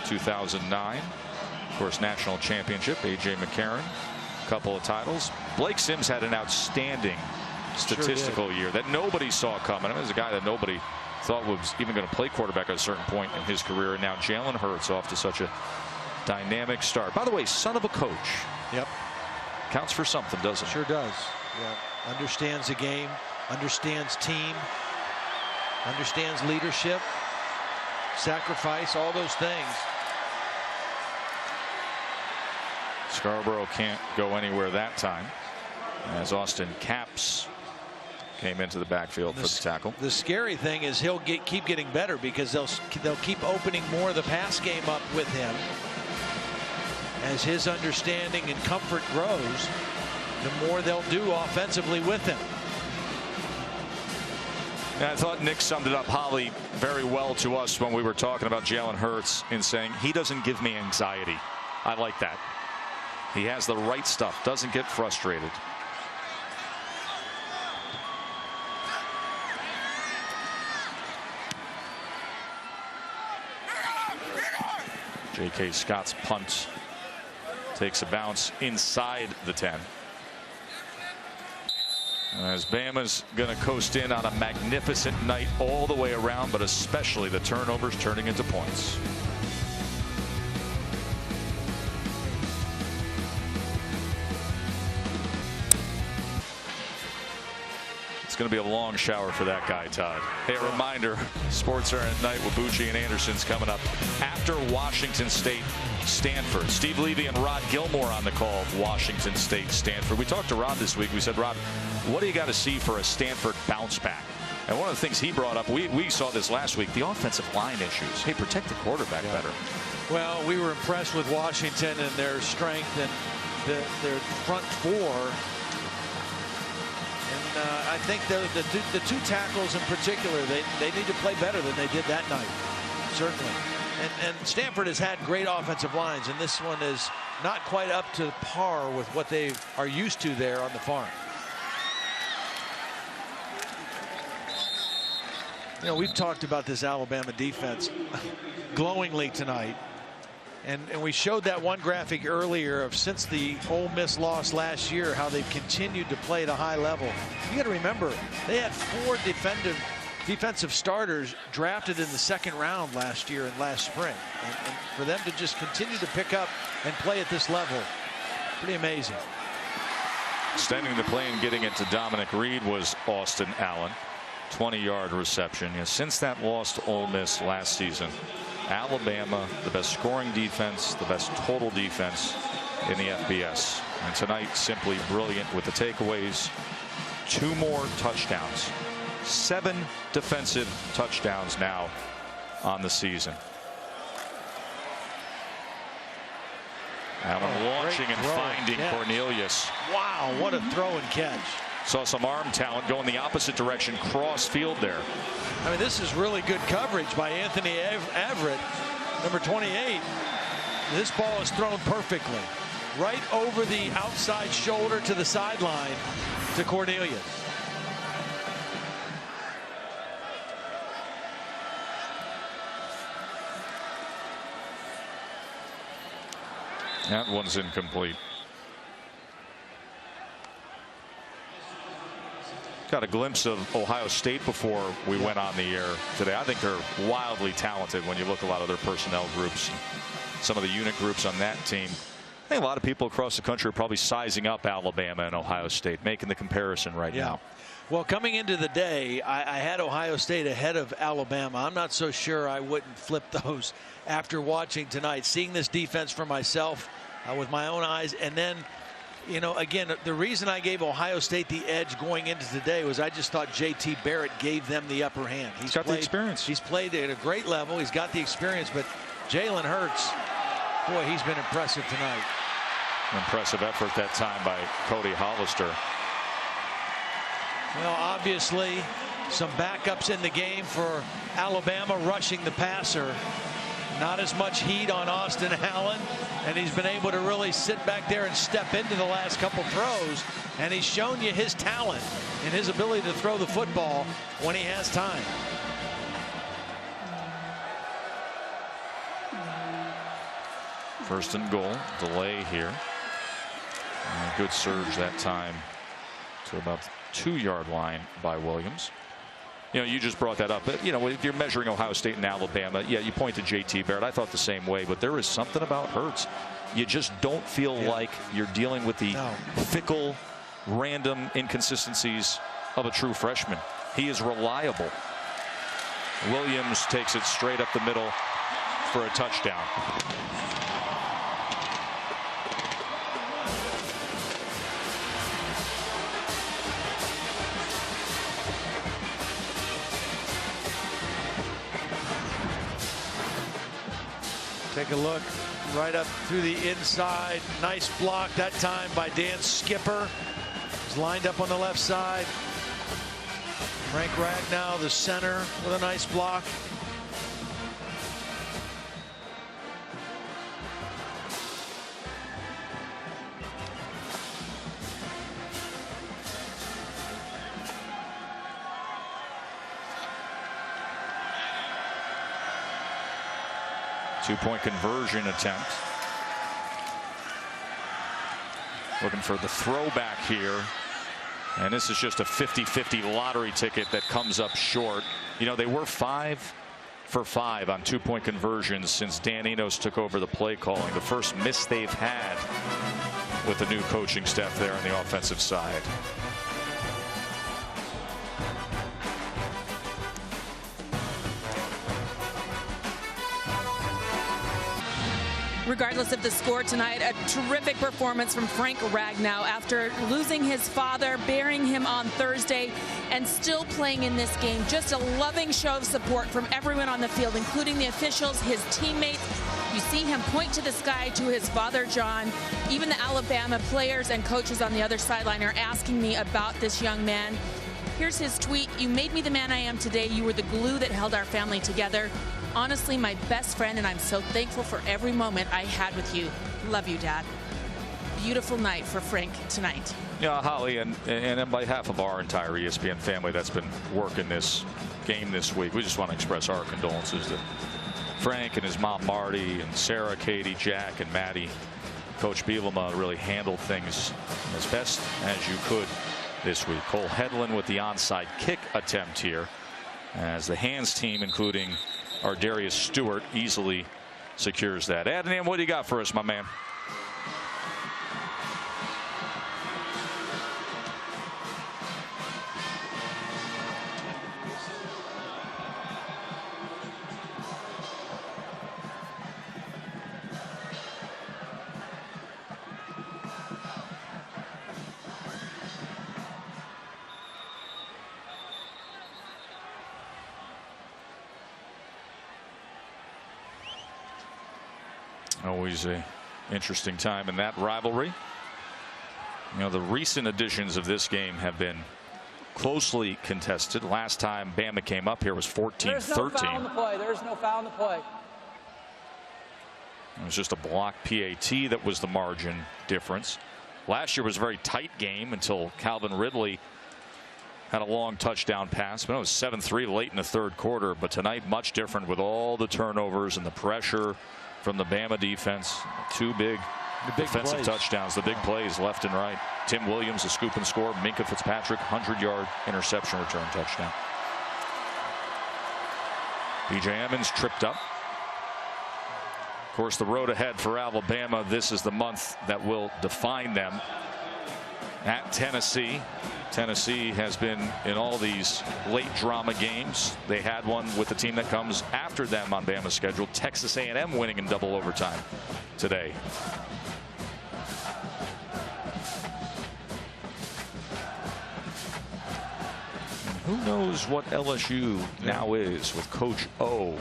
2009, of course, national championship. A.J. McCarron, couple of titles. Blake Sims had an outstanding statistical year that nobody saw coming. I mean, there's a guy that nobody thought was even going to play quarterback at a certain point in his career. And now Jalen Hurts off to such a dynamic start. By the way, son of a coach. Yep. Counts for something, doesn't it? Sure does. Yeah. Understands the game, understands team, understands leadership, sacrifice, all those things. Scarborough can't go anywhere that time as Austin Capps came into the backfield for the tackle. The scary thing is he'll keep getting better because they'll keep opening more of the pass game up with him. As his understanding and comfort grows, the more they'll do offensively with him. And I thought Nick summed it up, Holly, very well to us when we were talking about Jalen Hurts in saying he doesn't give me anxiety. I like that. He has the right stuff, doesn't get frustrated. J.K. Scott's punt takes a bounce inside the 10. As Bama's going to coast in on a magnificent night all the way around, but especially the turnovers turning into points. It's going to be a long shower for that guy, Todd. Hey, a reminder, Sports are at night with Bucci and Anderson's coming up after Washington State Stanford. Steve Levy and Rod Gilmore on the call of Washington State Stanford. We talked to Rod this week. We said, Rod, what do you got to see for a Stanford bounce back? And one of the things he brought up, we saw this last week, the offensive line issues. Hey, protect the quarterback better. Well, we were impressed with Washington and their strength and their front four. I think the two tackles in particular, they need to play better than they did that night, certainly. And Stanford has had great offensive lines, and this one is not quite up to par with what they are used to there on the farm. You know, we've talked about this Alabama defense glowingly tonight. And we showed that one graphic earlier of since the Ole Miss loss last year, how they've continued to play at a high level. You got to remember, they had 4 defensive starters drafted in the second round last year and last spring. And for them to just continue to pick up and play at this level, pretty amazing. Extending the play and getting it to Dominic Reed was Austin Allen. 20-yard reception. Yeah, since that loss to Ole Miss last season, Alabama, the best scoring defense, the best total defense in the FBS. And tonight, simply brilliant with the takeaways. 2 more touchdowns. 7 defensive touchdowns now on the season. Allen launching and finding Cornelius. Wow, what a throw and catch. Saw some arm talent going the opposite direction, cross field there. I mean, this is really good coverage by Anthony Everett, number 28. This ball is thrown perfectly right over the outside shoulder to the sideline to Cornelius. That one's incomplete. Got a glimpse of Ohio State before we went on the air today. I think they're wildly talented when you look at a lot of their personnel groups, some of the unit groups on that team. I think a lot of people across the country are probably sizing up Alabama and Ohio State, making the comparison right now. Well, coming into the day, I had Ohio State ahead of Alabama. I'm not so sure I wouldn't flip those after watching tonight, seeing this defense for myself with my own eyes. And then, you know, again, the reason I gave Ohio State the edge going into today was I just thought J.T. Barrett gave them the upper hand. He's got the experience. He's played at a great level. He's got the experience. But Jalen Hurts, boy, he's been impressive tonight. Impressive effort that time by Cody Hollister. Well, obviously, some backups in the game for Alabama rushing the passer. Not as much heat on Austin Allen, and he's been able to really sit back there and step into the last couple throws, and he's shown you his talent and his ability to throw the football when he has time. First and goal, delay here. And a good surge that time to about the 2-yard line by Williams. You know, you just brought that up. But, you know, if you're measuring Ohio State and Alabama, yeah, you point to J.T. Barrett. I thought the same way, but there is something about Hurts. You just don't feel like you're dealing with the fickle, random inconsistencies of a true freshman. He is reliable. Williams takes it straight up the middle for a touchdown. Take a look right up through the inside. Nice block that time by Dan Skipper. He's lined up on the left side. Frank Ragnow, the center, with a nice block. Two-point conversion attempt. Looking for the throwback here. And this is just a 50-50 lottery ticket that comes up short. You know, they were 5 for 5 on two-point conversions since Dan Enos took over the play calling. The first miss they've had with the new coaching staff there on the offensive side. Regardless of the score tonight, a terrific performance from Frank Ragnow after losing his father, burying him on Thursday, and still playing in this game. Just a loving show of support from everyone on the field, including the officials, his teammates. You see him point to the sky to his father, John. Even the Alabama players and coaches on the other sideline are asking me about this young man. Here's his tweet. "You made me the man I am today. You were the glue that held our family together. Honestly, my best friend, and I'm so thankful for every moment I had with you. Love you, Dad." Beautiful night for Frank tonight. Yeah, Holly, and on behalf of our entire ESPN family that's been working this game this week, we just want to express our condolences to Frank and his mom Marty and Sarah, Katie, Jack, and Maddie. Coach Bielema really handled things as best as you could this week. Cole Hedlund with the onside kick attempt here, as the hands team, including Ardarius Stewart, easily secures that. Adnan, what do you got for us, my man? Always a interesting time in that rivalry. You know, the recent editions of this game have been closely contested. Last time Bama came up here was 14-13. There's no foul in the play. There's no foul in the play. It was just a block PAT that was the margin difference. Last year was a very tight game until Calvin Ridley had a long touchdown pass. But it was 7-3 late in the third quarter. But tonight, much different with all the turnovers and the pressure from the Bama defense. Two big defensive touchdowns, the big plays left and right. Tim Williams, a scoop and score. Minkah Fitzpatrick, 100-yard interception return touchdown. B.J. Emmons tripped up. Of course, the road ahead for Alabama. This is the month that will define them. At Tennessee. Tennessee has been in all these late drama games. They had one with the team that comes after them on Bama's schedule. Texas A&M winning in double overtime today. And who knows what LSU now is with Coach O.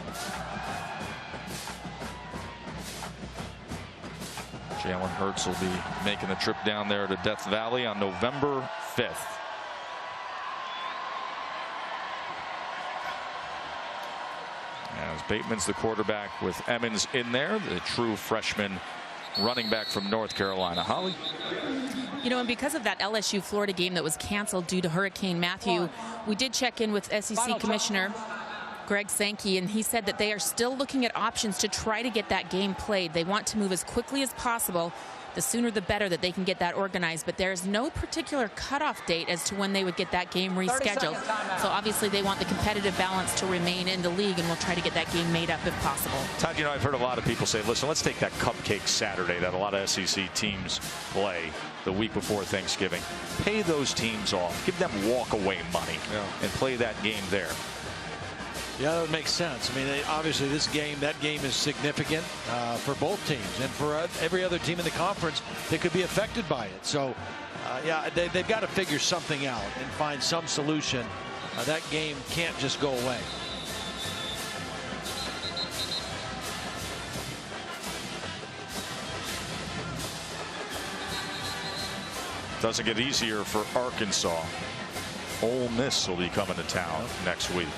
Jalen Hurts will be making the trip down there to Death Valley on November 5th. As Bateman's the quarterback with Emmons in there, the true freshman running back from North Carolina. Holly? You know, and because of that LSU Florida game that was canceled due to Hurricane Matthew, we did check in with SEC Commissioner Greg Sankey, and he said that they are still looking at options to try to get that game played. They want to move as quickly as possible. The sooner the better that they can get that organized, but there is no particular cutoff date as to when they would get that game rescheduled. So obviously they want the competitive balance to remain in the league, and we'll try to get that game made up if possible. Todd, you know, I've heard a lot of people say, listen, let's take that Cupcake Saturday that a lot of SEC teams play the week before Thanksgiving. Pay those teams off. Give them walk-away money and play that game there. Yeah, that would make sense. I mean, obviously that game is significant for both teams, and for every other team in the conference that could be affected by it. So, yeah, they've got to figure something out and find some solution. That game can't just go away. Doesn't get easier for Arkansas. Ole Miss will be coming to town next week.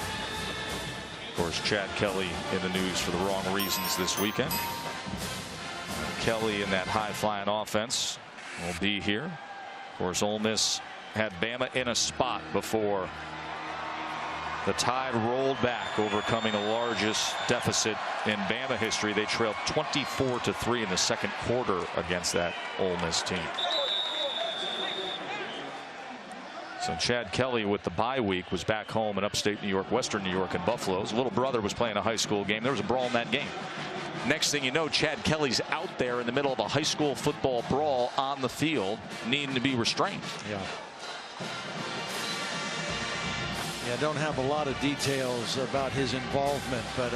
Of course, Chad Kelly in the news for the wrong reasons this weekend. Kelly in that high-flying offense will be here. Of course, Ole Miss had Bama in a spot before the Tide rolled back, overcoming the largest deficit in Bama history. They trailed 24-3 in the second quarter against that Ole Miss team. So Chad Kelly, with the bye week, was back home in upstate New York, western New York, and Buffalo. His little brother was playing a high school game. There was a brawl in that game. Next thing you know, Chad Kelly's out there in the middle of a high school football brawl on the field, needing to be restrained. Yeah. Yeah, don't have a lot of details about his involvement, but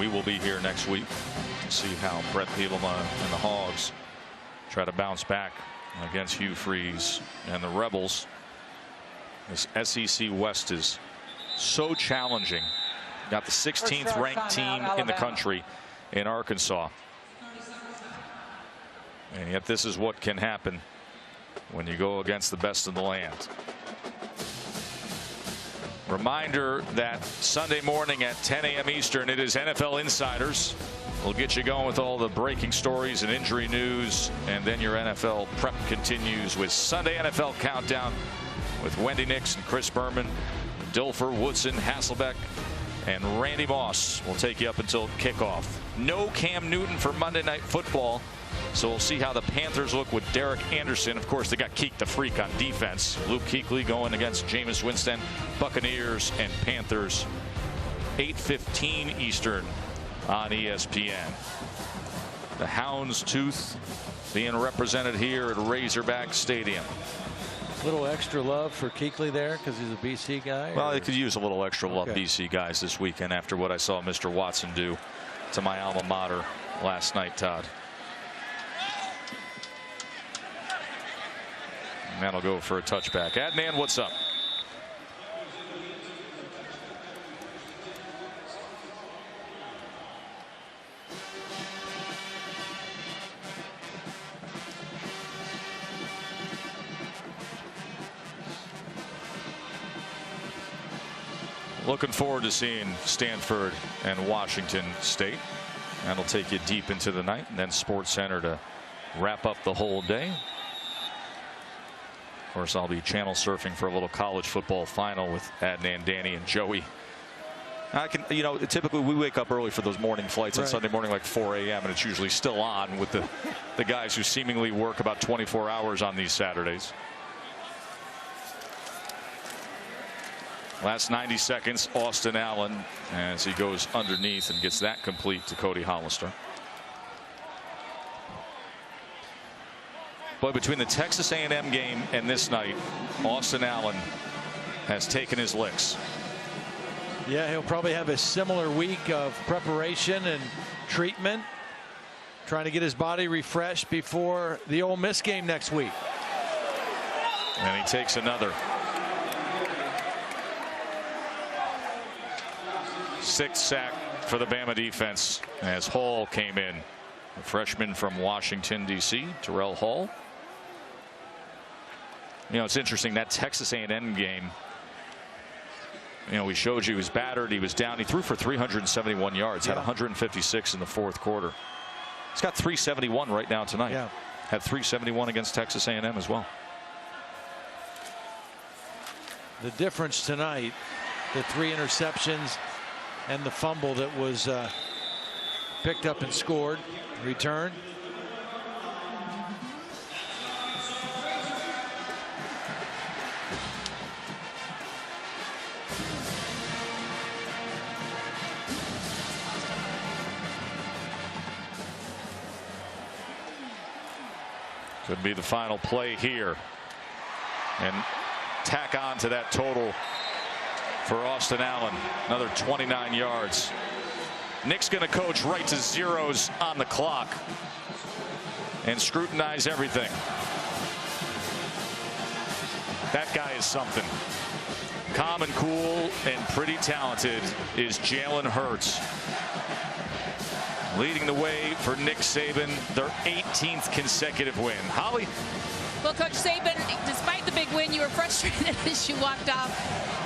we will be here next week to see how Brett Bielema and the Hogs try to bounce back against Hugh Freeze and the Rebels. This SEC West is so challenging. Got the 16th ranked team in the country in Arkansas. And yet this is what can happen when you go against the best in the land. Reminder that Sunday morning at 10 a.m. Eastern, it is NFL Insiders. We'll get you going with all the breaking stories and injury news, and then your NFL prep continues with Sunday NFL Countdown with Wendy Nix and Chris Berman, Dilfer, Woodson, Hasselbeck, and Randy Moss. Will take you up until kickoff. No Cam Newton for Monday Night Football, so we'll see how the Panthers look with Derek Anderson. Of course, they got Keek the Freak on defense. Luke Kuechly going against Jameis Winston. Buccaneers and Panthers, 8:15 Eastern on ESPN. The Houndstooth being represented here at Razorback Stadium. a little extra love for Kuechly there because he's a BC guy. Well, they could use a little extra love, BC guys, this weekend after what I saw Mr. Watson do to my alma mater last night, Todd. And that'll go for a touchback. Adnan, what's up? Looking forward to seeing Stanford and Washington State. That'll take you deep into the night, and then Sports Center to wrap up the whole day. Of course, I'll be channel surfing for a little college football final with Adnan, Danny, and Joey. I can, you know, typically we wake up early for those morning flights on Sunday morning, like 4 a.m., and it's usually still on with the guys who seemingly work about 24 hours on these Saturdays. Last 90 seconds, Austin Allen, as he goes underneath and gets that complete to Cody Hollister. But between the Texas A&M game and this night, Austin Allen has taken his licks. Yeah, he'll probably have a similar week of preparation and treatment, trying to get his body refreshed before the Ole Miss game next week. And he takes another. 6th sack for the Bama defense as Hall came in. A freshman from Washington, D.C., Terrell Hall. You know, it's interesting, that Texas A&M game, you know, we showed you he was battered, he was down, he threw for 371 yards, had 156 in the fourth quarter. He's got 371 right now tonight. Yeah. Had 371 against Texas A&M as well. The difference tonight, the 3 interceptions and the fumble that was picked up and scored, return. Could be the final play here. And tack on to that total for Austin Allen. Another 29 yards. Nick's going to coach right to zeros on the clock and scrutinize everything. That guy is something. Calm and cool and pretty talented is Jalen Hurts. Leading the way for Nick Saban, their 18th consecutive win. Holly? Well, Coach Saban, despite the big win, you were frustrated as you walked off.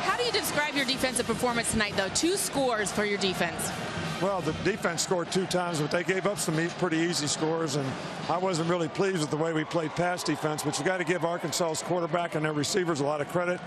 How do you describe your defensive performance tonight, though? 2 scores for your defense. Well, the defense scored 2 times, but they gave up some pretty easy scores, and I wasn't really pleased with the way we played pass defense, but you got to give Arkansas's quarterback and their receivers a lot of credit.